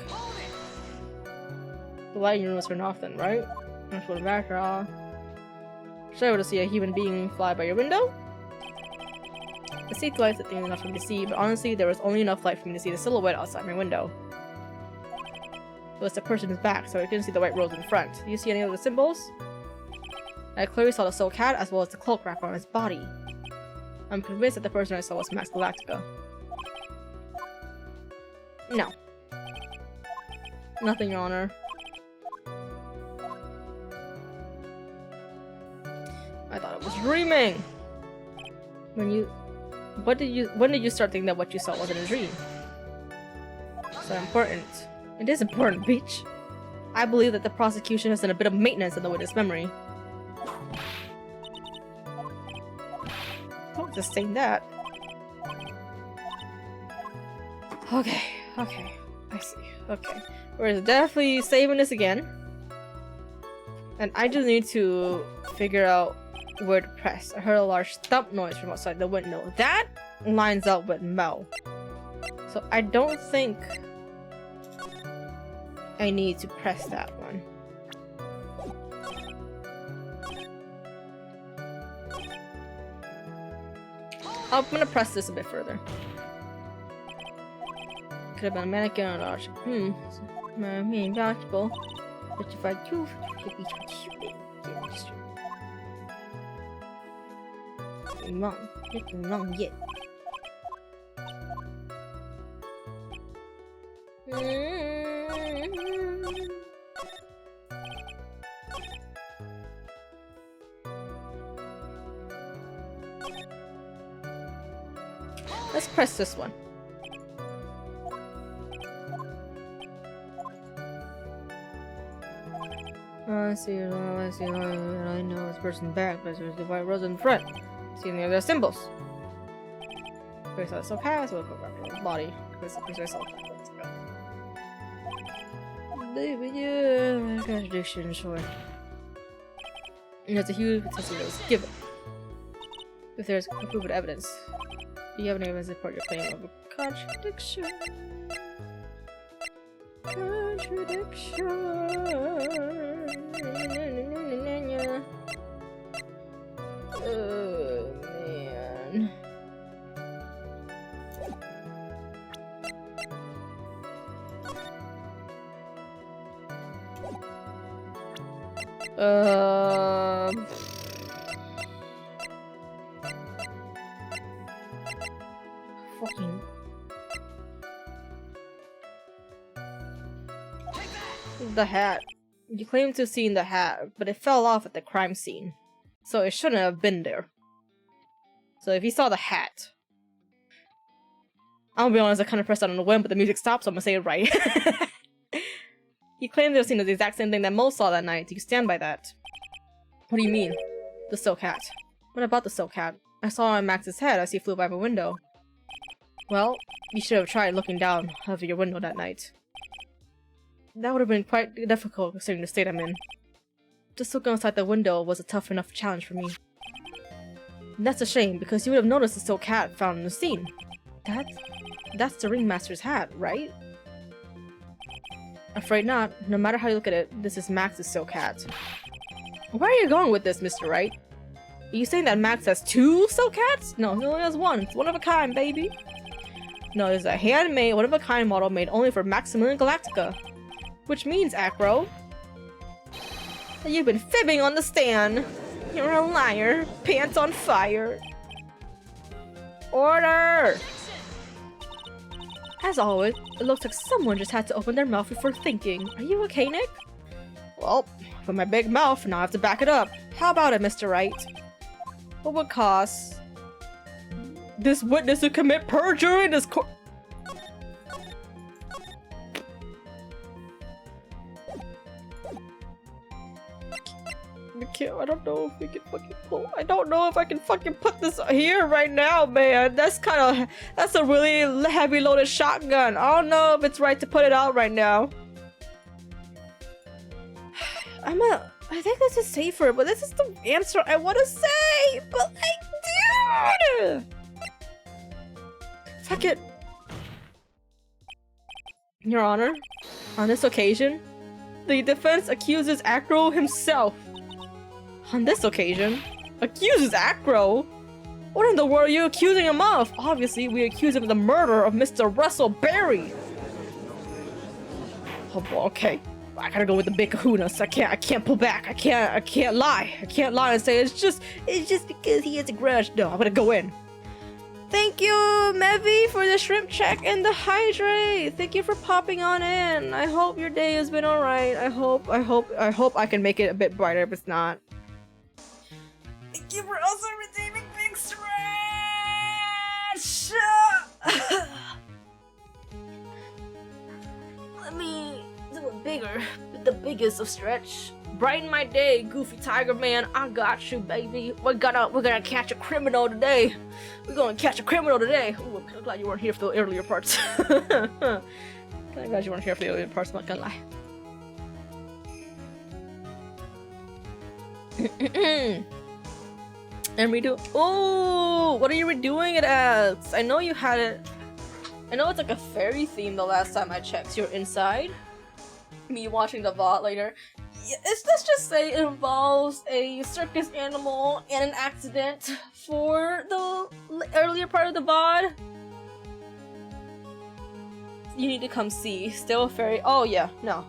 The lighting room was turned off then, right? That's what the background. Should I able to see a human being fly by your window? The street lights are thin enough for me to see, but honestly, there was only enough light for me to see the silhouette outside my window. It was the person's back, so I couldn't see the white rose in front. Do you see any of the symbols? I clearly saw the soul cat as well as the cloak wrapper on his body. I'm convinced that the person I saw was Max Galactica. No. Nothing, Your Honor. I thought it was dreaming! When did you start thinking that what you saw wasn't a dream? So important. It is important, bitch. I believe that the prosecution has done a bit of maintenance on the witness memory. Don't just say that. Okay, I see. Okay. We're definitely saving this again. And I just need to figure out where to press. I heard a large thump noise from outside the window. That lines up with Mel. So I don't think I need to press that one. I'm gonna press this a bit further. Could have been a mannequin or a large. Me valuable. But if I do, could be human. Nothing wrong yet. Let's press this one. I see, I know this person back, but there's the white rose in front. See any other symbols? Place that so fast, we'll go back to his body. Place myself. Let's go. Baby, yeah, contradiction, sure. And it's a huge potential that was given. If there's proven evidence. Do you have any evidence to support your claim of a contradiction? Oh, man. Fucking. The hat. You claim to have seen the hat, but it fell off at the crime scene. So it shouldn't have been there. So if you saw the hat... I'll be honest, I kind of pressed that on the whim, but the music stopped, so I'm gonna say it right. You claim to have seen the exact same thing that Mo saw that night. Do you stand by that? What do you mean? The silk hat. What about the silk hat? I saw it on Max's head as he flew by my window. Well, you should have tried looking down out of your window that night. That would have been quite difficult considering the state I'm in. Just looking outside the window was a tough enough challenge for me. And that's a shame, because you would have noticed the silk hat found in the scene. That's the ringmaster's hat, right? Afraid not. No matter how you look at it, this is Max's silk hat. Where are you going with this, Mr. Wright? Are you saying that Max has two silk hats? No, he only has one. It's one of a kind, baby. No, it's a handmade, one-of-a-kind model made only for Maximilian Galactica. Which means, Akro, that you've been fibbing on the stand. You're a liar. Pants on fire. Order! As always, it looks like someone just had to open their mouth before thinking. Are you okay, Nick? Well, with my big mouth, now I have to back it up. How about it, Mr. Wright? What would cause this witness to commit perjury in this court? I don't know if we can fucking pull. I don't know if I can fucking put this here right now, man. That's a really heavy loaded shotgun. I don't know if it's right to put it out right now. I think this is safer, but this is the answer I want to say. But dude, fuck it. Your Honor, on this occasion, the defense accuses Acro himself. On this occasion, accuses Acro? What in the world are you accusing him of? Obviously, we accuse him of the murder of Mr. Russell Berry. Oh, okay. I gotta go with the big kahunas. I can't pull back. I can't lie. I can't lie and say it's just because he has a grudge. No, I'm gonna go in. Thank you, Mevi, for the shrimp check and the hydrate. Thank you for popping on in. I hope your day has been alright. I hope I can make it a bit brighter if it's not. Thank you for also redeeming Big Stretch! Let me do it bigger. The biggest of stretch. Brighten my day, Goofy Tiger Man. I got you, baby. We're gonna catch a criminal today. We're gonna catch a criminal today. Ooh, I'm glad you weren't here for the earlier parts. I'm glad you weren't here for the earlier parts, I'm not gonna lie. And redo. Oh, what are you redoing it as? I know you had it. I know it's like a fairy theme the last time I checked. You're inside. Me watching the VOD later. Let's just say it involves a circus animal and an accident for the earlier part of the VOD. You need to come see. Still a fairy. Oh yeah, no.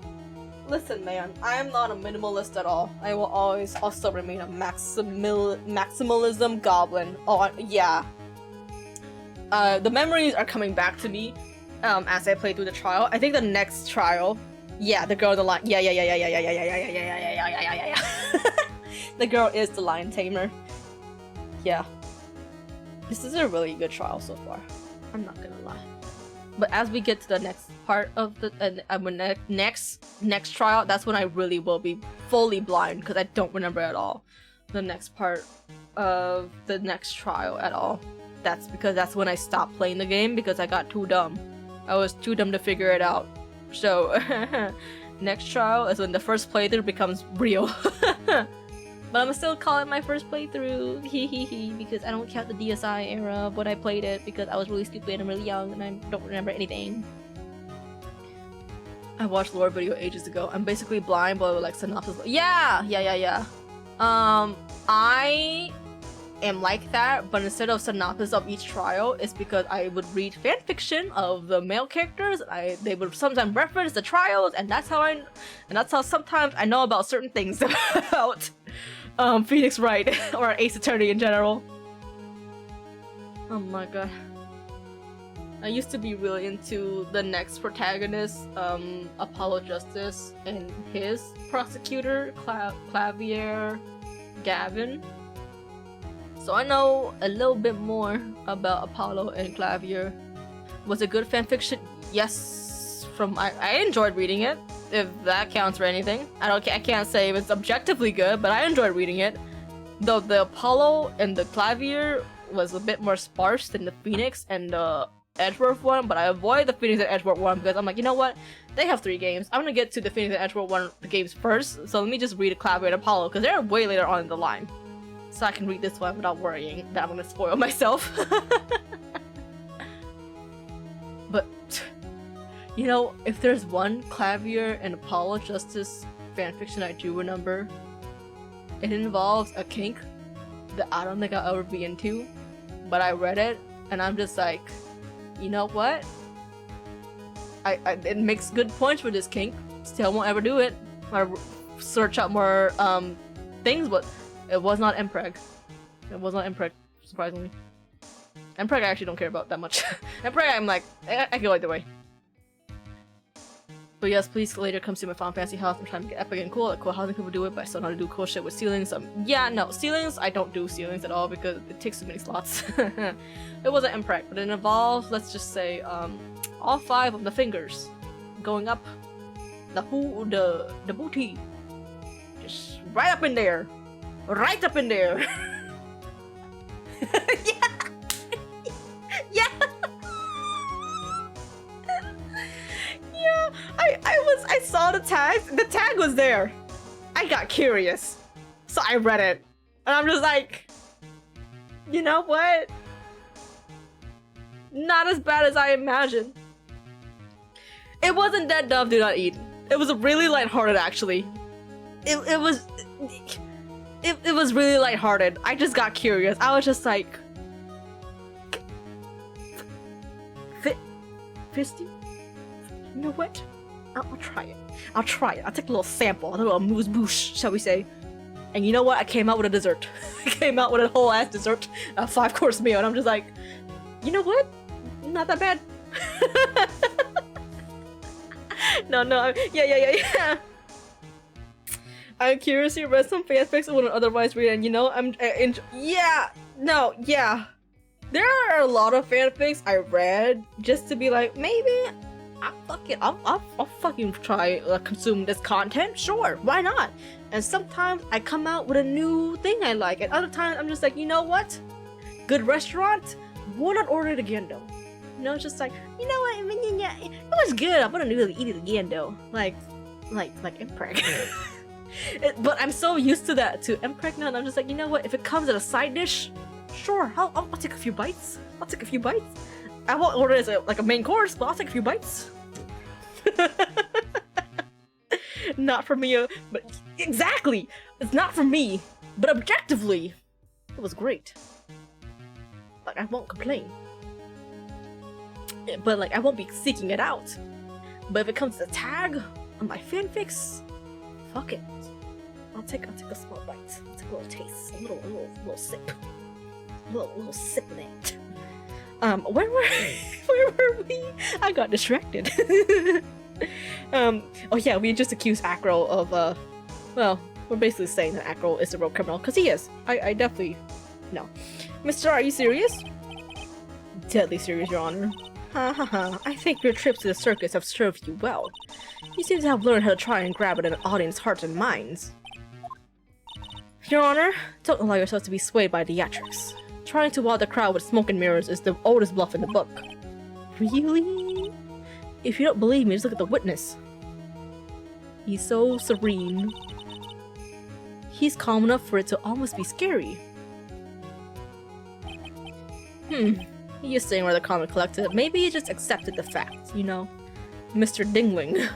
Listen, man, I am not a minimalist at all. I will always also remain a maximalism goblin. Oh, yeah. The memories are coming back to me as I play through the trial. I think the next trial, yeah, the girl in the line. Yeah. The girl is the lion tamer. Yeah. This is a really good trial so far. I'm not gonna lie. But as we get to the next part of the next trial, that's when I really will be fully blind because I don't remember at all the next part of the next trial at all. That's because that's when I stopped playing the game because I got too dumb. I was too dumb to figure it out. So next trial is when the first playthrough becomes real. But I'm still call it my first playthrough, because I don't count the DSi era of when I played it because I was really stupid and really young and I don't remember anything. I watched lore video ages ago. I'm basically blind, but with like synopsis. Yeah. I am like that, but instead of synopsis of each trial, it's because I would read fanfiction of the male characters. They would sometimes reference the trials, and that's how sometimes I know about certain things about Phoenix Wright or Ace Attorney in general. Oh my god. I used to be really into the next protagonist, Apollo Justice, and his prosecutor, Clavier Gavin. So I know a little bit more about Apollo and Clavier. Was it good fanfiction? Yes. I enjoyed reading it, if that counts for anything. I can't say if it's objectively good, but I enjoyed reading it. Though the Apollo and the Clavier was a bit more sparse than the Phoenix and the Edgeworth one, but I avoid the Phoenix and Edgeworth one because I'm like, you know what? They have 3 games. I'm gonna get to the Phoenix and Edgeworth one games first, so let me just read Clavier and Apollo because they're way later on in the line. So I can read this one without worrying that I'm gonna spoil myself. But, you know, if there's one Clavier and Apollo Justice fanfiction I do remember, it involves a kink that I don't think I'll ever be into, but I read it and I'm just like, you know what? It makes good points for this kink. Still won't ever do it. I search out more things, but it was not Mpreg. It was not Mpreg, surprisingly. Mpreg I actually don't care about that much. Mpreg I'm like, I go either way. But yes, please later come see my Final Fantasy house. I'm trying to get epic and cool. Like cool housing people do it, but I still know how to do cool shit with ceilings. Yeah, no, ceilings, I don't do ceilings at all because it takes too many slots. It wasn't imprec, but it involved, let's just say, all 5 of the fingers going up the booty. Just right up in there. Right up in there. Yeah. Yeah. Yeah. I saw the tag. The tag was there. I got curious. So I read it. And I'm just like, you know what? Not as bad as I imagined. It wasn't that Dove Do Not Eat. It was really lighthearted, actually. It was really lighthearted. I just got curious. I was just like, Fisty? You know what? I'll try it. I'll try it. I'll take a little sample, a little amuse-bouche, shall we say. And you know what? I came out with a dessert. I came out with a whole ass dessert, a 5-course meal, and I'm just like, you know what? Not that bad. No, yeah. I'm curious you read some fanfics I wouldn't otherwise read, and you know, yeah. There are a lot of fanfics I read just to be like, maybe I'll fucking try consume this content. Sure, why not? And sometimes I come out with a new thing I like, and other times I'm just like, you know what? Good restaurant, why not order it again though? You know, it's just like, you know what? I mean, yeah, it was good. I want to eat it again though. Like impreg. But I'm so used to that to impreg now, and I'm just like, you know what? If it comes as a side dish, sure, I'll take a few bites. I won't order it as a main course, but I'll take a few bites. Not for me, but exactly, it's not for me. But objectively, it was great. Like I won't complain. But like I won't be seeking it out. But if it comes to tag on my fanfics, fuck it. I'll take a small bite. I'll take a little taste, a little sip, a little sip of that. Where were we? I got distracted. Oh yeah, we just accused Acro of well, we're basically saying that Acro is a real criminal because he is. I definitely no. Mister, are you serious? Deadly serious, Your Honor. I think your trips to the circus have served you well. You seem to have learned how to try and grab at an audience's hearts and minds. Your Honor, don't allow yourself to be swayed by theatrics. Trying to wow the crowd with smoke and mirrors is the oldest bluff in the book. Really? If you don't believe me, just look at the witness. He's so serene. He's calm enough for it to almost be scary. He is staying rather calm and collected. Maybe he just accepted the fact, you know? Mr. Dingling.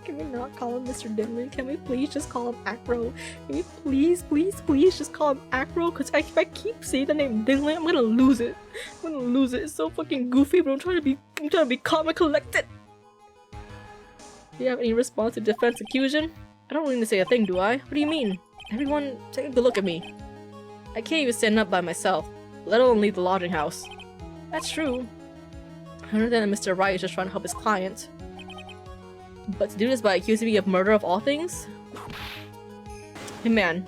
Can we not call him Mr. Dingling? Can we please just call him Acro? Can we please just call him Acro? Because if I keep saying the name Dingling, I'm gonna lose it. It's so fucking goofy, but I'm trying to be calm and collected. Do you have any response to defense accusation? I don't need to say a thing, do I? What do you mean? Everyone, take a good look at me. I can't even stand up by myself, let alone leave the lodging house. That's true. I understand that Mr. Wright is just trying to help his client. But to do this by accusing me of murder of all things? Hey man.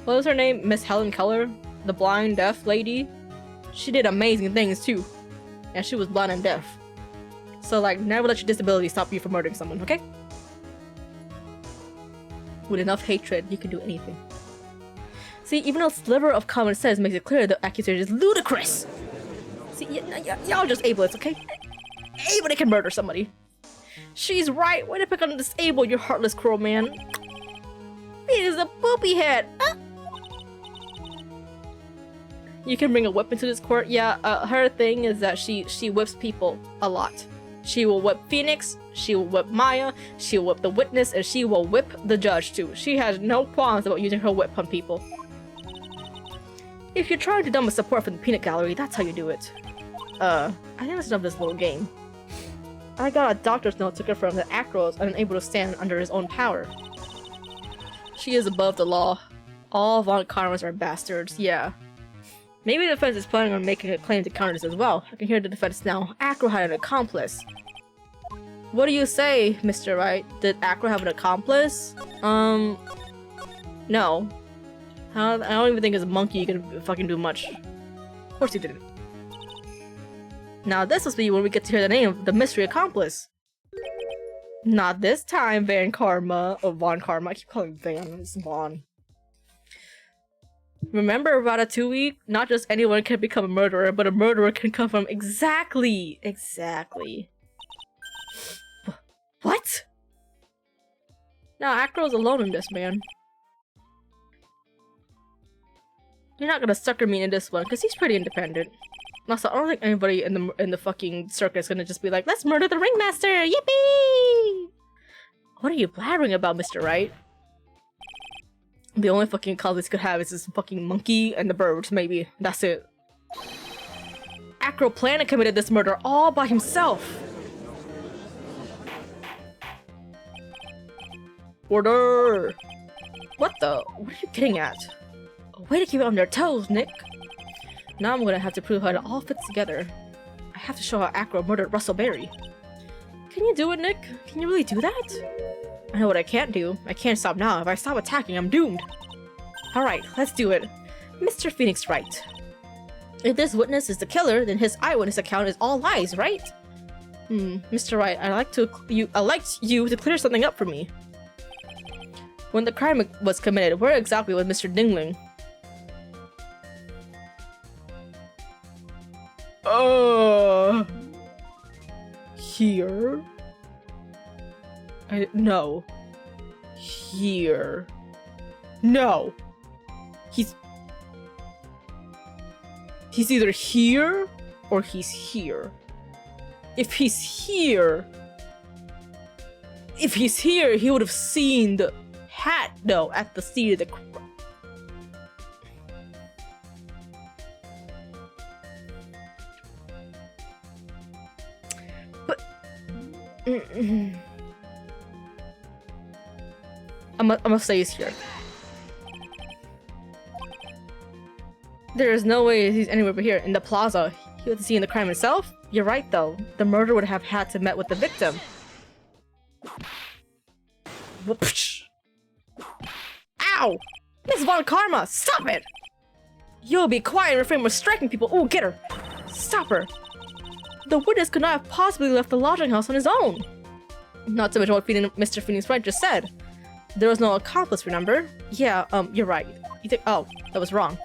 What was her name? Miss Helen Keller? The blind, deaf lady? She did amazing things too. And she was blind and deaf. So like, never let your disability stop you from murdering someone, okay? With enough hatred, you can do anything. See, even a sliver of common sense makes it clear the accusation is ludicrous! See, y'all just ableists, okay? Anybody can murder somebody. She's right. Way to pick on the disabled, you heartless, cruel man. It is a poopy head. You can bring a whip into this court. Yeah, her thing is that she whips people a lot. She will whip Phoenix, she will whip Maya, she will whip the witness, and she will whip the judge too. She has no qualms about using her whip on people. If you're trying to dump a support from the peanut gallery, that's how you do it. I think that's enough of this little game. I got a doctor's note to confirm that Acro is unable to stand under his own power. She is above the law. All Von Karmas are bastards, yeah. Maybe the defense is planning on making a claim to counter this as well. I can hear the defense now. Acro had an accomplice. What do you say, Mr. Wright? Did Acro have an accomplice? No. I don't even think his monkey can fucking do much. Of course he didn't. Now this must be when we get to hear the name of the mystery accomplice. Not this time, Van Karma. Oh, Von Karma. I keep calling him Van. It's Vaughn. Remember Ratatouille? Not just anyone can become a murderer, but a murderer can come from exactly. What? Now Acro's alone in this, man. You're not gonna sucker me in this one, because he's pretty independent. Also, I don't think anybody in the fucking circus is gonna just be like, let's murder the ringmaster! Yippee! What are you blabbering about, Mr. Wright? The only fucking accomplice could have is this fucking monkey and the bird, maybe. That's it. Acro planned and committed this murder all by himself. Order! What the? What are you getting at? A way to keep it on their toes, Nick. Now I'm gonna have to prove how it all fits together. I have to show how Acro murdered Russell Berry. Can you do it, Nick? Can you really do that? I know what I can't do. I can't stop now. If I stop attacking, I'm doomed. Alright, let's do it. Mr. Phoenix Wright. If this witness is the killer, then his eyewitness account is all lies, right? Mr. Wright, I'd like you to clear something up for me. When the crime was committed, where exactly was Mr. Dingling? Here? No. Here. No! He's either here, or he's here. If he's here, he would have seen the hat, though, at the scene of the crime. But I'm gonna say he's here. There is no way he's anywhere but here. In the plaza, he would have seen the crime himself? You're right, though. The murderer would have had to met with the victim. Whoopsh. Ow! Miss Von Karma, stop it! You'll be quiet and refrain from striking people. Ooh, get her! Stop her! The witness could not have possibly left the lodging house on his own. Not to mention what Mr. Phoenix Wright just said. There was no accomplice, remember? Yeah, you're right. You think— oh, that was wrong.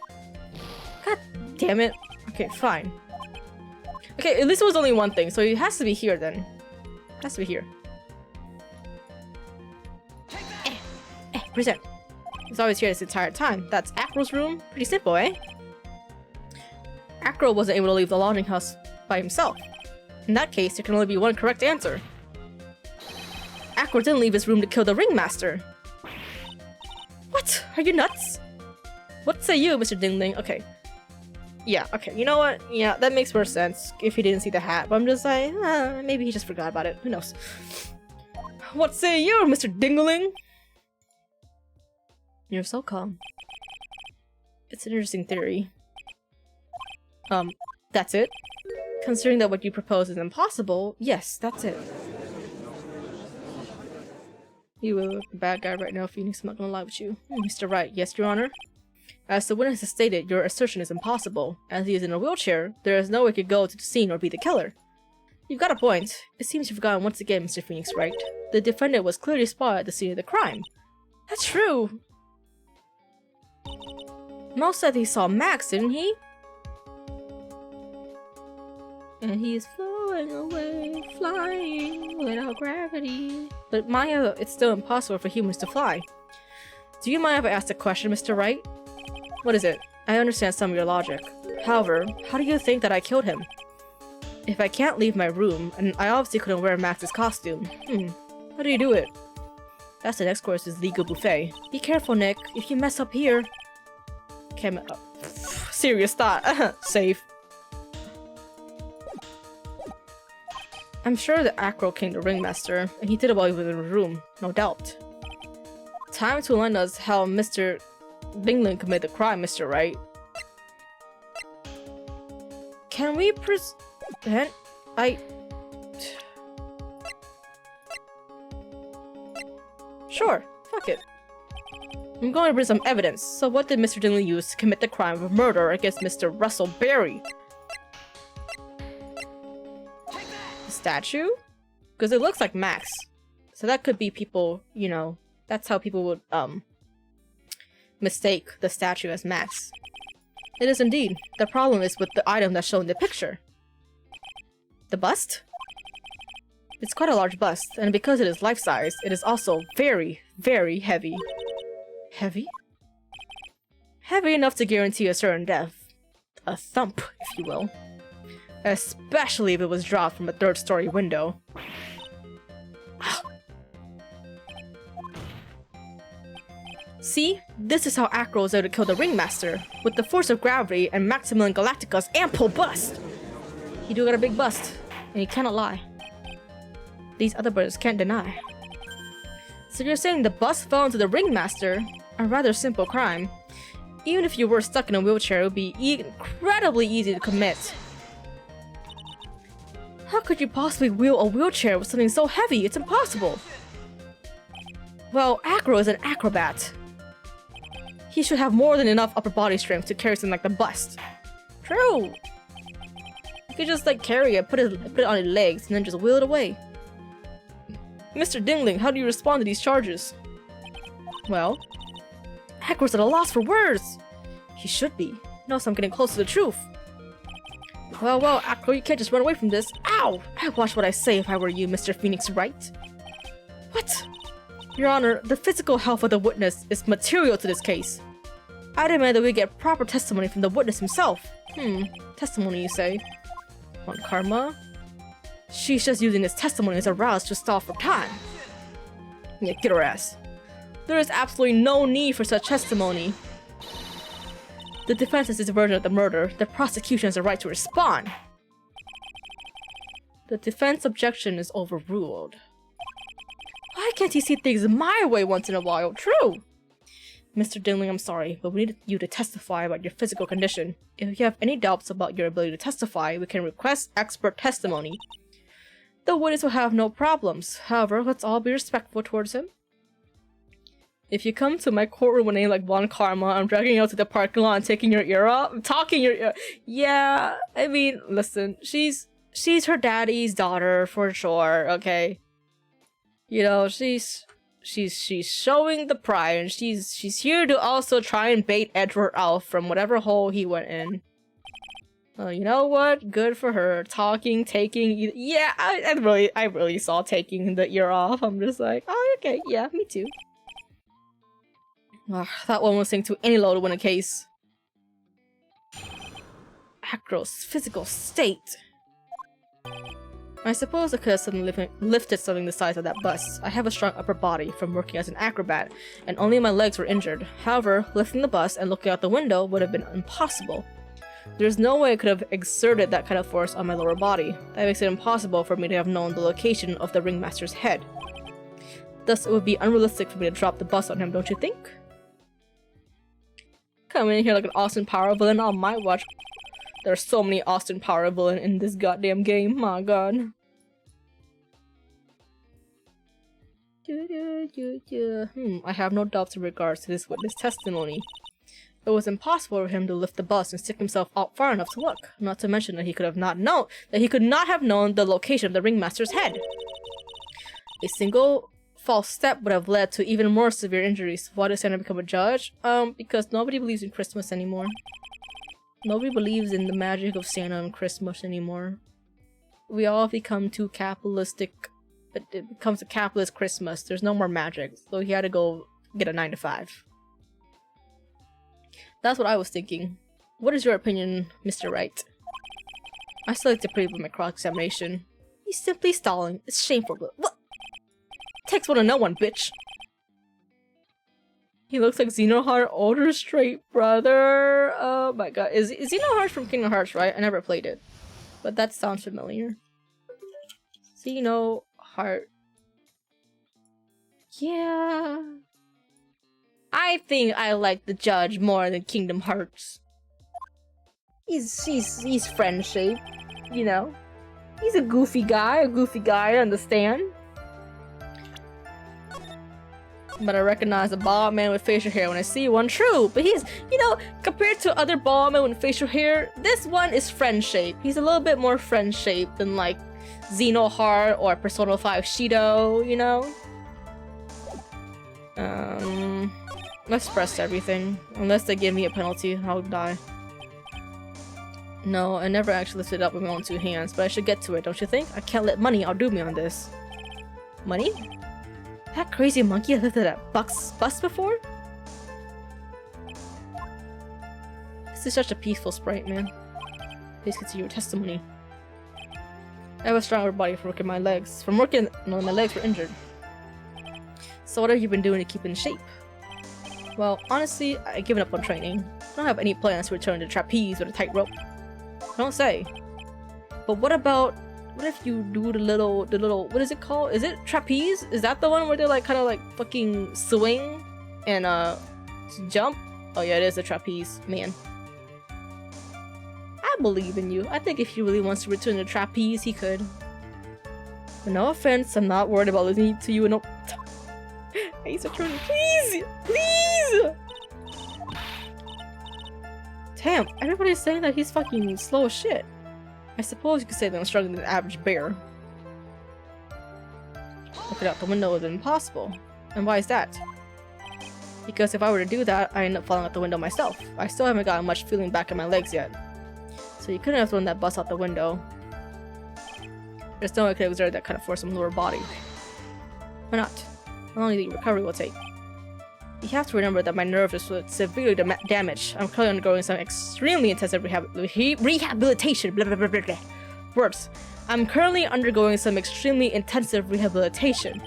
God damn it. Okay, fine. Okay, at least it was only one thing, so it has to be here then. It has to be here. Present. He's always here this entire time. That's Acro's room? Pretty simple, eh? Acro wasn't able to leave the lodging house by himself. In that case, there can only be one correct answer. Acro didn't leave his room to kill the ringmaster. What? Are you nuts? What say you, Mr. Dingling? Okay. Yeah, okay. You know what? Yeah, that makes more sense if he didn't see the hat. But I'm just like, maybe he just forgot about it. Who knows? What say you, Mr. Dingling? You're so calm. It's an interesting theory. That's it? Considering that what you propose is impossible, yes, that's it. You are a bad guy right now, Phoenix. I'm not gonna lie with you. Mr. Wright, yes, Your Honor? As the witness has stated, your assertion is impossible. As he is in a wheelchair, there is no way he could go to the scene or be the killer. You've got a point. It seems you've forgotten once again, Mr. Phoenix Wright. The defendant was clearly spotted at the scene of the crime. That's true! Mo said he saw Max, didn't he? And he's flowing away, flying without gravity. But Maya, it's still impossible for humans to fly. Do you mind if I ask a question, Mr. Wright? What is it? I understand some of your logic. However, how do you think that I killed him? If I can't leave my room, and I obviously couldn't wear Max's costume, how do you do it? That's the next course is legal buffet. Be careful, Nick. If you mess up here... serious thought. Safe. I'm sure that Acro came the ringmaster, and he did it while he was in the room, no doubt. Time to learn us how Mr. Dingling committed the crime, Mr. Wright. Can we present? Sure, fuck it. I'm going to bring some evidence. So what did Mr. Dingley use to commit the crime of murder against Mr. Russell Berry? The statue? Because it looks like Max. So that could be people, you know, that's how people would, mistake the statue as Max. It is indeed. The problem is with the item that's shown in the picture. The bust? It's quite a large bust, and because it is life-size, it is also very, very heavy. Heavy? Heavy enough to guarantee a certain death. A thump, if you will. Especially if it was dropped from a third-story window. See? This is how Acro was able to kill the Ringmaster, with the force of gravity and Maximilian Galactica's ample bust! He do got a big bust, and he cannot lie. These other brothers can't deny. So you're saying the bust fell into the Ringmaster? A rather simple crime. Even if you were stuck in a wheelchair, it would be incredibly easy to commit. How could you possibly wheel a wheelchair with something so heavy? It's impossible! Well, Acro is an acrobat. He should have more than enough upper body strength to carry something like the bust. True! You could just, like, carry it, put it on his legs, and then just wheel it away. Mr. Dingling, how do you respond to these charges? Well, Acro's at a loss for words! He should be. Knows I'm getting close to the truth. Well, Acro, you can't just run away from this. Ow! I'd watch what I say if I were you, Mr. Phoenix Wright. What? Your Honor, the physical health of the witness is material to this case. I demand that we get proper testimony from the witness himself. Testimony, you say? On Karma? She's just using this testimony as a rouse to stall for time. Yeah, get her ass. There is absolutely no need for such testimony. The defense is its version of the murder. The prosecution has a right to respond. The defense objection is overruled. Why can't he see things my way once in a while? True! Mr. Dingling, I'm sorry, but we need you to testify about your physical condition. If you have any doubts about your ability to testify, we can request expert testimony. The witness will have no problems. However, let's all be respectful towards him. If you come to my courtroom with a name like Von Karma, I'm dragging you out to the parking lot and taking your ear off. I'm talking your ear. Yeah, I mean, listen, she's her daddy's daughter for sure, okay? You know, she's showing the pride, and she's here to also try and bait Edward out from whatever hole he went in. You know what? Good for her. Talking, taking. Yeah, I really saw taking the ear off. I'm just like, oh, okay, yeah, me too. That one was saying to any load to win a case. Acro's physical state. I suppose I could have suddenly lifted something the size of that bus. I have a strong upper body from working as an acrobat, and only my legs were injured. However, lifting the bus and looking out the window would have been impossible. There's no way I could have exerted that kind of force on my lower body. That makes it impossible for me to have known the location of the Ringmaster's head. Thus, it would be unrealistic for me to drop the bus on him, don't you think? Coming in here like an Austin Power villain on my watch. There are so many Austin Power villains in this goddamn game, my god. I have no doubts in regards to this witness testimony. It was impossible for him to lift the bus and stick himself out far enough to look, not to mention that he could not have known the location of the Ringmaster's head. A single false step would have led to even more severe injuries. Why did Santa become a judge? Because nobody believes in Christmas anymore. Nobody believes in the magic of Santa and Christmas anymore. We all become too capitalistic. It becomes a capitalist Christmas. There's no more magic. So he had to go get a 9-to-5. That's what I was thinking. What is your opinion, Mr. Wright? I still like to prove my cross-examination. He's simply stalling. It's shameful. What? Takes one to know one, bitch. He looks like Xenoheart older straight brother. Oh my god. Is Xenoheart from Kingdom Hearts, right? I never played it. But that sounds familiar. Xenoheart. Yeah. I think I like the judge more than Kingdom Hearts. He's friend-shaped, you know? He's a goofy guy, I understand. But I recognize a bald man with facial hair when I see one. True, but he's, you know, compared to other bald men with facial hair, this one is friend-shaped. He's a little bit more friend-shaped than like Xenoheart or Persona 5 Shido, you know? Let's press everything. Unless they give me a penalty, I'll die. No, I never actually lifted it up with my own two hands, but I should get to it, don't you think? I can't let money outdo me on this. Money? That crazy monkey has lifted that bus before? This is such a peaceful sprite, man. Please continue your testimony. I have a stronger body from working my legs. From working when my legs were injured. So what have you been doing to keep in shape? Well, honestly, I've given up on training. I don't have any plans to return to trapeze with a tightrope. Don't say. But what if you do the little, what is it called? Is it trapeze? Is that the one where they like kind of like fucking swing and jump? Oh yeah, it is a trapeze, man. I believe in you. I think if he really wants to return to trapeze, he could. But no offense, I'm not worried about losing to you. No. Ace Attorney, please! Please! Damn, everybody's saying that he's fucking slow as shit. I suppose you could say that I'm stronger than the average bear. Looking out the window is impossible. And why is that? Because if I were to do that, I end up falling out the window myself. I still haven't gotten much feeling back in my legs yet. So you couldn't have thrown that bus out the window. There's no way I could exert that kind of force on my lower body. Why not? How long do you think recovery will take? You have to remember that my nerves are severely damaged. I'm currently undergoing some extremely intensive rehabilitation. Blah, blah, blah, blah, blah. Words. I'm currently undergoing some extremely intensive rehabilitation.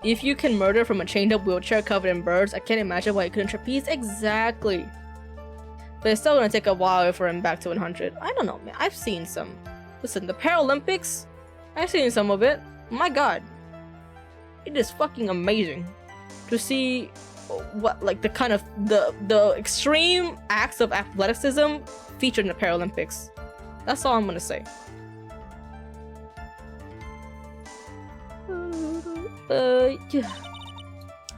If you can murder from a chained-up wheelchair covered in birds, I can't imagine why you couldn't trapeze. Exactly. But it's still gonna take a while for him back to 100. I don't know, man. I've seen some. Listen, the Paralympics, I've seen some of it. My god. It is fucking amazing to see what, like, the kind of the extreme acts of athleticism featured in the Paralympics. That's all I'm gonna say. Yeah.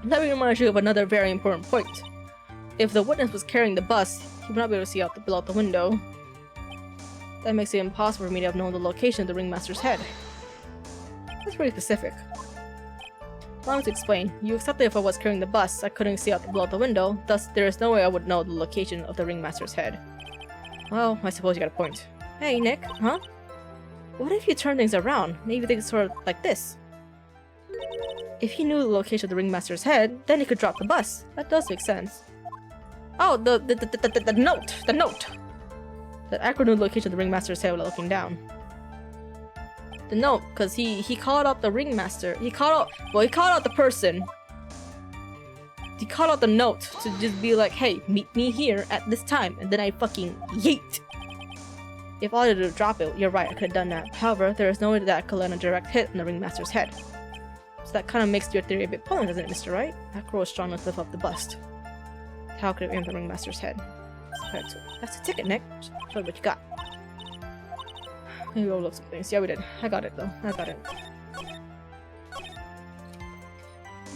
Let me remind you of another very important point. If the witness was carrying the bus, he would not be able to see out the window. That makes it impossible for me to have known the location of the ringmaster's head. That's pretty specific. Allow me to explain. You accept that if I was carrying the bus, I couldn't see out the window, thus there is no way I would know the location of the ringmaster's head. Well, I suppose you got a point. Hey, Nick, huh? What if you turn things around? Maybe things sort of like this. If he knew the location of the ringmaster's head, then he could drop the bus. That does make sense. Oh, the note! The Acro knew the location of the ringmaster's head without looking down. The note, because he called out the ringmaster. He called out the person. He called out the note to just be like, hey, meet me here at this time, and then I fucking yeet. If I wanted to drop it, you're right, I could have done that. However, there is no way that I could land a direct hit on the ringmaster's head. So that kind of makes your theory a bit pointless, doesn't it, Mr. Wright? Acro is strong enough to lift up the bust. How could it aim the ringmaster's head? That's a ticket, Nick. Show me what you got. Maybe we'll look some things. Yeah, we did. I got it, though. I got it.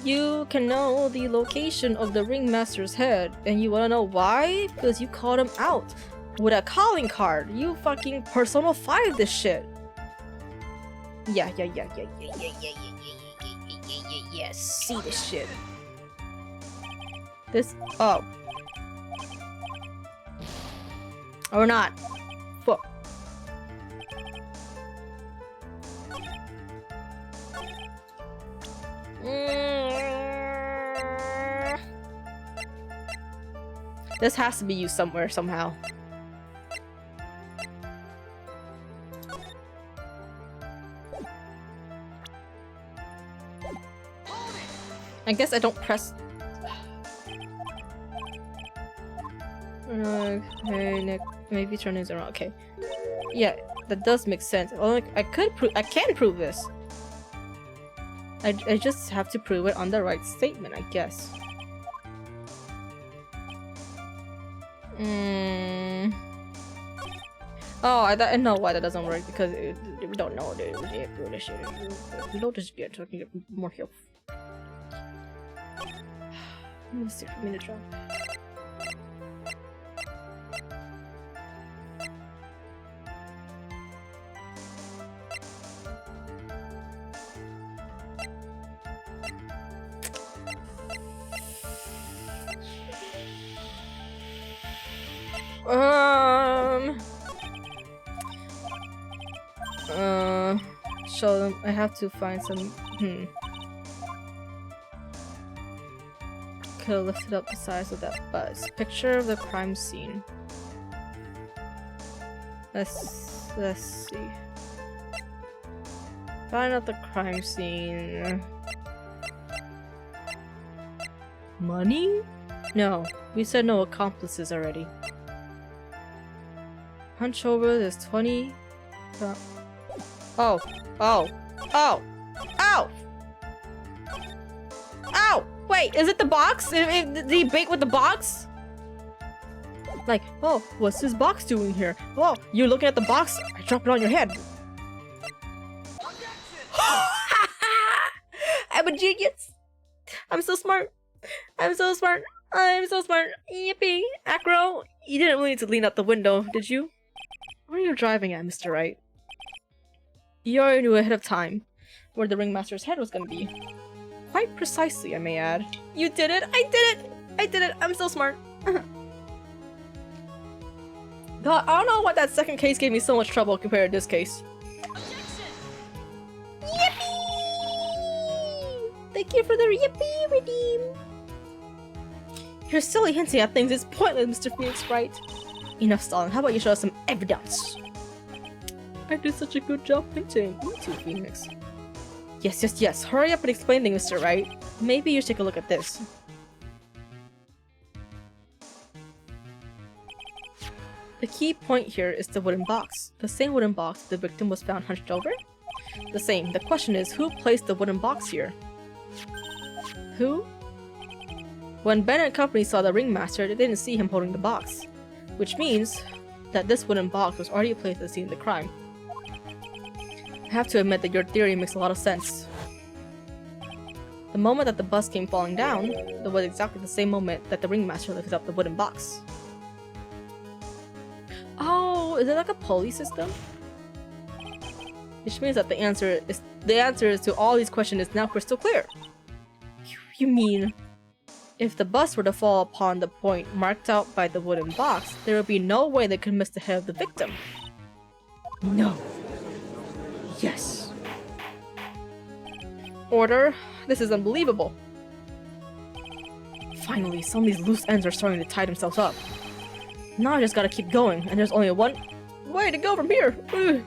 You can know the location of the ringmaster's head, and you wanna know why? Because you called him out with a calling card. You fucking Persona 5 this shit. Yeah. See this shit. This. Oh. Or not. Fuck. This has to be used somewhere, somehow. I guess I don't press. Okay, Nick. Maybe turn these around. Okay. Yeah, that does make sense. Well, like, I can prove this. I just have to prove it on the right statement, I guess. Oh, I know why that doesn't work, because we don't know the shit. We don't just get talking more help. Mistake for me to draw. Show them. I have to find some. Could have lifted up the size of that buzz. Picture of the crime scene. Let's see. Find out the crime scene. Money? No, we said no accomplices already. Hunch over. There's 20. Oh. Ow! Wait, is it the box? Did he bait with the box? Like, oh, what's this box doing here? Oh, you're looking at the box? I dropped it on your head. I'm a genius. I'm so smart. Yippee. Acro, you didn't really need to lean out the window, did you? Where are you driving at, Mr. Wright? You already knew ahead of time where the ringmaster's head was gonna be. Quite precisely, I may add. You did it! I did it! I'm so smart. God, I don't know why that second case gave me so much trouble compared to this case. Objection! Yippee! Thank you for the yippee redeem. You're silly hinting at things is pointless, Mr. Phoenix Wright. Enough stalling. How about you show us some evidence? I did such a good job hinting. Me too, Phoenix. Yes. Hurry up and explain things, Mr. Wright. Maybe you should take a look at this. The key point here is the wooden box. The same wooden box the victim was found hunched over? The same. The question is, who placed the wooden box here? Who? When Ben and company saw the ringmaster, they didn't see him holding the box. Which means that this wooden box was already placed at the scene of the crime. I have to admit that your theory makes a lot of sense. The moment that the bus came falling down, that was exactly the same moment that the ringmaster lifted up the wooden box. Oh, is it like a pulley system? Which means that the answer to all these questions is now crystal clear. You mean, if the bus were to fall upon the point marked out by the wooden box, there would be no way they could miss the head of the victim. No. Yes. Order. This is unbelievable. Finally, some of these loose ends are starting to tie themselves up. Now I just gotta keep going, and there's only one way to go from here. Ugh.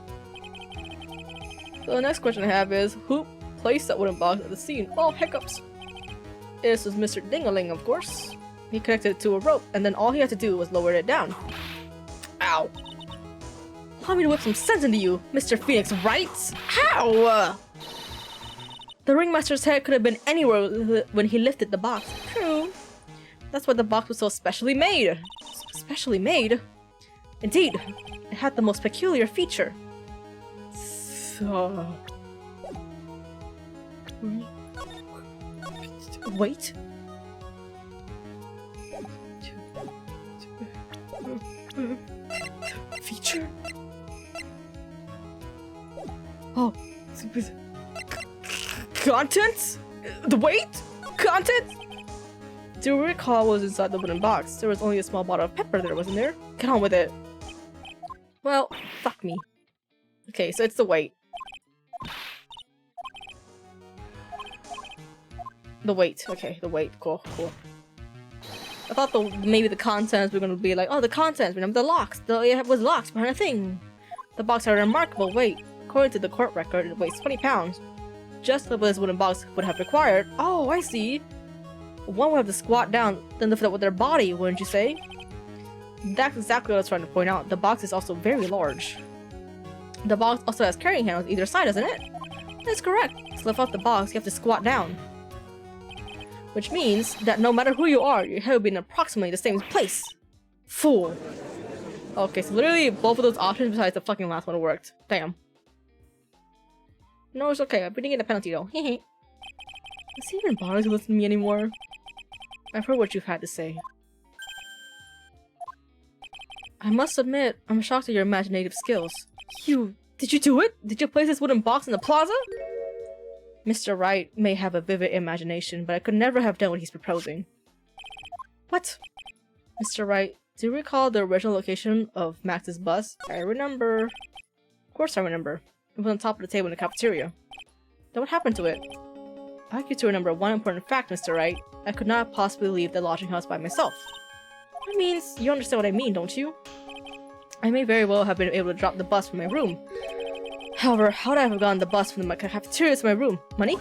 So the next question I have is, who placed that wooden box at the scene? Oh, hiccups. This was Mr. Dingaling, of course. He connected it to a rope, and then all he had to do was lower it down. Ow. Allow me to whip some sense into you, Mr. Phoenix Wright! How? The ringmaster's head could have been anywhere when he lifted the box. True. That's why the box was so specially made. Specially made? Indeed. It had the most peculiar feature. So... Wait. Feature? Oh. Contents? The weight? Contents? Do you recall what was inside the wooden box? There was only a small bottle of pepper there, wasn't there? Get on with it. Well, fuck me. Okay, so it's the weight. The weight. Okay, the weight. Cool. I thought maybe the contents were gonna be like, oh, the contents, remember the locks. It was locked behind a thing. The box had a remarkable weight. According to the court record, it weighs 20 pounds. Just what this wooden box would have required. Oh, I see. One would have to squat down, then lift it up with their body, wouldn't you say? That's exactly what I was trying to point out. The box is also very large. The box also has carrying handles either side, doesn't it? That's correct. To lift up the box, you have to squat down. Which means that no matter who you are, your head will be in approximately the same place. Fool. Okay, so literally both of those options besides the fucking last one worked. Damn. No, it's okay. We didn't get a penalty though. Does he even bother to listen to me anymore? I've heard what you've had to say. I must admit, I'm shocked at your imaginative skills. Did you do it? Did you place this wooden box in the plaza? Mr. Wright may have a vivid imagination, but I could never have done what he's proposing. What? Mr. Wright, do you recall the original location of Max's bus? I remember. Of course I remember. It was on top of the table in the cafeteria. Then what happened to it? I'd like you to remember one important fact, Mr. Wright. I could not possibly leave the lodging house by myself. That means you understand what I mean, don't you? I may very well have been able to drop the bus from my room. However, how would I have gotten the bus from the cafeteria to my room? Money?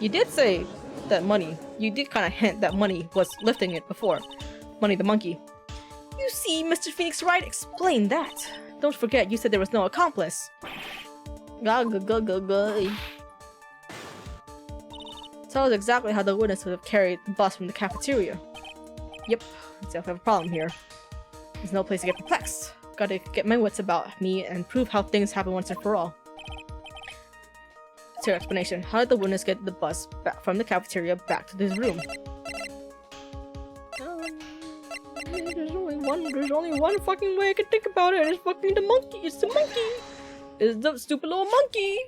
You did say that money. You did kind of hint that money was lifting it before. Money the monkey. You see, Mr. Phoenix Wright, explain that. Don't forget, you said there was no accomplice. Tell us exactly how the witness would have carried the bus from the cafeteria. Yep, I have a problem here. There's no place to get perplexed. Gotta get my wits about me and prove how things happen once and for all. It's your explanation. How did the witness get the bus back from the cafeteria back to this room? There's only one fucking way I can think about it. It's fucking the monkey. It's the monkey. It's the stupid little monkey.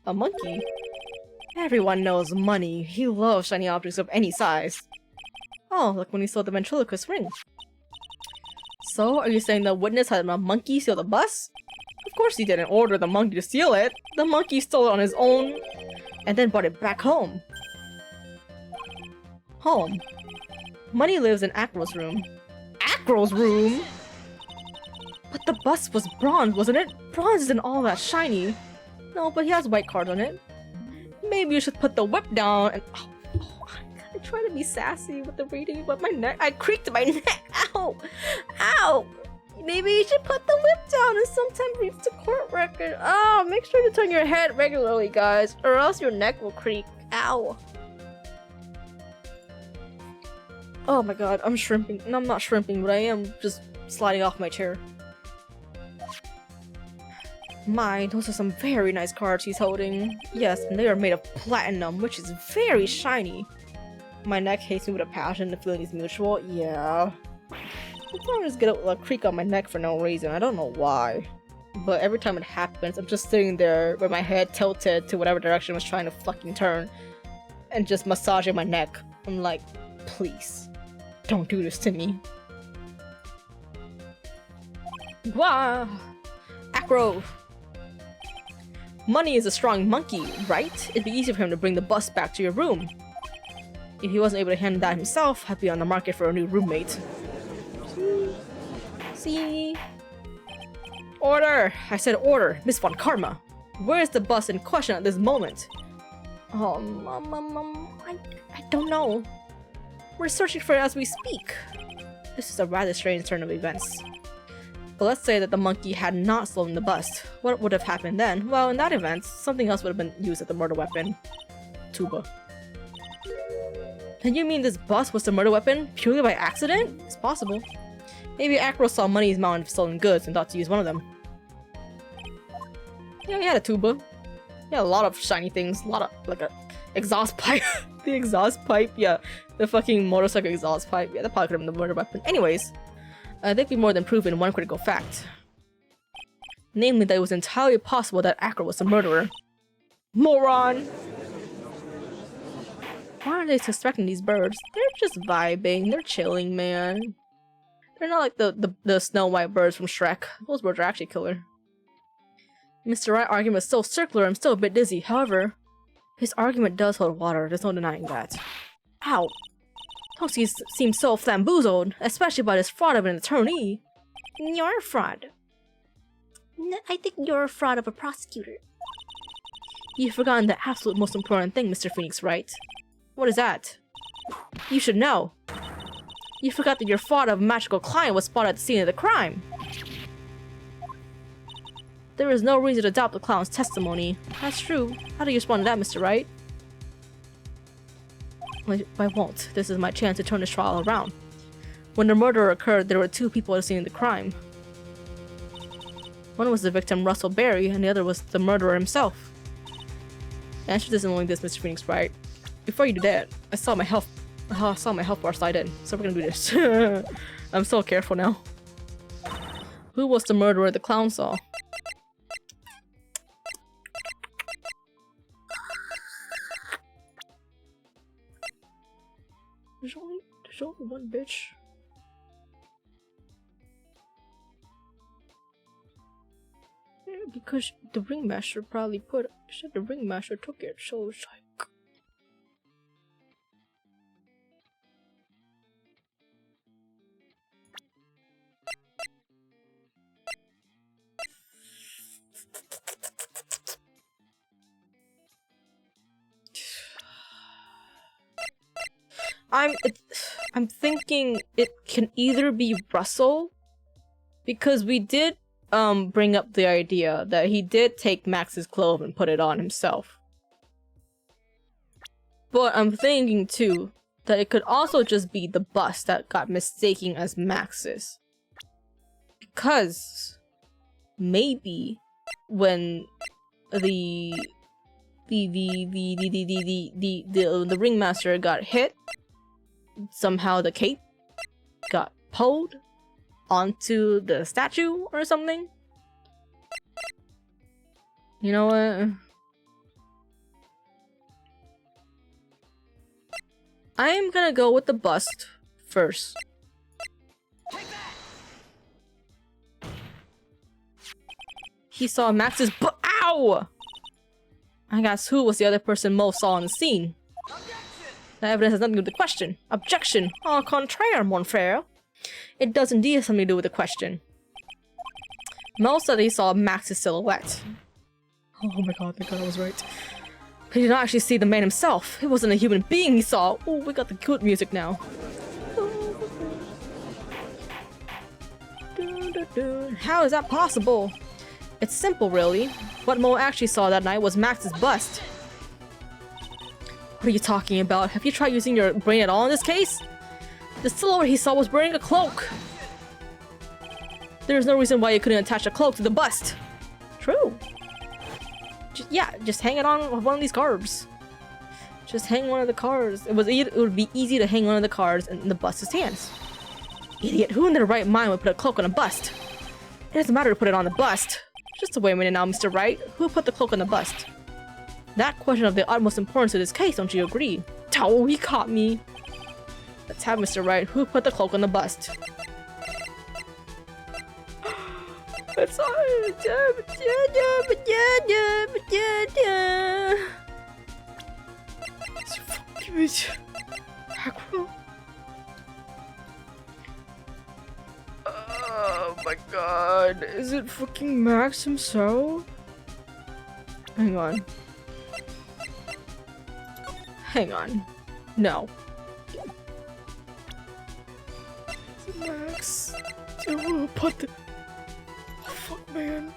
A monkey? Everyone knows money. He loves shiny objects of any size. Oh, like when he stole the ventriloquist ring. So, are you saying the witness had a monkey steal the bus? Of course he didn't order the monkey to steal it. The monkey stole it on his own and then brought it back home. Home? Money lives in Acro's room. Acro's room? But the bus was bronze, wasn't it? Bronze isn't all that shiny. No, but he has white cards on it. Maybe you should put the whip down and... I try to be sassy with the reading, but my neck... I creaked my neck! Ow! Ow! Maybe you should put the whip down and sometime read the court record. Oh, make sure to turn your head regularly, guys, or else your neck will creak. Ow! Oh my god, I'm shrimping. No, I'm not shrimping, but I am just sliding off my chair. My, those are some very nice cards he's holding. Yes, and they are made of platinum, which is very shiny. My neck hates me with a passion, the feeling is mutual. Yeah. I just get a creak on my neck for no reason. I don't know why. But every time it happens, I'm just sitting there with my head tilted to whatever direction I was trying to fucking turn. And just massaging my neck. I'm like, please. Don't do this to me. Wah! Acro! Money is a strong monkey, right? It'd be easier for him to bring the bus back to your room. If he wasn't able to handle that himself, I'd be on the market for a new roommate. See? Order! I said order, Miss Von Karma. Where's the bus in question at this moment? I don't know. We're searching for it as we speak. This is a rather strange turn of events. But let's say that the monkey had not stolen the bus. What would have happened then? Well, in that event, something else would have been used as the murder weapon. Tuba. And you mean this bus was the murder weapon purely by accident? It's possible. Maybe Acro saw Money's mound of stolen goods and thought to use one of them. Yeah, he had a tuba. He had a lot of shiny things. A lot of, like, a exhaust pipe. The exhaust pipe, yeah. The fucking motorcycle exhaust pipe. Yeah, that probably could have been the murder weapon. Anyways, I think we've more than proven one critical fact. Namely, that it was entirely possible that Acro was the murderer. Moron! Why are they suspecting these birds? They're just vibing. They're chilling, man. They're not like the Snow White birds from Shrek. Those birds are actually killer. Mr. Wright's argument is still circular. I'm still a bit dizzy. However, his argument does hold water. There's no denying that. Ow! Don't seem so flamboozled, especially by this fraud of an attorney. You're a fraud. I think you're a fraud of a prosecutor. You've forgotten the absolute most important thing, Mr. Phoenix Wright. What is that? You should know. You forgot that your fraud of a magical client was spotted at the scene of the crime. There is no reason to doubt the clown's testimony. That's true. How do you respond to that, Mr. Wright? I won't. This is my chance to turn this trial around. When the murder occurred, there were two people at the scene of the crime. One was the victim, Russell Berry, and the other was the murderer himself. The answer isn't only this, Mr. Phoenix Wright. Before you do that, I saw my health Oh, I saw my health bar slide in, so we're gonna do this. I'm so careful now. Who was the murderer the clown saw? There's only one bitch. Yeah, because the ringmaster probably said the ringmaster took it, so it's like. I'm thinking it can either be Russell, because we did bring up the idea that he did take Max's clothes and put it on himself. But I'm thinking too that it could also just be the bus that got mistaken as Max's. Because maybe when the ringmaster got hit, somehow the cape got pulled onto the statue or something. You know what? I am gonna go with the bust first. He saw Max's ow! I guess who was the other person Mo saw on the scene? The evidence has nothing to do with the question. Objection! Au contraire, mon frère. It does indeed have something to do with the question. Mo said he saw Max's silhouette. Oh my god, thank god I was right. He did not actually see the man himself. It wasn't a human being he saw. Oh, we got the good music now. How is that possible? It's simple, really. What Mo actually saw that night was Max's bust. What are you talking about? Have you tried using your brain at all in this case? The silhouette he saw was wearing a cloak. There's no reason why you couldn't attach a cloak to the bust. True. Just hang it on one of these cards. Just hang one of the cards. It would be easy to hang one of the cards in the bust's hands. Idiot, who in their right mind would put a cloak on a bust? It doesn't matter to put it on the bust. Just wait a minute now, Mr. Wright. Who put the cloak on the bust? That question of the utmost importance to this case, don't you agree? Oh, he caught me. Let's have Mr. Wright. Who put the cloak on the bust? It's all... Oh my god, is it fucking Max himself? Hang on. Hang on. No. Is it Max? Oh, put the... Fuck, man.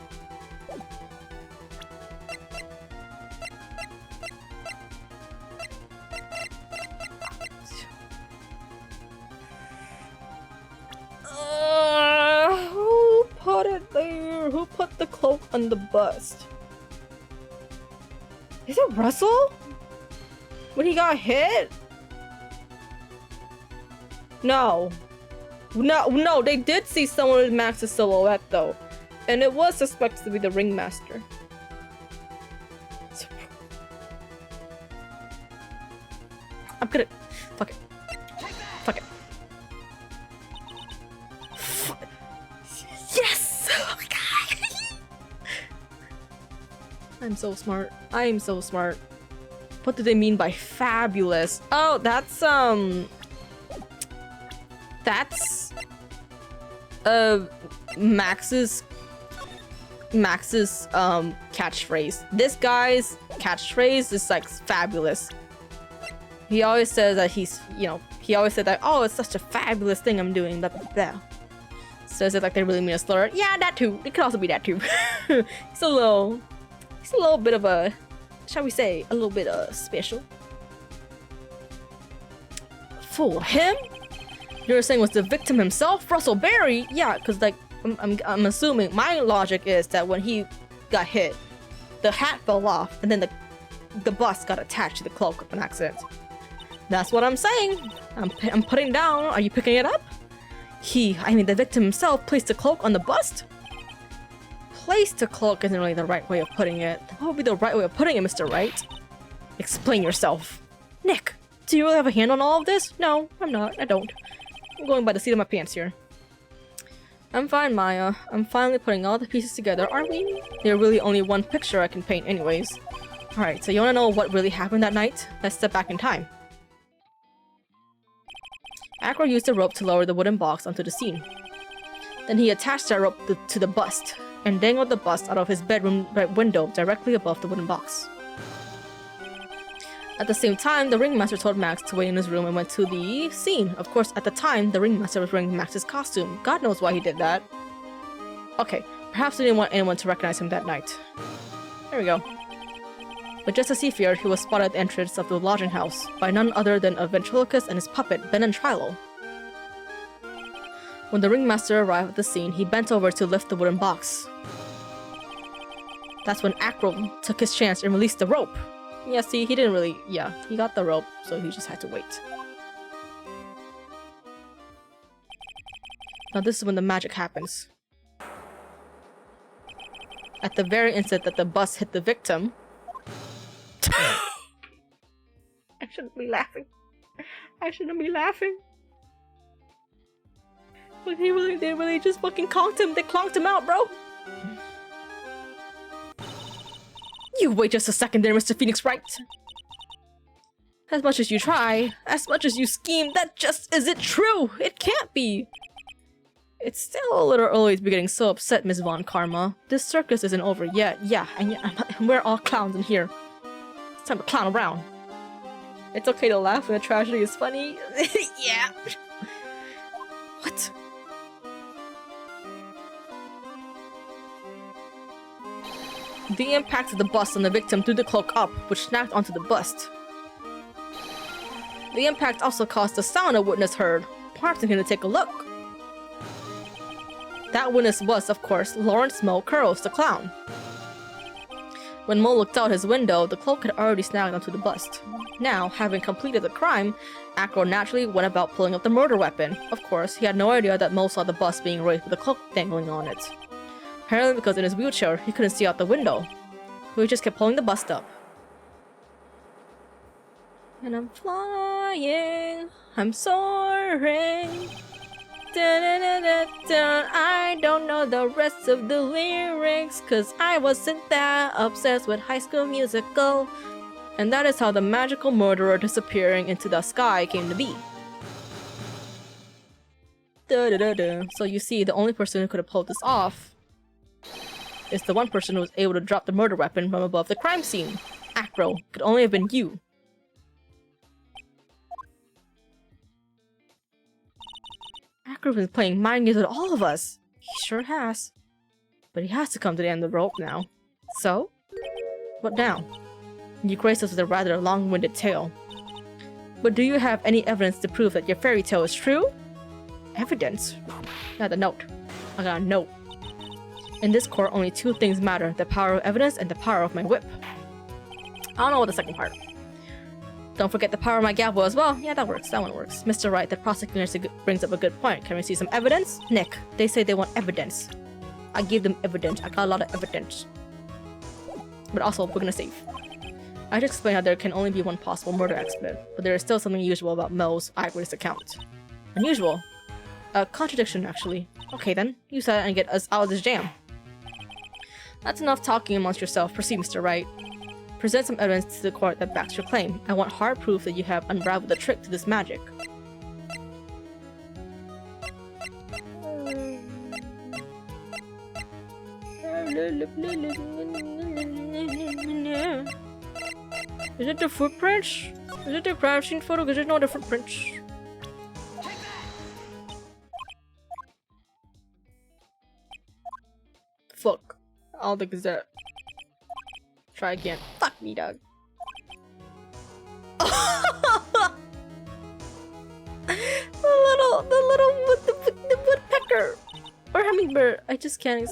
Who put it there? Who put the cloak on the bust? Is it Russell? When he got hit? No. No, they did see someone with Max's silhouette though. And it was suspected to be the ringmaster. I'm gonna... Fuck it. Fuck it. Yes! Oh my god! I'm so smart. I am so smart. What do they mean by fabulous? Oh, that's Max's catchphrase. This guy's catchphrase is like fabulous. He always says that he's, you know, he always said that, oh, it's such a fabulous thing I'm doing, blah blah blah. Says it like they really mean a slur. Yeah, that too. It could also be that too. He's a little bit of a, shall we say, a little bit special. For him? You're saying was the victim himself, Russell Berry? Yeah, because like I'm assuming my logic is that when he got hit, the hat fell off, and then the bust got attached to the cloak of an accident. That's what I'm saying. I'm putting down. Are you picking it up? The victim himself, placed the cloak on the bust? Placed the cloak isn't really the right way of putting it. What would be the right way of putting it, Mr. Wright? Explain yourself. Nick, do you really have a hand on all of this? No, I'm not. I don't. I'm going by the seat of my pants here. I'm fine, Maya. I'm finally putting all the pieces together, aren't we? There's really only one picture I can paint anyways. Alright, so you wanna know what really happened that night? Let's step back in time. Acro used the rope to lower the wooden box onto the scene. Then he attached that rope to the bust, and dangled the bust out of his bedroom window directly above the wooden box. At the same time, the ringmaster told Max to wait in his room and went to the scene. Of course, at the time, the ringmaster was wearing Max's costume. God knows why he did that. Okay, perhaps he didn't want anyone to recognize him that night. There we go. But just as he feared, he was spotted at the entrance of the lodging house by none other than a ventriloquist and his puppet, Ben and Trilo. When the ringmaster arrived at the scene, he bent over to lift the wooden box. That's when Acro took his chance and released the rope. Yeah, see, he didn't really... Yeah, he got the rope, so he just had to wait. Now this is when the magic happens. At the very instant that the bus hit the victim... I shouldn't be laughing. I shouldn't be laughing. But they really just fucking conked him. They clonked him out, bro. You wait just a second there, Mr. Phoenix Wright. As much as you try, as much as you scheme, that just isn't true. It can't be. It's still a little early to be getting so upset, Miss Von Karma. This circus isn't over yet. Yeah, and we're all clowns in here. It's time to clown around. It's okay to laugh when a tragedy is funny. Yeah. What? The impact of the bust on the victim threw the cloak up, which snapped onto the bust. The impact also caused the sound a witness heard, prompting him to take a look. That witness was, of course, Lawrence Mo Curls, the clown. When Mo looked out his window, the cloak had already snagged onto the bust. Now, having completed the crime, Acro naturally went about pulling up the murder weapon. Of course, he had no idea that Mo saw the bust being raised with a cloak dangling on it. Apparently because in his wheelchair, he couldn't see out the window. So he just kept pulling the bust up. And I'm flying, I'm soaring. I don't know the rest of the lyrics, cause I wasn't that obsessed with High School Musical. And that is how the magical murderer disappearing into the sky came to be. So you see, the only person who could have pulled this off is the one person who was able to drop the murder weapon from above the crime scene. Acro, could only have been you. Acro's been playing mind games with all of us. He sure has. But he has to come to the end of the rope now. So? What now? You graced us with a rather long-winded tale. But do you have any evidence to prove that your fairy tale is true? Evidence? Not a note. I got a note. In this court, only two things matter. The power of evidence and the power of my whip. I don't know what the second part. Don't forget the power of my gavel as well. Yeah, that works. That one works. Mr. Wright, the prosecutor brings up a good point. Can we see some evidence? Nick, they say they want evidence. I gave them evidence. I got a lot of evidence. But also, we're gonna save. I just explained how there can only be one possible murder expert, but there is still something unusual about Mo's eyewitness account. Unusual? A contradiction, actually. Okay then, use that and get us out of this jam. That's enough talking amongst yourself. Proceed, Mr. Wright. Present some evidence to the court that backs your claim. I want hard proof that you have unraveled the trick to this magic. Is it the footprints? Is it the crime scene photo? Because there's no the footprints. Fuck. I don't think it's that. Try again. Fuck me, dog. the woodpecker or hummingbird. I just can't.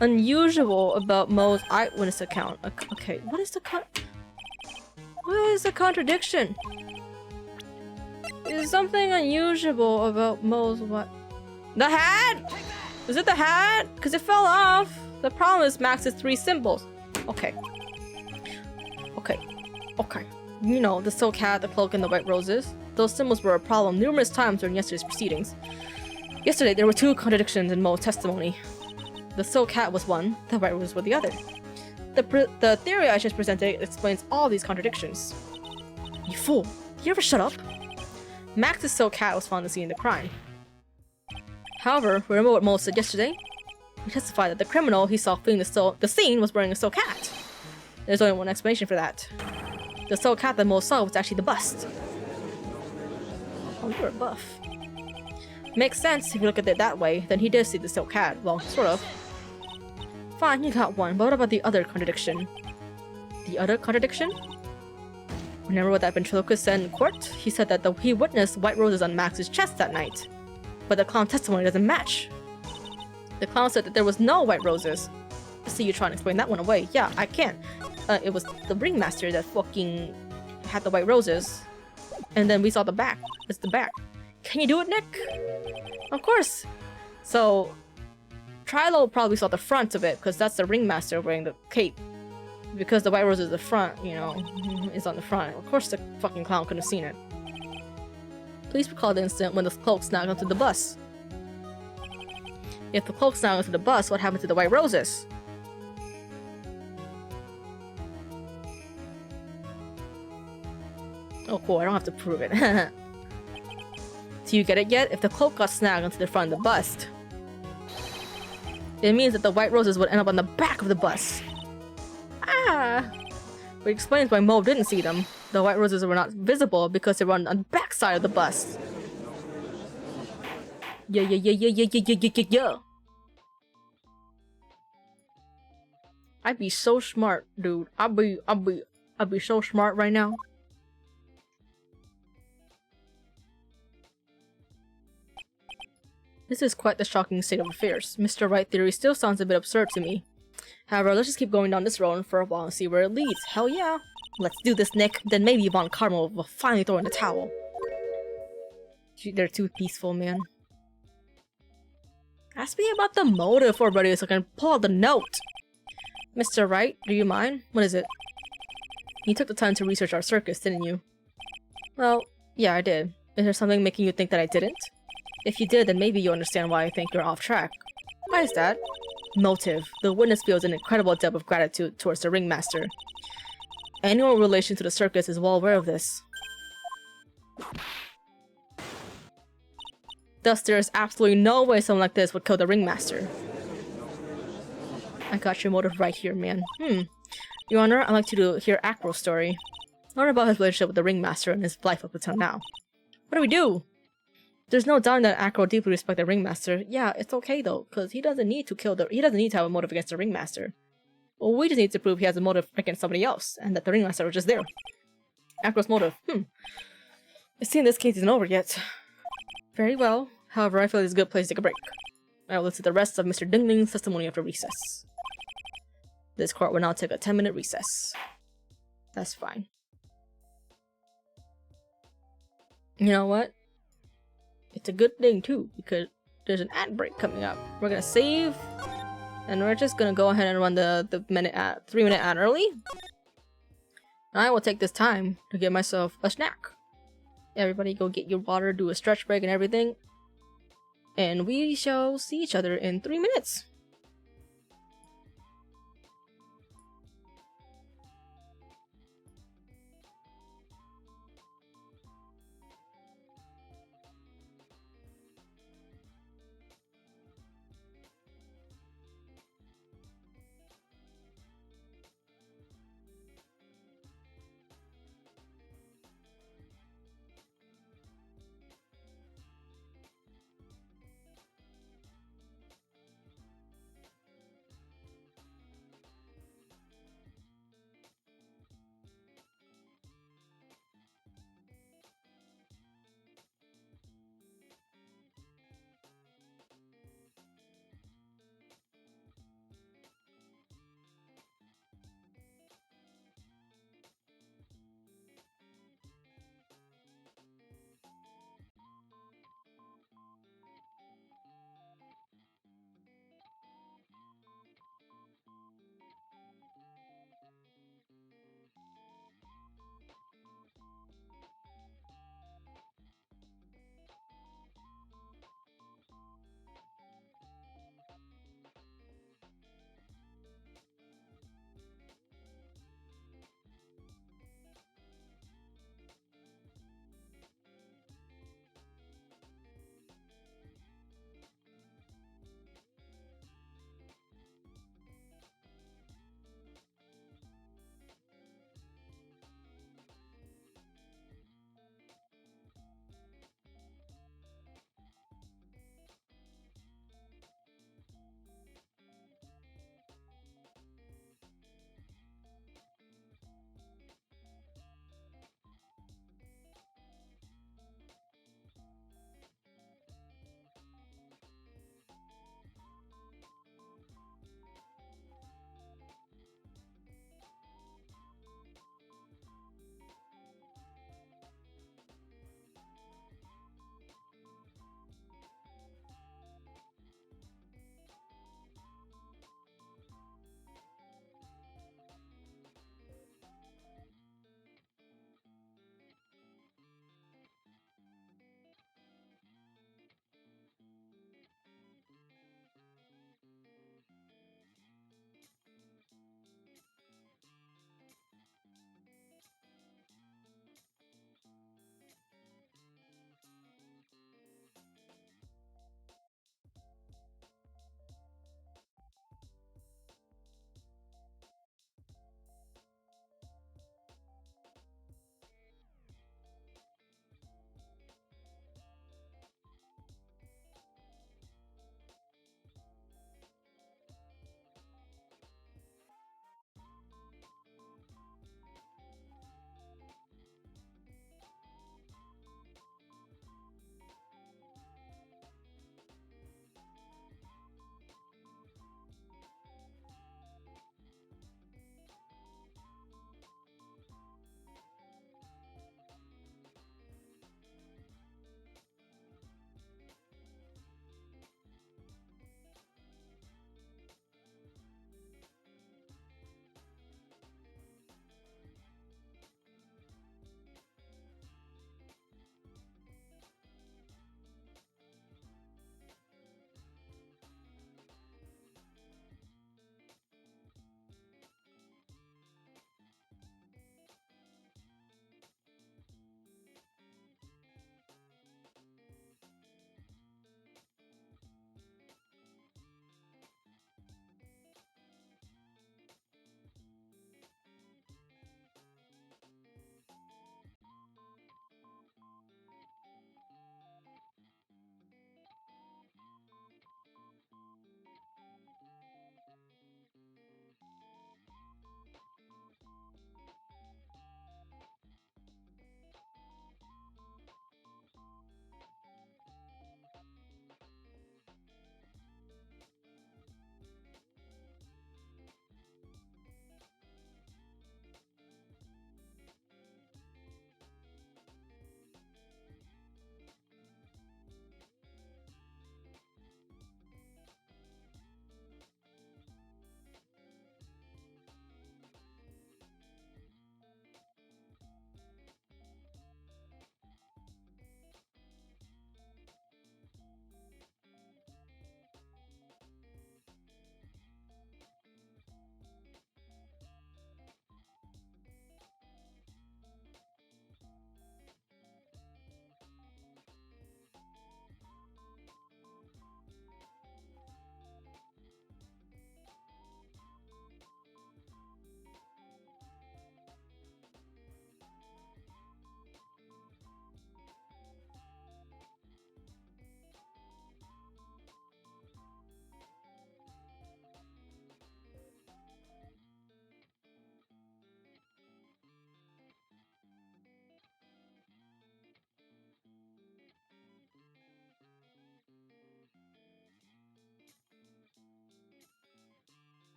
Unusual about Mo's eyewitness account. Okay, what is the cut? What is the contradiction? Is something unusual about Mo's what? The hat? Is it the hat? Because it fell off. The problem is Max's 3 symbols. Okay. Okay. You know, the silk hat, the cloak, and the white roses. Those symbols were a problem numerous times during yesterday's proceedings. Yesterday, there were 2 contradictions in Mo's testimony. The silk hat was one, the white roses were the other. The theory I just presented explains all these contradictions. You fool! Do you ever shut up? Max's silk hat was found at the scene of the crime. However, remember what Mo said yesterday? He testified that the criminal he saw fleeing the scene was wearing a silk hat. There's only one explanation for that. The silk hat that Mo saw was actually the bust. Oh, you're a buff. Makes sense if you look at it that way, then he did see the silk hat. Well, sort of. Fine, you got one, but what about the other contradiction? The other contradiction? Remember what that ventriloquist said in court? He said that he witnessed white roses on Max's chest that night. But the clown's testimony doesn't match. The clown said that there was no white roses. See you try and explain that one away. Yeah, I can't. It was the ringmaster that fucking had the white roses. And then we saw the back. It's the back. Can you do it, Nick? Of course. So, Trilo probably saw the front of it, because that's the ringmaster wearing the cape. Because the white rose is the front, you know, is on the front. Of course the fucking clown couldn't have seen it. Please recall the incident when the cloak snagged onto the bus. If the cloak snagged onto the bus, what happened to the white roses? Oh cool, I don't have to prove it. Do you get it yet? If the cloak got snagged onto the front of the bust, it means that the white roses would end up on the back of the bus. Ah! Which explains why Mo didn't see them. The white roses were not visible because they were on the back side of the bus. Yeah. I'd be so smart, dude. I'd be so smart right now. This is quite the shocking state of affairs. Mr. Right theory still sounds a bit absurd to me. However, let's just keep going down this road for a while and see where it leads. Hell yeah! Let's do this, Nick. Then maybe Von Karma will finally throw in the towel. They're too peaceful, man. Ask me about the motive already so I can pull out the note. Mr. Wright, do you mind? What is it? You took the time to research our circus, didn't you? Well, yeah, I did. Is there something making you think that I didn't? If you did, then maybe you understand why I think you're off track. Why is that? Motive. The witness feels an incredible debt of gratitude towards the ringmaster. Anyone in relation to the circus is well aware of this. Thus, there is absolutely no way someone like this would kill the ringmaster. I got your motive right here, man. Your Honor, I'd like you to hear Acro's story. Learn about his relationship with the ringmaster and his life up until now. What do we do? There's no doubt that Acro deeply respects the ringmaster. Yeah, it's okay though, because he doesn't need to have a motive against the ringmaster. Well, we just need to prove he has a motive against somebody else, and that the ringmaster was just there. Acro's motive. It seems this case isn't over yet. Very well. However, I feel it's a good place to take a break. I will listen to the rest of Mr. Dingling's testimony after recess. This court will now take a 10-minute recess. That's fine. You know what? It's a good thing too, because there's an ad break coming up. We're gonna save, and we're just gonna go ahead and run the 3-minute ad early. And I will take this time to get myself a snack. Everybody go get your water, do a stretch break and everything. And we shall see each other in 3 minutes.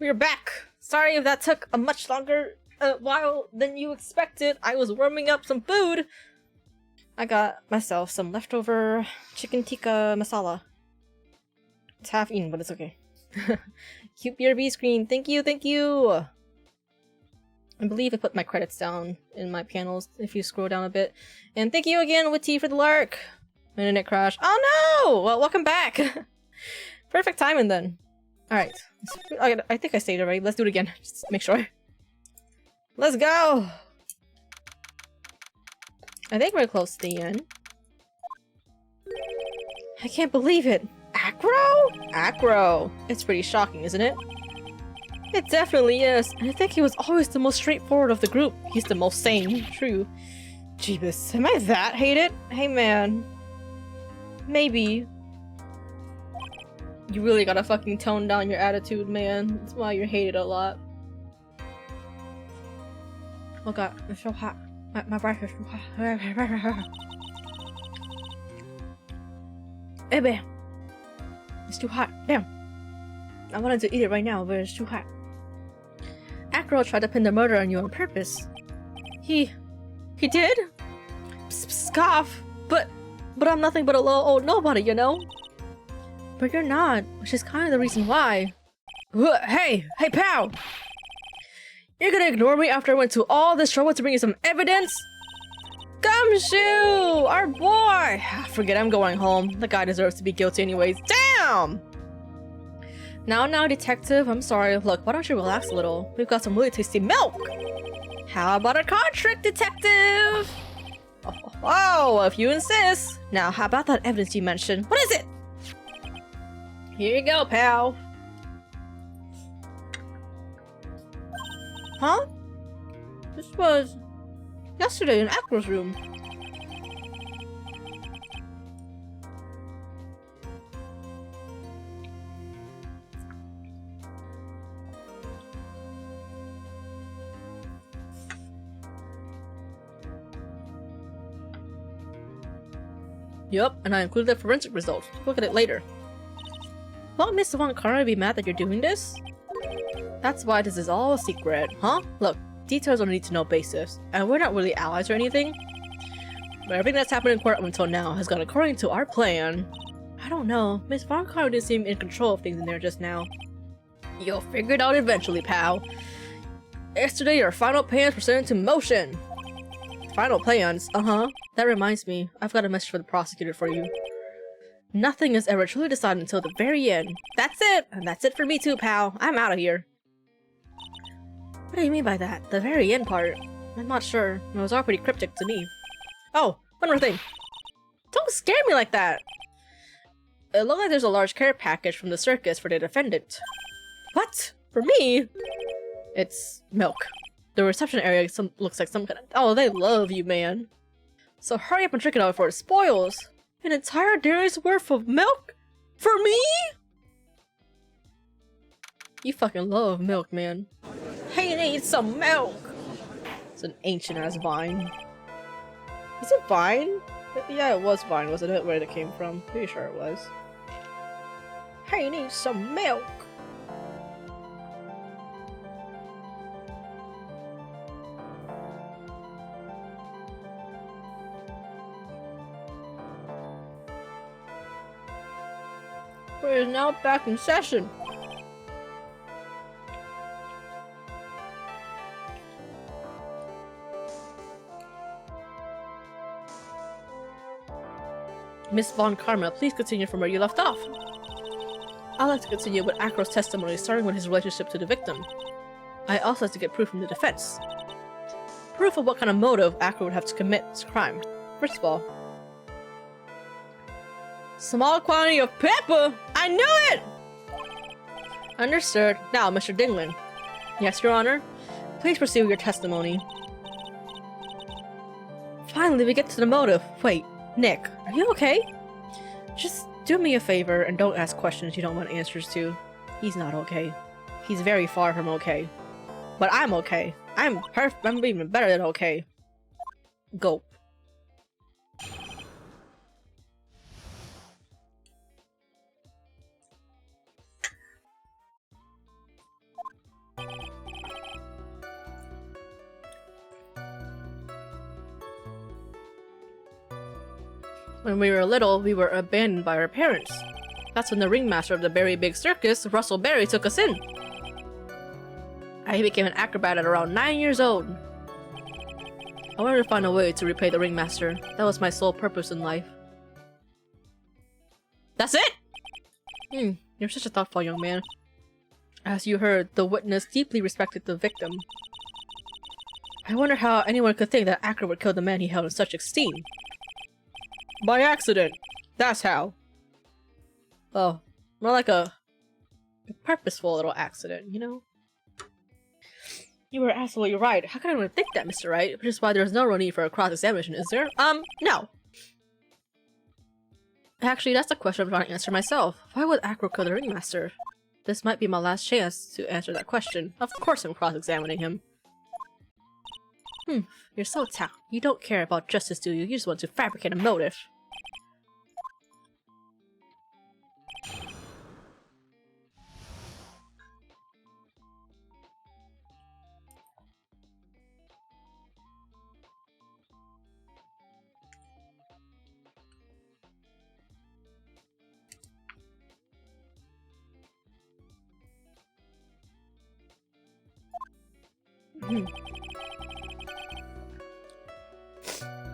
We're back! Sorry if that took a much longer while than you expected. I was warming up some food. I got myself some leftover chicken tikka masala. It's half eaten, but it's okay. Cute BRB screen. Thank you, thank you! I believe I put my credits down in my panels if you scroll down a bit. And thank you again, Witty, for the lark! Internet crash. Oh no! Well, welcome back! Perfect timing then. Alright. I think I saved already. Let's do it again. Just make sure. Let's go! I think we're close to the end. I can't believe it! Acro? Acro! It's pretty shocking, isn't it? It definitely is, and I think he was always the most straightforward of the group. He's the most sane. True. Jeebus, am I that hated? Hey man. Maybe. You really gotta fucking tone down your attitude, man. That's why you're hated a lot. Oh god, it's so hot. My breath is so hot. Hey man. It's too hot. Damn. I wanted to eat it right now, but it's too hot. Acro tried to pin the murder on you on purpose. He did? Scoff. But I'm nothing but a little old nobody, you know? But you're not, which is kind of the reason why. Hey pal! You're gonna ignore me after I went to all this trouble to bring you some evidence? Gumshoe! Our boy! Forget I'm going home. The guy deserves to be guilty anyways. Damn! Now, detective, I'm sorry. Look, why don't you relax a little? We've got some really tasty milk! How about a card trick, detective? Oh, if you insist. Now, how about that evidence you mentioned? What is it? Here you go, pal. Huh? This was yesterday in Acro's room. Yup, and I included the forensic results. Look at it later. Won't Miss Von Karma be mad that you're doing this? That's why this is all a secret, huh? Look, details on a need-to-know basis, and we're not really allies or anything. But everything that's happened in court up until now has gone according to our plan. I don't know, Miss Von Karma didn't seem in control of things in there just now. You'll figure it out eventually, pal. Yesterday, your final plans were set into motion. Final plans? Uh-huh. That reminds me, I've got a message for the prosecutor for you. Nothing is ever truly decided until the very end. That's it! And that's it for me too, pal. I'm out of here. What do you mean by that? The very end part? I'm not sure. It was all pretty cryptic to me. Oh, one more thing. Don't scare me like that! It looked like there's a large care package from the circus for the defendant. What? For me? It's milk. The reception area looks like some kind of— oh, they love you, man. So hurry up and drink it out before it spoils. An entire dairy's worth of milk? For me? You fucking love milk, man. Hey, need some milk! It's an ancient-ass vine. Is it Vine? Yeah, it was Vine, wasn't it? Where it came from. Pretty sure it was. Hey, need some milk! We're now back in session. Miss Von Karma, please continue from where you left off. I'd like to continue with Acro's testimony, starting with his relationship to the victim. I also like to get proof from the defense. Proof of what kind of motive Acro would have to commit this crime. First of all, small quantity of pepper! I knew it! Understood. Now, Mr. Dinglin. Yes, Your Honor. Please proceed with your testimony. Finally, we get to the motive. Wait, Nick, are you okay? Just do me a favor and don't ask questions you don't want answers to. He's not okay. He's very far from okay. But I'm okay. I'm even better than okay. Gulp. When we were little, we were abandoned by our parents. That's when the ringmaster of the Berry Big Circus, Russell Berry, took us in. I became an acrobat at around 9 years old. I wanted to find a way to repay the ringmaster. That was my sole purpose in life. That's it? You're such a thoughtful young man. As you heard, the witness deeply respected the victim. I wonder how anyone could think that Acro would kill the man he held in such esteem. By accident. That's how. Oh, more like a purposeful little accident, you know? You were absolutely right. How can anyone think that, Mr. Wright? Which is why there's no real need for a cross-examination, is there? No. Actually, that's the question I'm trying to answer myself. Why would Acro kill the ringmaster? This might be my last chance to answer that question. Of course I'm cross-examining him. You're so tough. You don't care about justice, do you? You just want to fabricate a motive.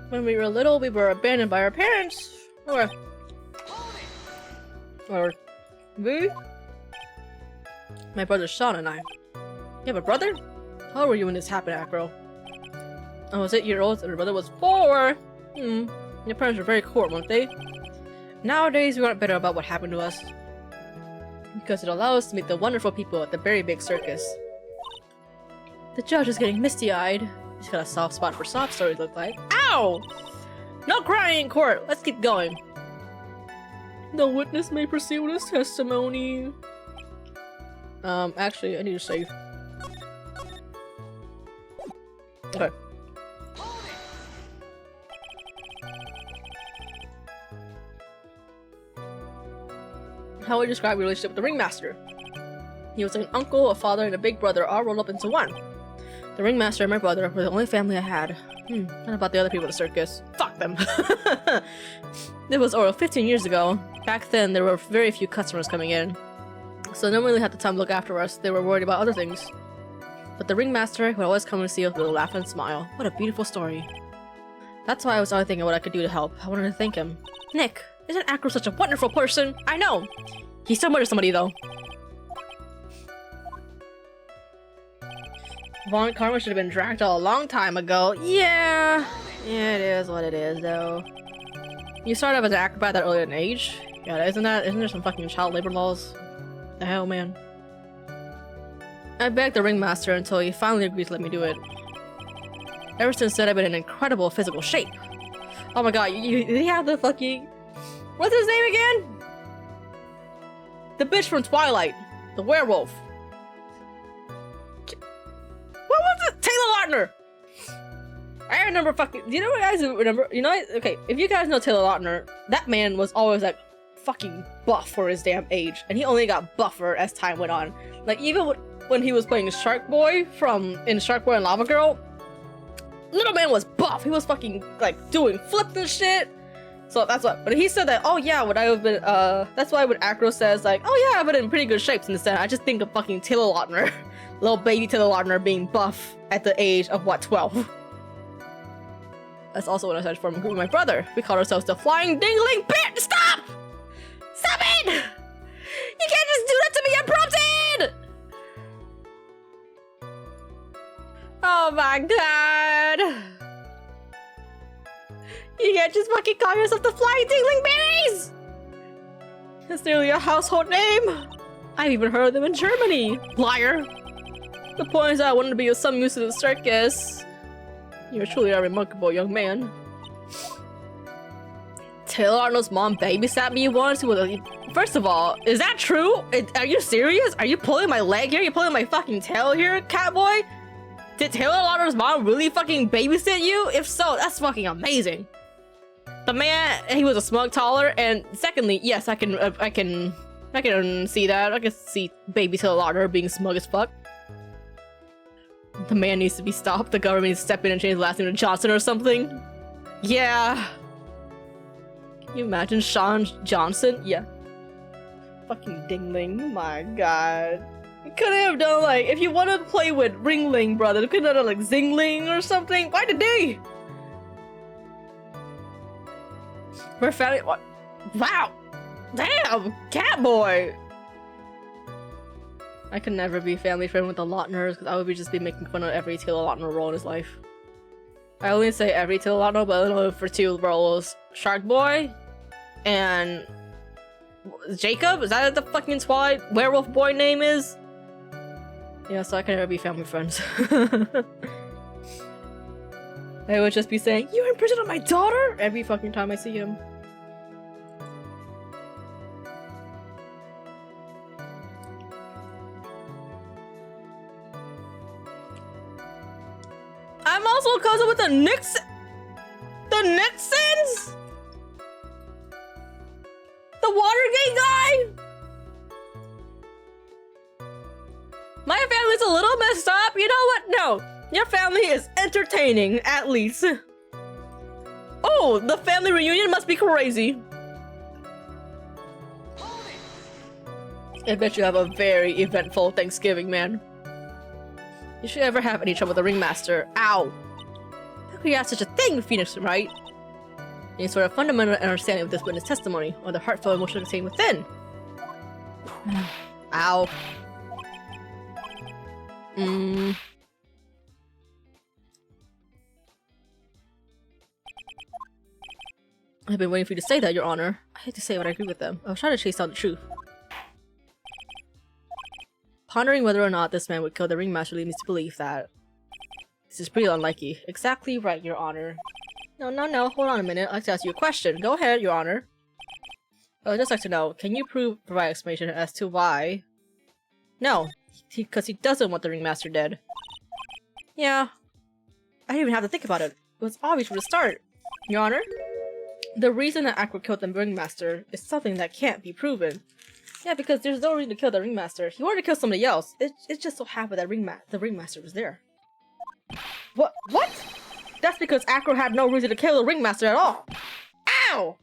When we were little, we were abandoned by our parents. Or we? My brother Sean and I. You have a brother? How old were you when this happened, Acro? I was 8 years old and my brother was 4! Your parents were very cool, weren't they? Nowadays, we aren't bitter about what happened to us. Because it allows us to meet the wonderful people at the Berry Big Circus. The judge is getting misty-eyed. He's got a soft spot for sob stories, look like. Ow! No crying in court! Let's keep going. The witness may proceed with his testimony. Actually, I need to save. Okay. How would you describe your relationship with the ringmaster? He was like an uncle, a father, and a big brother all rolled up into one. The ringmaster and my brother were the only family I had. What about the other people at the circus? Fuck them! It was over 15 years ago. Back then, there were very few customers coming in. So no one really had the time to look after us. They were worried about other things. But the ringmaster would always come and see us with a laugh and smile. What a beautiful story. That's why I was always thinking what I could do to help. I wanted to thank him. Nick, isn't Acro such a wonderful person? I know! He still murdered somebody, though. Von Karma should have been dragged out a long time ago. Yeah, it is what it is, though. You started off as an acrobat at that early an age? Yeah, isn't there some fucking child labor laws? The hell, man. I begged the ringmaster until he finally agreed to let me do it. Ever since then, I've been in incredible physical shape. Oh my god, you have the fucking... What's his name again? The bitch from Twilight. The werewolf. What was it? Taylor Lautner! I remember fucking... Do you know what guys remember? You know, okay, if you guys know Taylor Lautner, that man was always like fucking buff for his damn age. And he only got buffer as time went on. Like, even when he was playing Shark Boy in Shark Boy and Lava Girl, little man was buff. He was fucking, like, doing flips and shit. So that's what... But he said that, oh yeah, would I have been, that's why when Acro says, like, oh yeah, I've been in pretty good shape since then, I just think of fucking Taylor Lautner. Little baby Taylor Lautner being buff at the age of, what, 12? That's also when I started forming a group with my brother. We called ourselves the Flying Dingling Pit! Stop! Stop it! You can't just do that to me unprompted! Oh my god! You can't just fucking call yourself the Flying Dingling Berries! It's nearly a household name. I've even heard of them in Germany. Liar! The point is that I wanted to be of some use to the circus. You're truly a remarkable young man. Taylor Lautner's mom babysat me once. First of all, is that true? Are you serious? Are you pulling my leg here? Are you pulling my fucking tail here, Catboy? Did Taylor Lautner's mom really fucking babysit you? If so, that's fucking amazing. The man, he was a smug taller, and secondly, yes, I can see that. I can see baby Taylor Lautner being smug as fuck. The man needs to be stopped. The government needs to step in and change the last name to Johnson or something. Yeah. You imagine Sean Johnson? Yeah. Fucking Dingling, my god. You could have done like, if you want to play with Ringling, brother, you could have done like Zingling or something. Why did they? We're family. What? Wow! Damn! Catboy! I could never be family friend with the Lautners because I would just be making fun of every Taylor Lautner role in his life. I only say every Taylor Lautner, but I know for 2 roles. Shark Boy and Jacob? Is that the fucking Twilight werewolf boy name is? Yeah, so I can never be family friends. I would just be saying, "You imprisoned on my daughter?" every fucking time I see him. I'm also cousin with the Nixon. The Nixons? The Watergate guy? My family's a little messed up. You know what? No. Your family is entertaining, at least. Oh, the family reunion must be crazy. I bet you have a very eventful Thanksgiving, man. You should ever have any trouble with the Ringmaster. Ow! How could you have such a thing, Phoenix, right? Any sort of fundamental understanding of this witness testimony, or the heartfelt emotion contained within. Ow. I've been waiting for you to say that, Your Honor. I hate to say it, but I agree with them. I was trying to chase down the truth. Pondering whether or not this man would kill the Ringmaster leads me to believe that this is pretty unlikely. Exactly right, Your Honor. No, hold on a minute. I'd like to ask you a question. Go ahead, Your Honor. I'd just like to know, can you provide explanation as to why? No, because he doesn't want the Ringmaster dead. Yeah. I didn't even have to think about it. It was obvious from the start. Your Honor? The reason that Acro killed the Ringmaster is something that can't be proven. Yeah, because there's no reason to kill the Ringmaster. He wanted to kill somebody else. It just so happened that the Ringmaster was there. What? That's because Acro had no reason to kill the Ringmaster at all. Ow!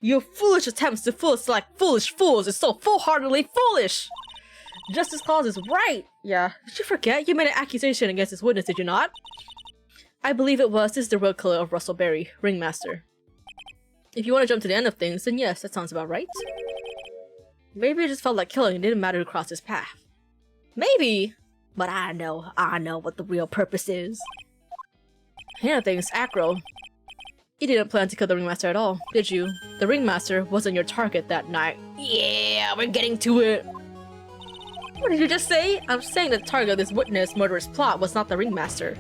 Your foolish attempts to fool us like foolish fools is so full-heartedly foolish! Justice Clause is right! Yeah. Did you forget? You made an accusation against this witness, did you not? I believe it was. This is the real killer of Russell Berry, Ringmaster. If you want to jump to the end of things, then yes, that sounds about right. Maybe it just felt like killing and didn't matter who crossed his path. Maybe! But I know what the real purpose is. Yeah, thanks, Acro. You didn't plan to kill the Ringmaster at all, did you? The Ringmaster wasn't your target that night. Yeah, we're getting to it! What did you just say? I'm saying the target of this witness murderous plot was not the Ringmaster.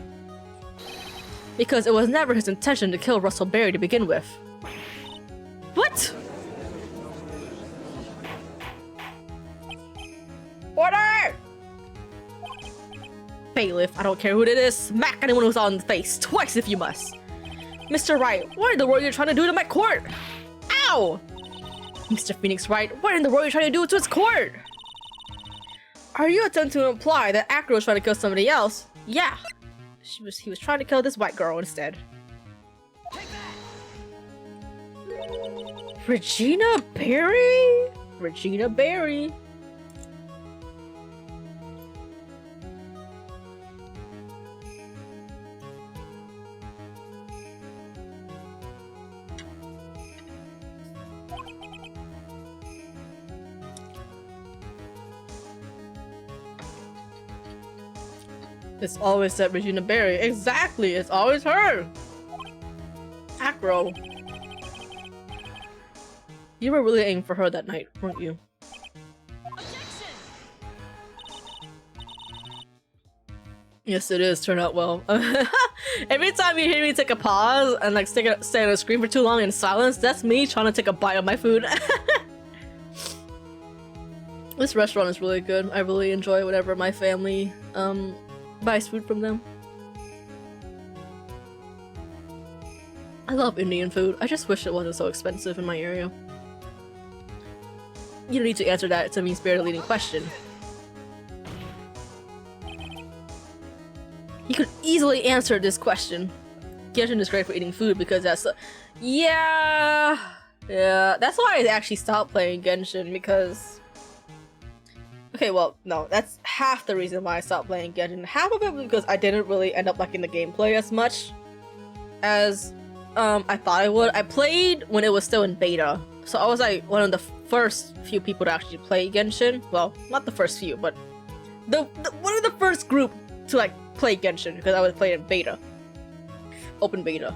Because it was never his intention to kill Russell Berry to begin with. What? Order! Bailiff, I don't care who it is. Smack anyone who's on the face twice if you must. Mr. Wright, what in the world are you trying to do to my court? Ow! Mr. Phoenix Wright, what in the world are you trying to do to his court? Are you attempting to imply that Acro was trying to kill somebody else? Yeah. He was trying to kill this white girl instead. Regina Berry? Regina Berry. It's always that Regina Berry. Exactly, it's always her. Acro. You were really aiming for her that night, weren't you? Objection! Yes, it is. Turned out well. Every time you hear me take a pause and like stay on the screen for too long in silence, that's me trying to take a bite of my food. This restaurant is really good. I really enjoy whatever my family buys food from them. I love Indian food. I just wish it wasn't so expensive in my area. You don't need to answer that. It's a mean-spirited leading question. You could easily answer this question. Genshin is great for eating food because that's yeah, that's why I actually stopped playing Genshin because okay, well, no, that's half the reason why I stopped playing Genshin. Half of it was because I didn't really end up liking the gameplay as much as I thought I would. I played when it was still in beta, so I was like one of the first few people to actually play Genshin. Well, not the first few, but the one of the first group to like play Genshin because I was playing in beta, open beta,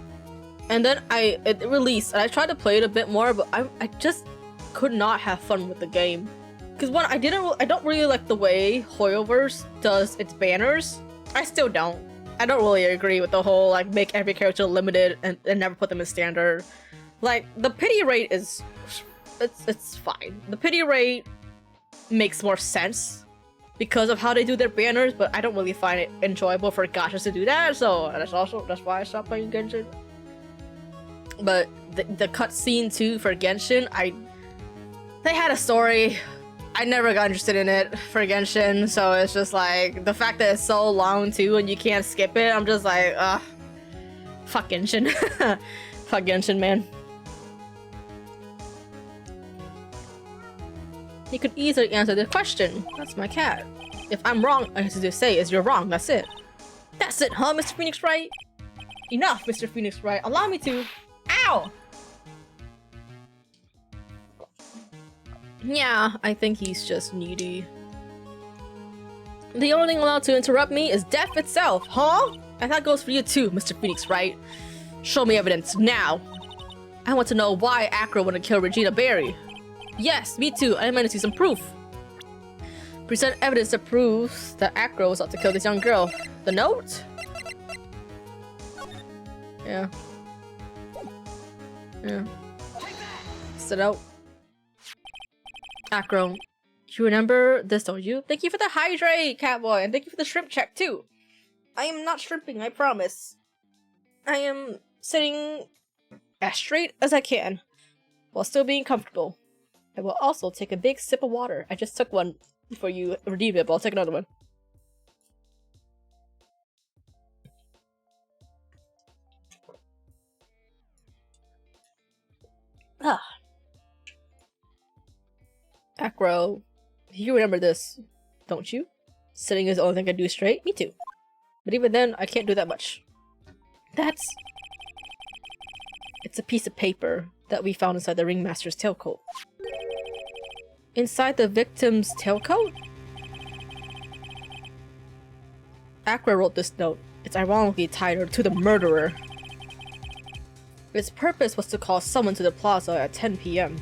and then it released and I tried to play it a bit more, but I just could not have fun with the game because one, I don't really like the way Hoyoverse does its banners. I still don't. I don't really agree with the whole like make every character limited and never put them in standard. Like the pity rate is it's fine. The pity rate makes more sense because of how they do their banners, but I don't really find it enjoyable for gachas to do that, so that's why I stopped playing Genshin. But the cutscene too for Genshin, they had a story. I never got interested in it for Genshin, so it's just like the fact that it's so long too and you can't skip it, I'm just like, fuck Genshin. Fuck Genshin, man. You could easily answer the question. That's my cat. If I'm wrong, I have to just say is you're wrong, that's it. That's it, huh, Mr. Phoenix Wright? Enough, Mr. Phoenix Wright. Allow me to. Ow! Yeah, I think he's just needy. The only thing allowed to interrupt me is death itself, huh? And that goes for you too, Mr. Phoenix Wright. Show me evidence, now. I want to know why Acro wanted to kill Regina Berry. Yes, me too. I might see some proof. Present evidence that proves that Acro was out to kill this young girl. The note? Yeah. Yeah. Sit out. Acro, you remember this, don't you? Thank you for the hydrate, Catboy, and thank you for the shrimp check, too. I am not shrimping, I promise. I am sitting as straight as I can, while still being comfortable. I will also take a big sip of water. I just took one before you redeem it, but I'll take another one. Ah. Acro, you remember this, don't you? Sitting is the only thing I do straight? Me too. But even then, I can't do that much. It's a piece of paper that we found inside the Ringmaster's tailcoat. Inside the victim's tailcoat? Acro wrote this note. It's ironically titled to the murderer. Its purpose was to call someone to the plaza at 10 p.m.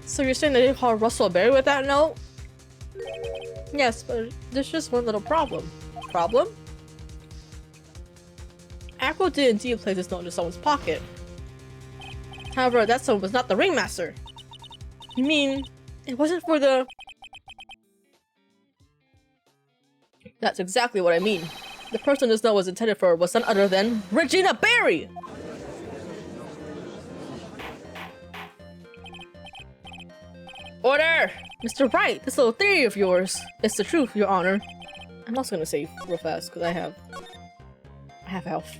So you're saying that you called Russell Berry with that note? Yes, but there's just one little problem. Problem? Acro did indeed place this note into someone's pocket. However, that someone was not the Ringmaster. You mean, it wasn't for the... That's exactly what I mean. The person this note was intended for was none other than Regina Berry! Order! Mr. Wright, this little theory of yours is the truth, Your Honor. I'm also gonna save real fast, because I have health.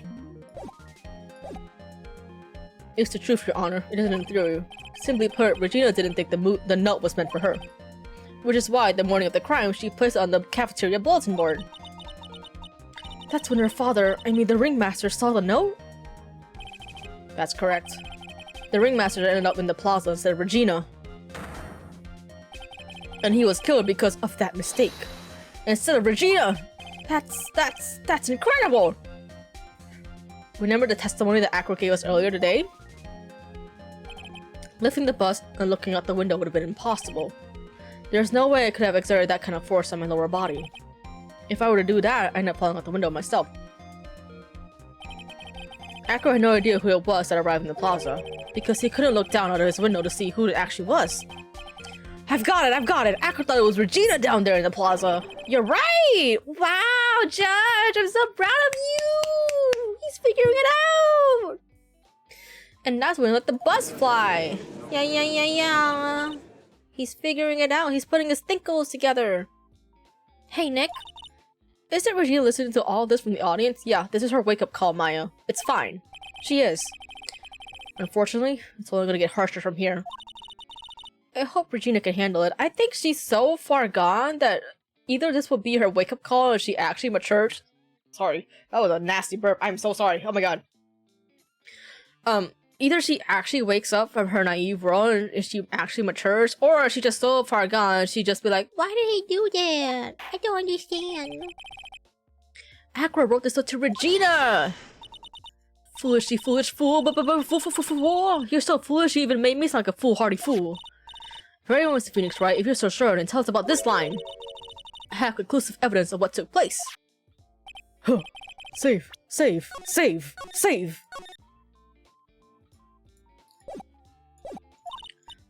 It's the truth, Your Honor. It isn't a theory. Simply put, Regina didn't think the note was meant for her. Which is why, the morning of the crime, she placed it on the cafeteria bulletin board. That's when her father, the Ringmaster, saw the note? That's correct. The Ringmaster ended up in the plaza instead of Regina. And he was killed because of that mistake. Instead of Regina! That's incredible! Remember the testimony that Acro gave us earlier today? Lifting the bus and looking out the window would have been impossible. There's no way I could have exerted that kind of force on my lower body. If I were to do that, I'd end up falling out the window myself. Acro had no idea who it was that arrived in the plaza, because he couldn't look down out of his window to see who it actually was. I've got it! Acro thought it was Regina down there in the plaza! You're right! Wow, Judge! I'm so proud of you! He's figuring it out! And that's when we let the bus fly! Yeah. He's figuring it out. He's putting his thinkles together. Hey, Nick. Isn't Regina listening to all this from the audience? Yeah, this is her wake-up call, Maya. It's fine. She is. Unfortunately, it's only gonna get harsher from here. I hope Regina can handle it. I think she's so far gone that either this will be her wake-up call or she actually matures. Sorry, that was a nasty burp. I'm so sorry. Oh my god. Either she actually wakes up from her naive role and she actually matures, or she's just so far gone, she just be like, why did he do that? I don't understand. Aqua wrote this to Regina! Foolishly foolish fool, fool. You're so foolish you even made me sound like a foolhardy fool. Very well, Mr. Phoenix Wright, if you're so sure, then tell us about this line. I have conclusive evidence of what took place. Huh. Save, save, save, save!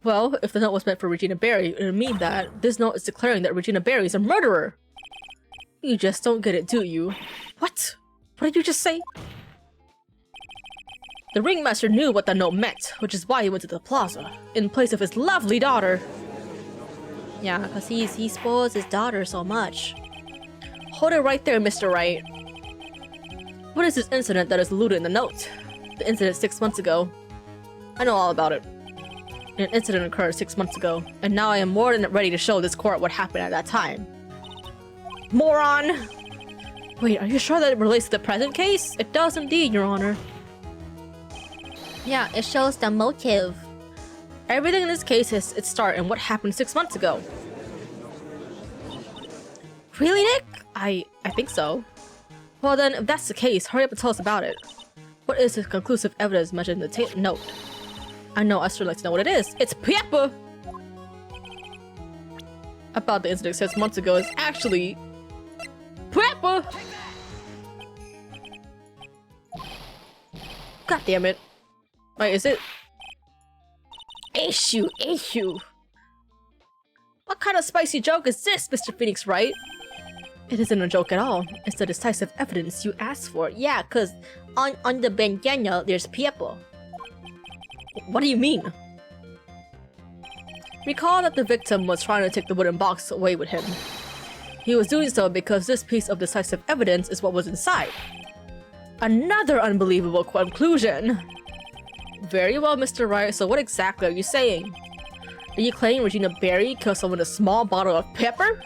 Well, if the note was meant for Regina Barry, it would mean that this note is declaring that Regina Barry is a murderer. You just don't get it, do you? What? What did you just say? The ringmaster knew what the note meant, which is why he went to the plaza, in place of his lovely daughter. Yeah, because he spoils his daughter so much. Hold it right there, Mr. Wright. What is this incident that is alluded in the note? The incident 6 months ago. I know all about it. An incident occurred 6 months ago, and now I am more than ready to show this court what happened at that time. Moron! Wait, are you sure that it relates to the present case? It does indeed, Your Honor. Yeah, it shows the motive. Everything in this case has its start in what happened 6 months ago. Really, Nick? I think so. Well then, if that's the case, hurry up and tell us about it. What is the conclusive evidence mentioned in the note? I know Esther likes to know what it is. It's paper! About the incident 6 months ago is actually... paper! God damn it. Wait, is it? Issue. What kind of spicy joke is this, Mr. Phoenix Wright? It isn't a joke at all. It's the decisive evidence you asked for. Yeah, cause on the bandana there's paper. What do you mean? Recall that the victim was trying to take the wooden box away with him. He was doing so because this piece of decisive evidence is what was inside. Another unbelievable conclusion! Very well, Mr. Wright, so what exactly are you saying? Are you claiming Regina Barry killed someone with a small bottle of pepper?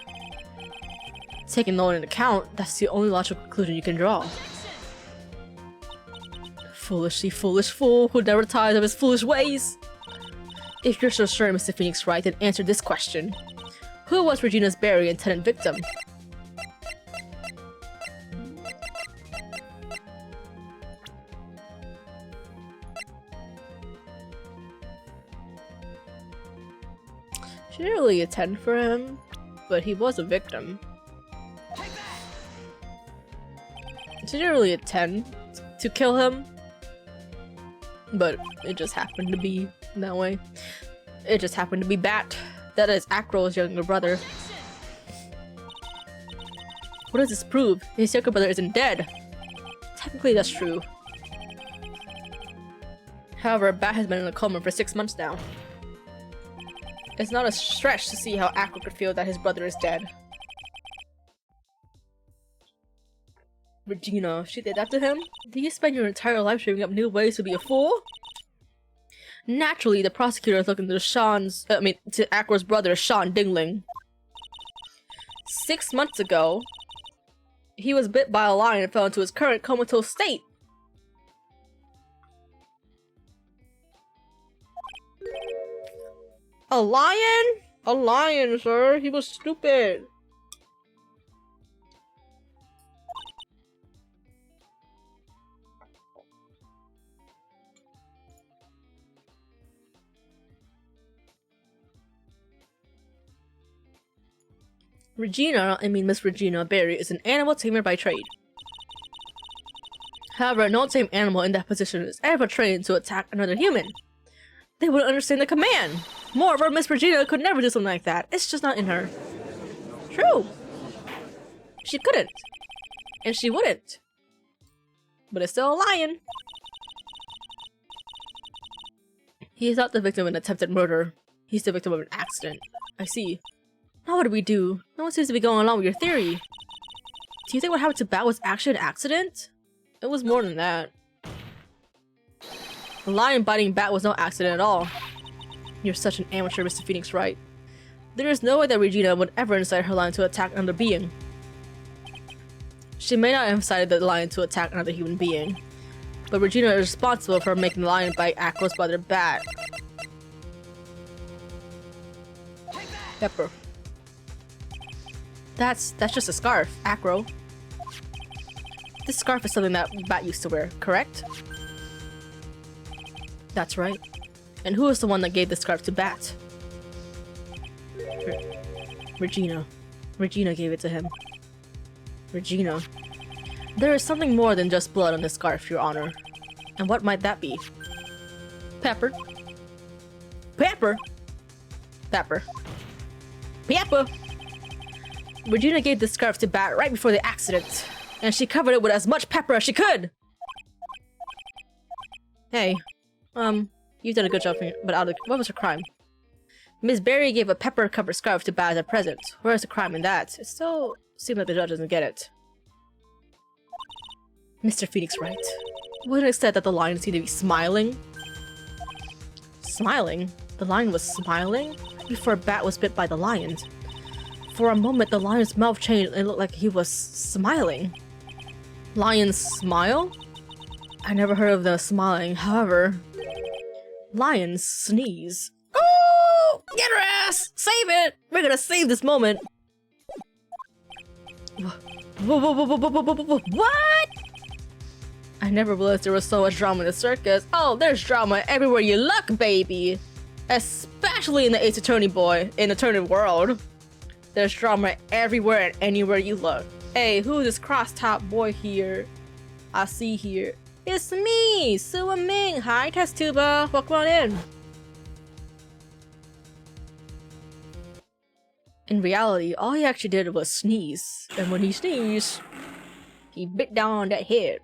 Taking all into account, that's the only logical conclusion you can draw. Foolishly foolish fool who never tires of his foolish ways. If you're so sure, Mr. Phoenix Wright, then answer this question. Who was Regina's Barry intended victim? She didn't really attend for him, but he was a victim. She didn't really intend to kill him, but it just happened to be that way. It just happened to be Bat. That is Acro's younger brother. What does this prove? His younger brother isn't dead. Technically, that's true. However, Bat has been in a coma for 6 months now. It's not a stretch to see how Acro could feel that his brother is dead. Regina, she did that to him? Did you spend your entire life dreaming up new ways to be a fool? Naturally, the prosecutor is looking to to Acro's brother, Sean Dingling. 6 months ago, he was bit by a lion and fell into his current comatose state. A lion? A lion, sir. He was stupid. Miss Regina Barry is an animal tamer by trade. However, no tame animal in that position is ever trained to attack another human. They wouldn't understand the command. Moreover, Miss Regina could never do something like that. It's just not in her. True. She couldn't. And she wouldn't. But it's still a lion. He is not the victim of an attempted murder. He's the victim of an accident. I see. Now what do we do? No one seems to be going along with your theory. Do you think what happened to Bat was actually an accident? It was more than that. The lion biting Bat was no accident at all. You're such an amateur, Mr. Phoenix Wright. There is no way that Regina would ever incite her lion to attack another being. She may not have incited the lion to attack another human being, but Regina is responsible for making the lion bite Acro's brother Bat. Pepper. That's just a scarf, Acro. This scarf is something that Bat used to wear, correct? That's right. And who is the one that gave the scarf to Bat? Regina. Regina gave it to him. Regina. There is something more than just blood on this scarf, Your Honor. And what might that be? Pepper. Pepper? Pepper. Pepper! Regina gave the scarf to Bat right before the accident, and she covered it with as much pepper as she could! Hey, you've done a good job, but what was her crime? Miss Berry gave a pepper-covered scarf to Bat as a present. Where's the crime in that? It still seems like the judge doesn't get it. Mr. Phoenix Wright, wouldn't it have said that the lion seemed to be smiling? Smiling? The lion was smiling? Before Bat was bit by the lion. For a moment, the lion's mouth changed and it looked like he was smiling. Lions smile? I never heard of them smiling, however. Lions sneeze. Oh! Get her ass! Save it! We're gonna save this moment! What? I never realized there was so much drama in the circus. Oh, there's drama everywhere you look, baby! Especially in the Ace Attorney world. There's drama everywhere and anywhere you look. Hey, who's this cross-top boy here? I see here. It's me, Sua Ming. Hi, Test Tuba. Welcome on in. In reality, all he actually did was sneeze. And when he sneezed, he bit down on that head.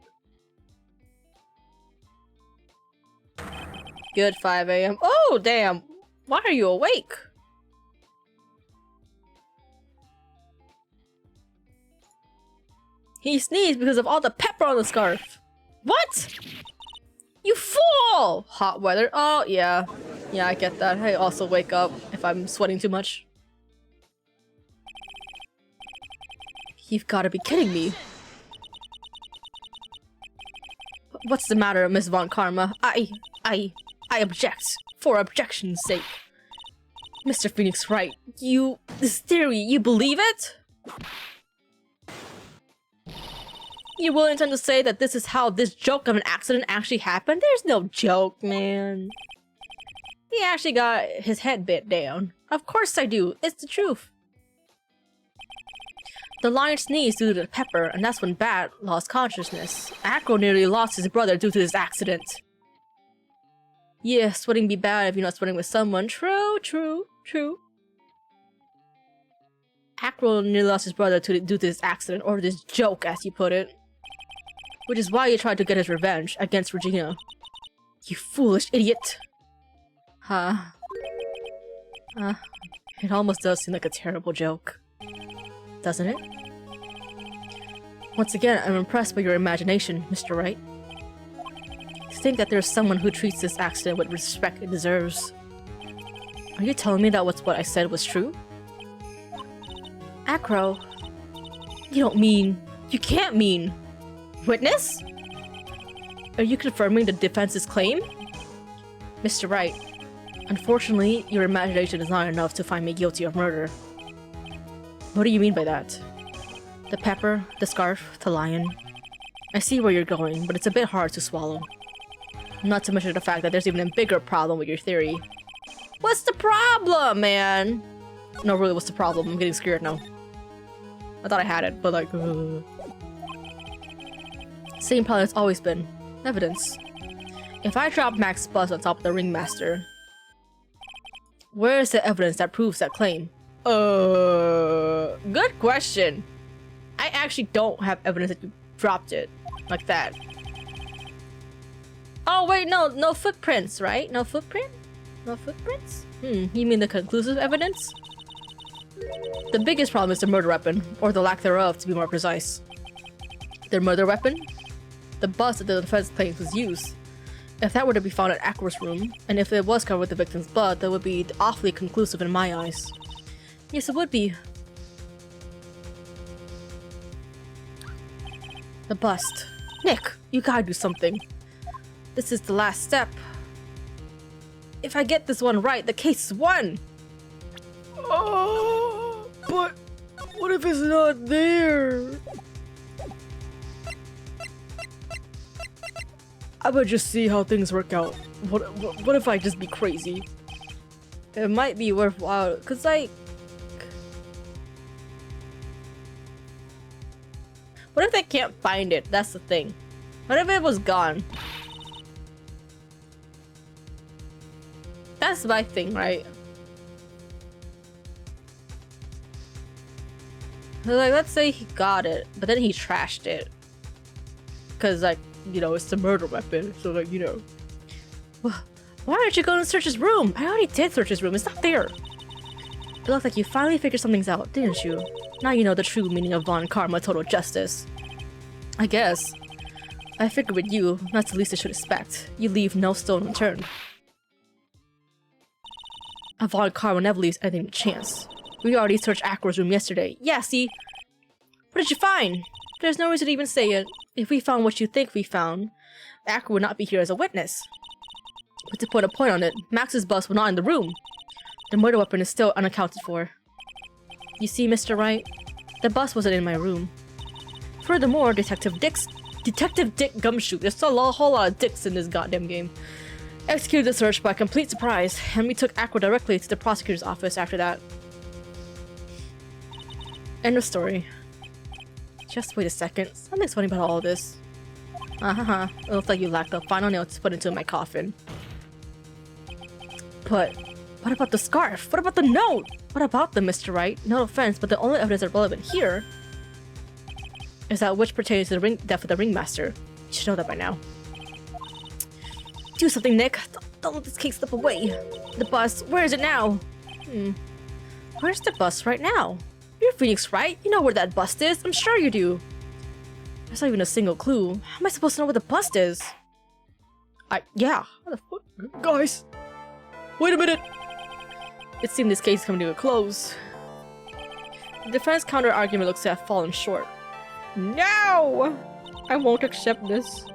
Good 5 a.m. Oh, damn. Why are you awake? He sneezed because of all the pepper on the scarf. What? You fool! Hot weather. Oh, yeah. Yeah, I get that. I also wake up if I'm sweating too much. You've got to be kidding me. What's the matter, Miss Von Karma? I object. For objection's sake. Mr. Phoenix Wright, this theory, you believe it? You willing to say that this is how this joke of an accident actually happened? There's no joke, man. He actually got his head bit down. Of course I do. It's the truth. The lion sneezed due to the pepper, and that's when Bat lost consciousness. Acro nearly lost his brother due to this accident. Yeah, sweating be bad if you're not sweating with someone. True. Acro nearly lost his brother due to this accident, or this joke, as you put it. Which is why he tried to get his revenge against Regina. You foolish idiot! It almost does seem like a terrible joke. Doesn't it? Once again, I'm impressed by your imagination, Mr. Wright. To think that there's someone who treats this accident with respect it deserves. Are you telling me that what I said was true? Acro, you don't mean... You can't mean... Witness? Are you confirming the defense's claim? Mr. Wright, unfortunately, your imagination is not enough to find me guilty of murder. What do you mean by that? The pepper, the scarf, the lion. I see where you're going, but it's a bit hard to swallow. Not to mention the fact that there's even a bigger problem with your theory. What's the problem, man? No, really, what's the problem? I'm getting scared now. I thought I had it, but like... Same problem has always been. Evidence. If I drop Max Buzz on top of the Ringmaster, where is the evidence that proves that claim? Good question. I actually don't have evidence that you dropped it like that. Oh wait, no footprints, right? No footprint? No footprints? You mean the conclusive evidence? The biggest problem is the murder weapon, or the lack thereof to be more precise. Their murder weapon? The bus that the defense claims was used. If that were to be found at Aqua's room, and if it was covered with the victim's blood, that would be awfully conclusive in my eyes. Yes, it would be. The bust. Nick, you gotta do something. This is the last step. If I get this one right, the case is won! Oh, but what if it's not there? I would just see how things work out. What if I just be crazy? It might be worthwhile, cause like... What if they can't find it? That's the thing. What if it was gone? That's my thing, right? So, like, let's say he got it, but then he trashed it. Cause, like, you know, it's the murder weapon, so, like, you know. Why aren't you going to search his room? I already did search his room, it's not there. It looks like you finally figured some things out, didn't you? Now you know the true meaning of Von Karma Total Justice. I guess. I figured with you, that's the least I should expect. You leave no stone unturned. Von Karma never leaves anything to chance. We already searched Aqua's room yesterday. Yeah, see? What did you find? There's no reason to even say it. If we found what you think we found, Aqua would not be here as a witness. But to put a point on it, Max's bus was not in the room. The murder weapon is still unaccounted for. You see, Mr. Wright? The bus wasn't in my room. Furthermore, Detective Dick Gumshoe, there's a whole lot of dicks in this goddamn game, executed the search by complete surprise, and we took Aqua directly to the prosecutor's office after that. End of story. Just wait a second. Something's funny about all of this. It looks like you lacked the final nail to put into my coffin. But what about the scarf? What about the note? What about them, Mr. Wright? No offense, but the only evidence that's relevant here is that which pertains to the death of the ringmaster. You should know that by now. Do something, Nick. Don't let this case slip away. The bus. Where is it now? Where's the bus right now? You're Phoenix, right? You know where that bust is. I'm sure you do. There's not even a single clue. How am I supposed to know where the bust is? Yeah. What the fuck? Guys! Wait a minute! It seemed this case is coming to a close. The defense counter-argument looks to have fallen short. No! I won't accept this.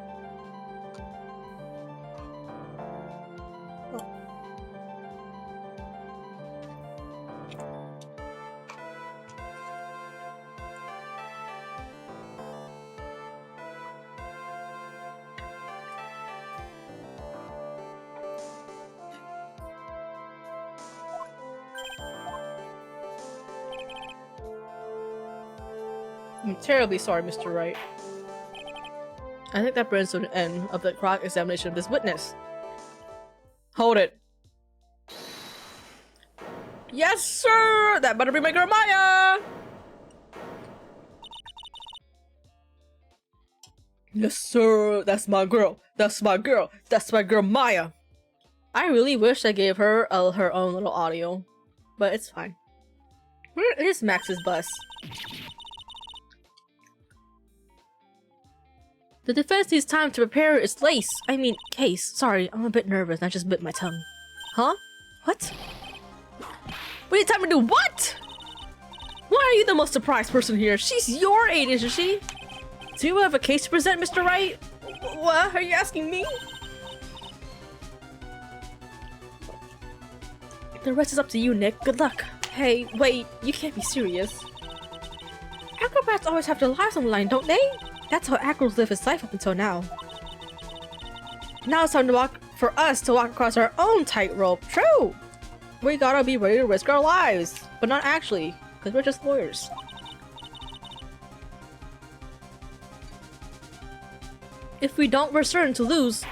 I'm terribly sorry, Mr. Wright. I think that brings to an end of the cross-examination of this witness. Hold it. Yes, sir! That better be my girl Maya! Yes, sir! That's my girl! That's my girl! That's my girl Maya! I really wish I gave her her own little audio. But it's fine. Where is Max's bus? The defense needs time to prepare its case. Sorry, I'm a bit nervous and I just bit my tongue. Huh? What? We need time to do what? Why are you the most surprised person here? She's your age, isn't she? Do you have a case to present, Mr. Wright? What? Are you asking me? The rest is up to you, Nick. Good luck. Hey, wait. You can't be serious. Acrobats always have their lives on the line, don't they? That's how Acros lived his life up until now. Now it's time for us to walk across our own tightrope. True! We gotta be ready to risk our lives. But not actually, because we're just lawyers. If we don't, we're certain to lose.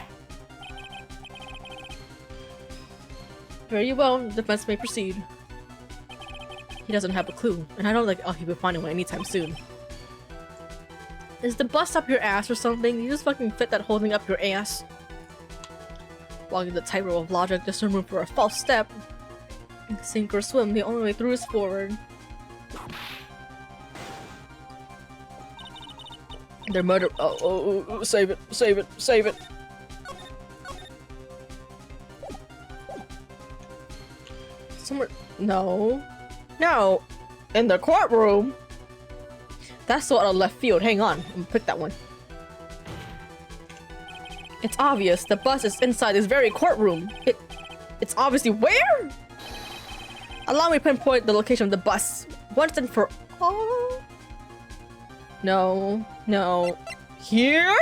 Very well, the defense may proceed. He doesn't have a clue, and I don't think he'll be finding one anytime soon. Is the bust up your ass or something? You just fucking fit that whole thing up your ass. Walking the tightrope of logic, there's no room for a false step. Sink or swim, the only way through is forward. Their murder- oh, save it, save it, save it! Somewhere- no. No! In the courtroom? That's so out of left field, hang on, I'm gonna pick that one. It's obvious, the bus is inside this very courtroom. It's obviously where? Allow me to pinpoint the location of the bus once and for all. No, no. Here?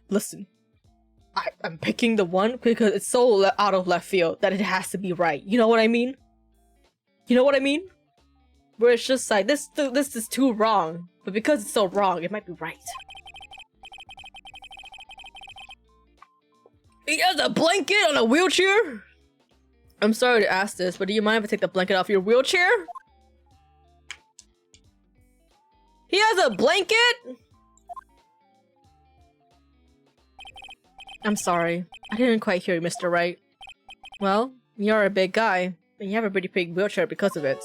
Listen. I'm picking the one because it's so out of left field that it has to be right. You know what I mean? You know what I mean? Where it's just like, this is too wrong. But because it's so wrong, it might be right. He has a blanket on a wheelchair? I'm sorry to ask this, but do you mind if I take the blanket off your wheelchair? He has a blanket? I'm sorry. I didn't quite hear you, Mr. Wright. Well, you're a big guy, and you have a pretty big wheelchair because of it.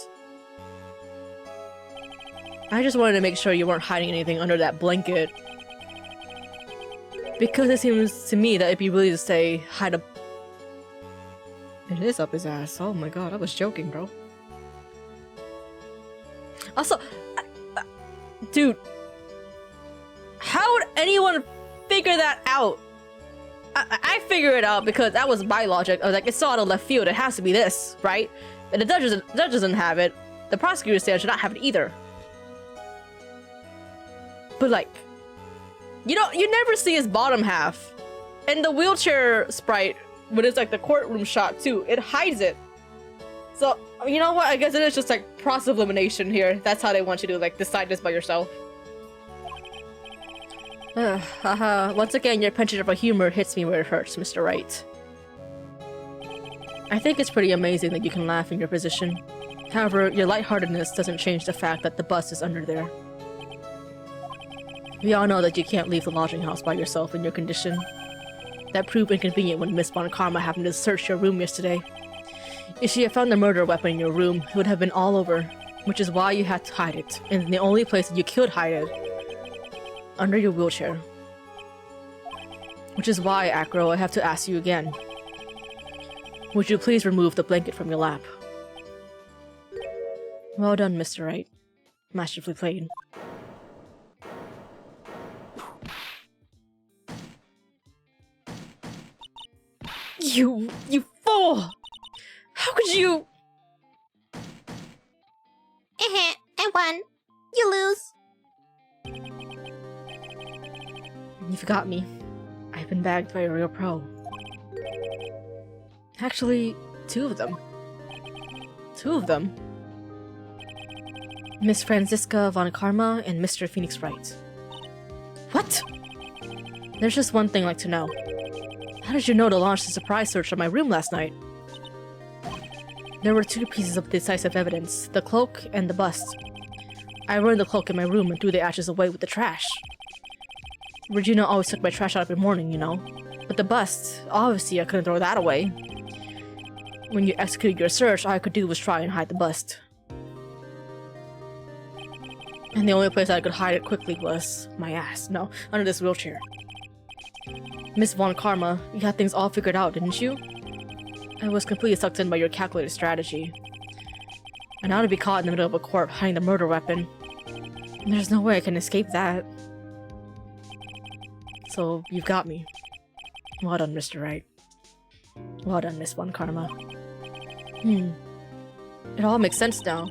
I just wanted to make sure you weren't hiding anything under that blanket. Because it seems to me that it'd be really to say, hide a... It is up his ass. Oh my god, I was joking, bro. Also, dude, how would anyone figure that out? I figured it out because that was my logic. I was like, it's so out of left field, it has to be this, right? And the judge doesn't have it. The prosecutor said should not have it either. But like, you never see his bottom half. And the wheelchair sprite, when it's like the courtroom shot too, it hides it. So, you know what? I guess it is just like process of elimination here. That's how they want you to like decide this by yourself. Haha, once again, your penchant for humor hits me where it hurts, Mr. Wright. I think it's pretty amazing that you can laugh in your position. However, your lightheartedness doesn't change the fact that the bus is under there. We all know that you can't leave the lodging house by yourself in your condition. That proved inconvenient when Miss Von Karma happened to search your room yesterday. If she had found the murder weapon in your room, it would have been all over, which is why you had to hide it, and the only place that you could hide it, under your wheelchair. Which is why, Acro, I have to ask you again. Would you please remove the blanket from your lap? Well done, Mr. Wright. Masterfully played. You fool! How could you? I won. You lose. You've got me. I've been bagged by a real pro. Actually, two of them. Two of them. Miss Franziska Von Karma and Mr. Phoenix Wright. What? There's just one thing I'd like to know. How did you know to launch the surprise search on my room last night? There were two pieces of decisive evidence, the cloak and the bust. I burned the cloak in my room and threw the ashes away with the trash. Regina always took my trash out every morning, you know. But the bust, obviously I couldn't throw that away. When you executed your search, all I could do was try and hide the bust. And the only place I could hide it quickly was my ass. No, under this wheelchair. Miss Von Karma, you had things all figured out, didn't you? I was completely sucked in by your calculated strategy. And now to be caught in the middle of a court hiding the murder weapon. There's no way I can escape that. So, you've got me. Well done, Mr. Wright. Well done, Miss Von Karma. It all makes sense now.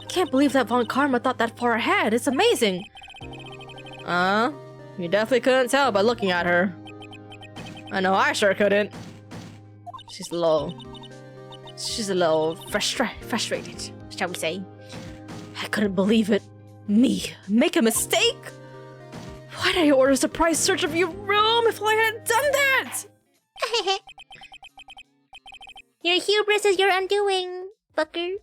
I can't believe that Von Karma thought that far ahead. It's amazing! You definitely couldn't tell by looking at her. I know I sure couldn't. She's a little frustrated, shall we say. I couldn't believe it. Me, make a mistake? Why did I order a surprise search of your room if I hadn't done that? Your hubris is your undoing, fucker.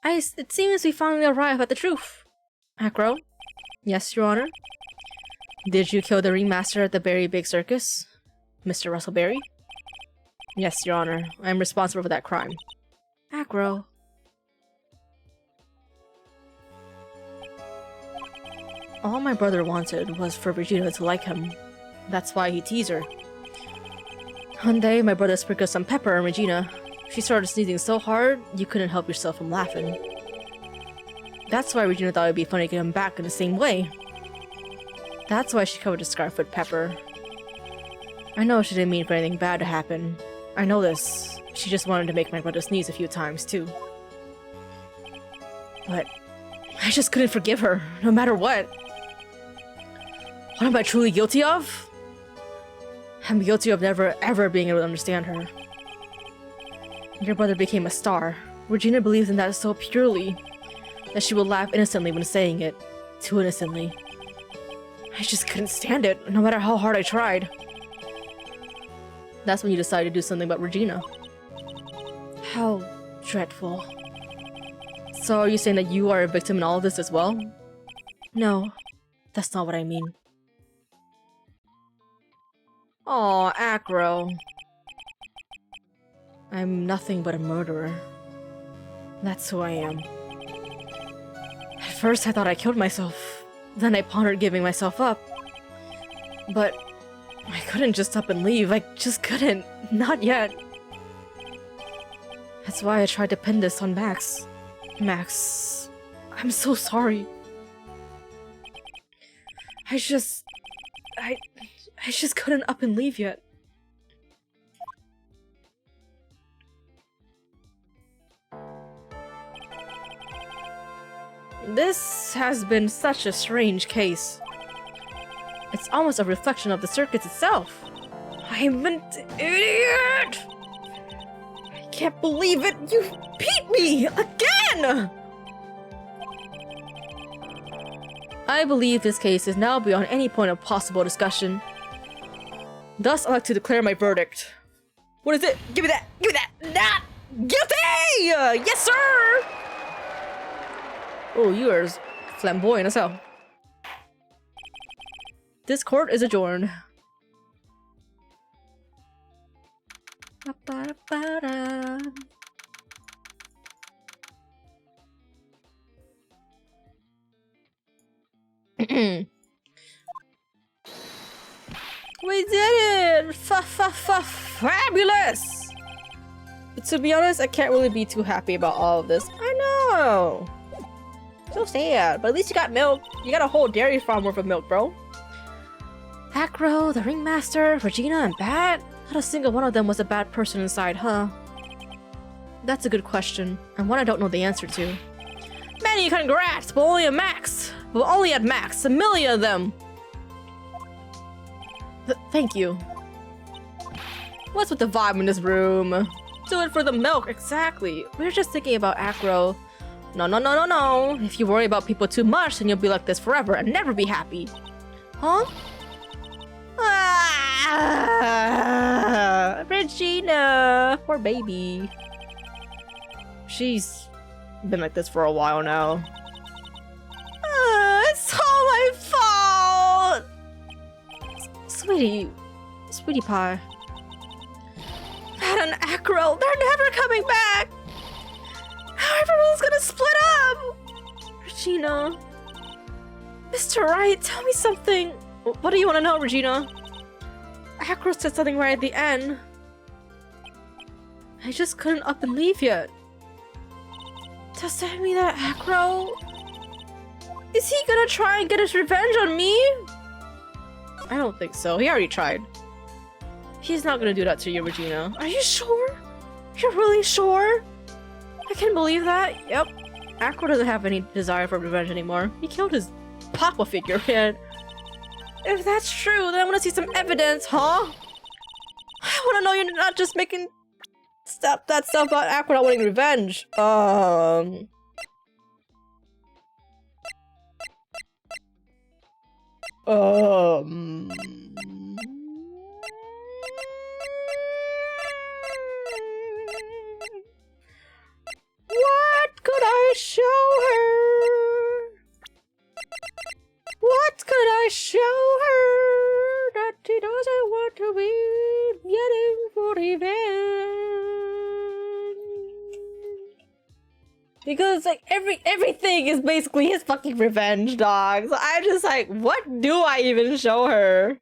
It seems we finally arrive at the truth. Acro? Yes, Your Honor? Did you kill the ringmaster at the Berry Big Circus, Mr. Russell Berry? Yes, Your Honor. I am responsible for that crime. Acro. All my brother wanted was for Regina to like him. That's why he teased her. One day, my brother sprinkled some pepper on Regina. She started sneezing so hard, you couldn't help yourself from laughing. That's why Regina thought it'd be funny to get him back in the same way. That's why she covered the scarf with pepper. I know she didn't mean for anything bad to happen. I know this. She just wanted to make my brother sneeze a few times, too. But I just couldn't forgive her, no matter what. What am I truly guilty of? I'm guilty of never ever being able to understand her. Your brother became a star. Regina believes in that so purely that she would laugh innocently when saying it. Too innocently. I just couldn't stand it, no matter how hard I tried. That's when you decided to do something about Regina. How dreadful. So are you saying that you are a victim in all of this as well? No, that's not what I mean. Aw, Acro. I'm nothing but a murderer. That's who I am. At first I thought I killed myself. Then I pondered giving myself up. But I couldn't just up and leave. I just couldn't. Not yet. That's why I tried to pin this on Max. Max, I'm so sorry. I just couldn't up and leave yet. This has been such a strange case. It's almost a reflection of the circus itself. I'm an idiot! I can't believe it! You beat me! Again! I believe this case is now beyond any point of possible discussion. Thus, I'd like to declare my verdict. What is it? Give me that! Give me that! Not guilty! Yes, sir! Oh, you are flamboyant as hell. This court is adjourned. We did it! Fabulous! But to be honest, I can't really be too happy about all of this. I know! So sad, but at least you got milk. You got a whole dairy farm worth of milk, bro. Acro, the ringmaster, Regina, and Bat? Not a single one of them was a bad person inside, huh? That's a good question, and one I don't know the answer to. Many congrats, but only at max! But only at max, a million of them! Thank you. What's with the vibe in this room? Do it for the milk, exactly. We were just thinking about Acro. No, no, no, no, no. If you worry about people too much, then you'll be like this forever and never be happy. Huh? Ah, Regina! Poor baby. She's been like this for a while now. It's all my fault! Sweetie pie. Pat and Acro, they're never coming back! How everyone's gonna split up! Regina. Mr. Wright, tell me something. What do you want to know, Regina? Acro said something right at the end. I just couldn't up and leave yet. Does that mean that Acro... Is he gonna try and get his revenge on me? I don't think so. He already tried. He's not gonna do that to you, Regina. Are you sure? You're really sure? I can't believe that. Yep. Acro doesn't have any desire for revenge anymore. He killed his Papa figure, and if that's true, then I want to see some evidence, huh? I want to know you're not just making that stuff about Acro not wanting revenge. What could I show her? What could I show her? are we getting for revenge? Because like everything is basically his fucking revenge, dog. So I'm just like, what do I even show her?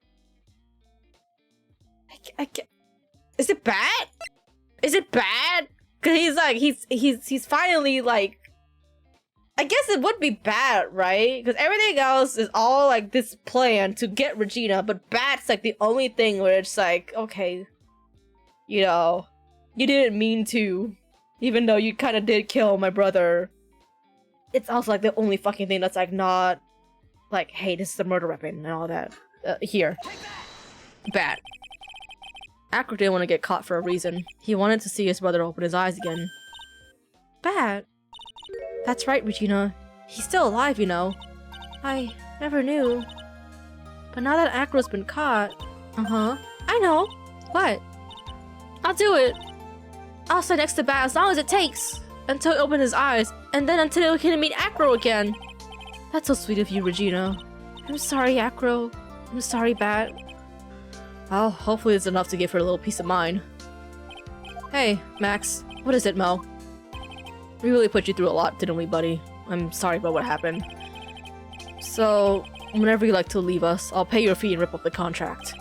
I can't. Is it bad? Is it bad? Cause he's like he's finally like. I guess it would be bad, right? Because everything else is all like this plan to get Regina, but Bat's like the only thing where it's like, okay, you know, you didn't mean to. Even though you kind of did kill my brother, it's also like the only fucking thing that's like not like, hey, this is a murder weapon and all that. Here. Bat. Acro didn't want to get caught for a reason. He wanted to see his brother open his eyes again. Bat. That's right, Regina. He's still alive, you know. I never knew. But now that Acro's been caught... Uh-huh. I know. What? I'll do it. I'll stay next to Bat as long as it takes, until he opens his eyes, and then until he can meet Acro again. That's so sweet of you, Regina. I'm sorry, Acro. I'm sorry, Bat. Well, hopefully it's enough to give her a little peace of mind. Hey, Max. What is it, Mo? We really put you through a lot, didn't we, buddy? I'm sorry about what happened. So, whenever you like to leave us, I'll pay your fee and rip up the contract.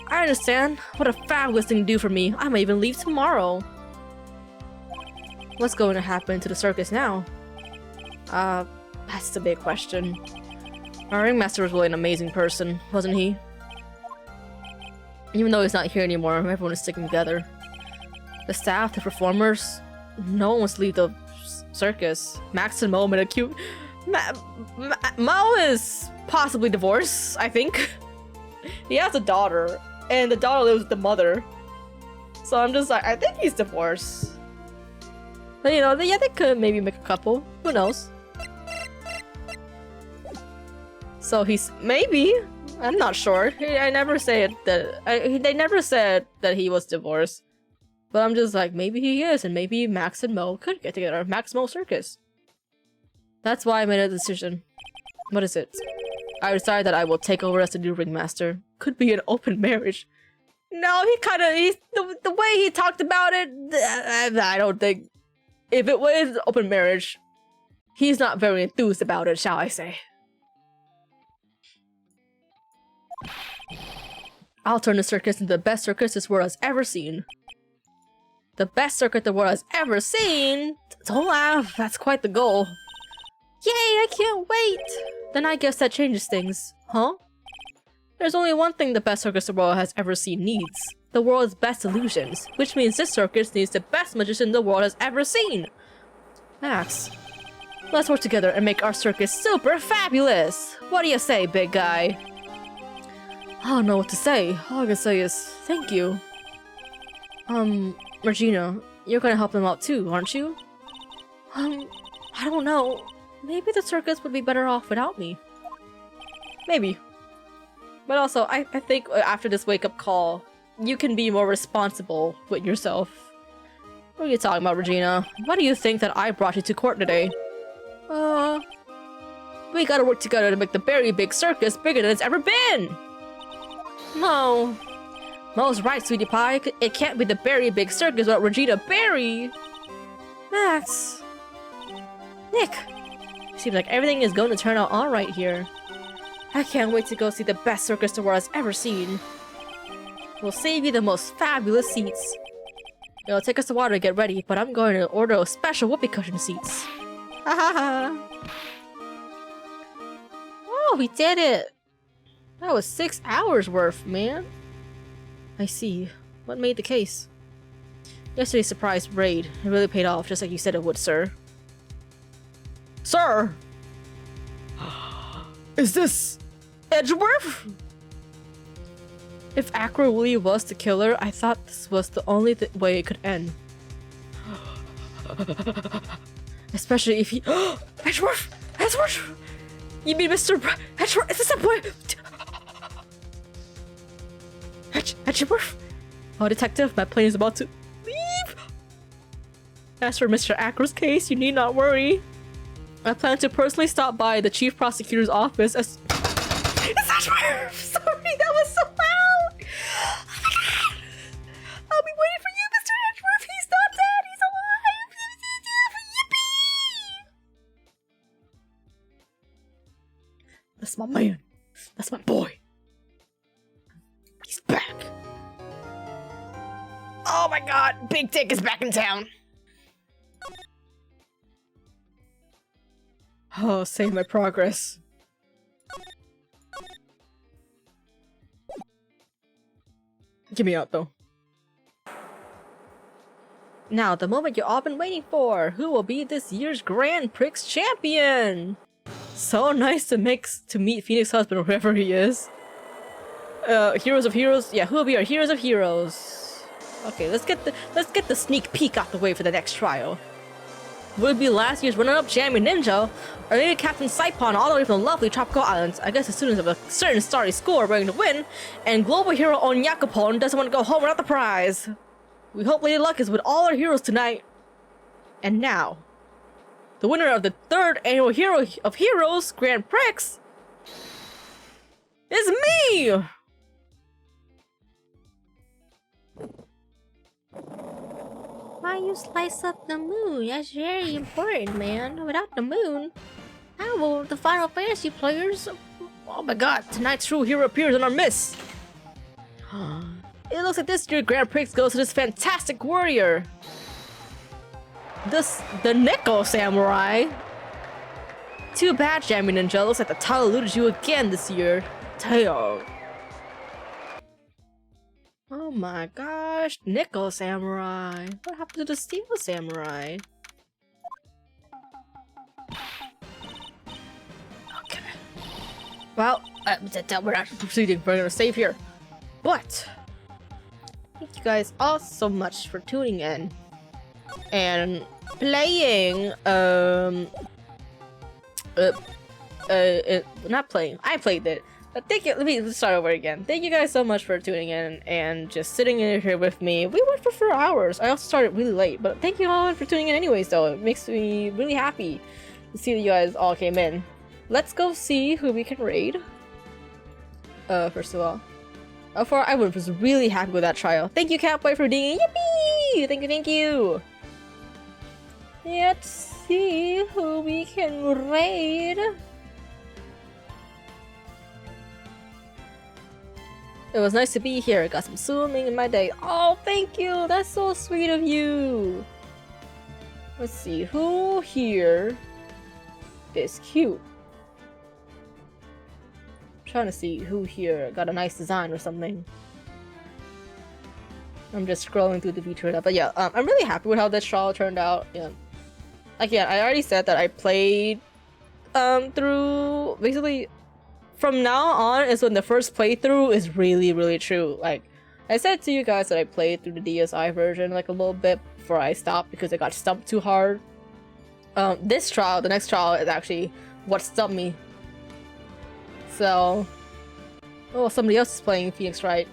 I understand. What a fabulous thing to do for me. I might even leave tomorrow. What's going to happen to the circus now? That's the big question. Our ringmaster was really an amazing person, wasn't he? Even though he's not here anymore, everyone is sticking together. The staff, the performers, no one wants to leave the circus. Max and Mo made a cute... Mo is possibly divorced, I think. He has a daughter. And the daughter lives with the mother. So I'm just like, I think he's divorced. But you know, yeah, they could maybe make a couple. Who knows? So he's maybe. I'm not sure. I never said that. They never said that he was divorced. But I'm just like, maybe he is, and maybe Max and Mo could get together. Max Mo Circus. That's why I made a decision. What is it? I decided that I will take over as the new ringmaster. Could be an open marriage. No, the way he talked about it, I don't think. If it was an open marriage, he's not very enthused about it, shall I say. I'll turn the circus into the best circus this world has ever seen. The best circuit the world has ever seen? Don't laugh, that's quite the goal. Yay, I can't wait! Then I guess that changes things. Huh? There's only one thing the best circus the world has ever seen needs. The world's best illusions. Which means this circus needs the best magician the world has ever seen. Max. Let's work together and make our circus super fabulous! What do you say, big guy? I don't know what to say. All I can say is, thank you. Regina, you're gonna help them out too, aren't you? I don't know. Maybe the circus would be better off without me. Maybe. But also, I think after this wake-up call, you can be more responsible with yourself. What are you talking about, Regina? Why do you think that I brought you to court today? We gotta work together to make the Berry Big Circus bigger than it's ever been! Mo. Mo's right, sweetie pie. It can't be the Berry Big Circus without Regina Berry! Max. Nick. Seems like everything is going to turn out alright here. I can't wait to go see the best circus the world has ever seen. We'll save you the most fabulous seats. It'll take us a while to get ready, but I'm going to order a special whoopee cushion seats. Ha ha ha! Oh, we did it! That was 6 hours worth, man. I see. What made the case? Yesterday's surprise raid. It really paid off, just like you said it would, sir. Sir! Is this Edgeworth? If Acro really was the killer, I thought this was the only way it could end. Especially if he— Edgeworth! Edgeworth! You mean Mr. Edgeworth? Is this a boy? Edgeworth? Oh, detective, my plane is about to leave. As for Mr. Acro's case, you need not worry. I plan to personally stop by the chief prosecutor's office as— It's Edgeworth! Sorry, that was so loud! That's my man. That's my boy. He's back. Oh my god, Big Dick is back in town. Oh, save my progress. Get me out though. Now, the moment you all been waiting for. Who will be this year's Grand Prix champion? So nice to meet Phoenix husband, wherever he is. Heroes of Heroes. Yeah, who will be our Heroes of Heroes? Okay, let's get the sneak peek out the way for the next trial. Will it be last year's runner-up Jammy Ninja, or maybe Captain Saipon all the way from the lovely tropical islands? I guess the students of a certain starry school are going to win, and global hero Onyakopon doesn't want to go home without the prize. We hope Lady Luck is with all our heroes tonight. And now, the winner of the 3rd annual Hero of Heroes Grand Prix is me! Why you slice up the moon? That's very important, man. Without the moon, how will the Final Fantasy players? Oh my god, tonight's true hero appears in our midst. It looks like this year's Grand Prix goes to this fantastic warrior. The Neko Samurai. Too bad, Jammy Ninja. Looks like the title eluded you again this year. Tail. Oh my gosh, Neko Samurai. What happened to the Steel Samurai? Okay. Well, we're not proceeding. We're gonna save here. But thank you guys all so much for tuning in and playing. Not playing. I played it. But thank you. Let's start over again. Thank you guys so much for tuning in and just sitting in here with me. We went for 4 hours. I also started really late, but thank you all for tuning in anyways. Though it makes me really happy to see that you guys all came in. Let's go see who we can raid. First of all. I was really happy with that trial. Thank you, Catboy, for dinging. Yippee! Thank you. Let's see who we can raid. It was nice to be here. Got some swimming in my day. Oh, thank you. That's so sweet of you. Let's see. Who here is cute? Trying to see who here got a nice design or something. I'm just scrolling through the feature, but yeah, I'm really happy with how this trial turned out. Yeah, again, I already said that I played through basically from now on is when the first playthrough is really true. Like I said to you guys that I played through the DSi version like a little bit before I stopped because I got stumped too hard. This trial, the next trial, is actually what stumped me. So, oh, somebody else is playing Phoenix Wright.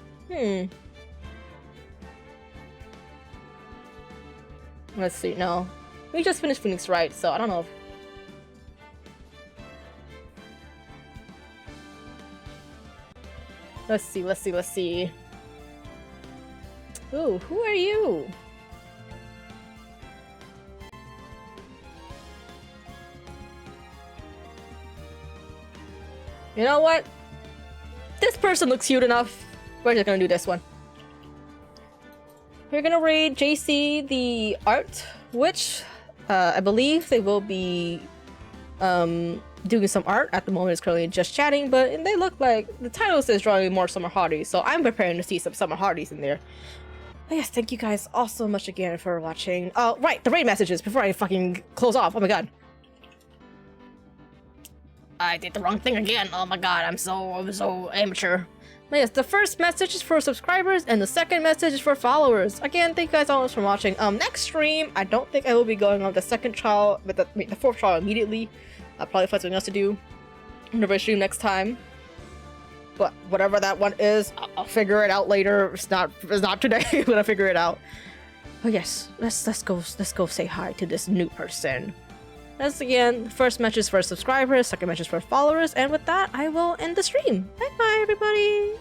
Let's see. No, we just finished Phoenix Wright, so I don't know. Let's see. Ooh, who are you? You know what? This person looks cute enough. We're just gonna do this one. We're gonna raid JC the art, which I believe they will be doing some art. At the moment it's currently just chatting, but they look like the title says drawing more summer hardies, so I'm preparing to see some summer hardies in there. But yes, thank you guys all so much again for watching. Oh, right, the raid messages before I fucking close off. Oh my god. I did the wrong thing again. Oh my god, I'm so amateur. But yes, the first message is for subscribers and the second message is for followers. Again, thank you guys all for watching. Next stream, I don't think I will be going on the second trial, but the fourth trial immediately. I'll probably find something else to do on the stream next time. But whatever that one is, I'll figure it out later. It's not today. I'm gonna figure it out. But yes, let's go say hi to this new person. That's again, first message for subscribers, second message for followers, and with that, I will end the stream. Bye bye, everybody!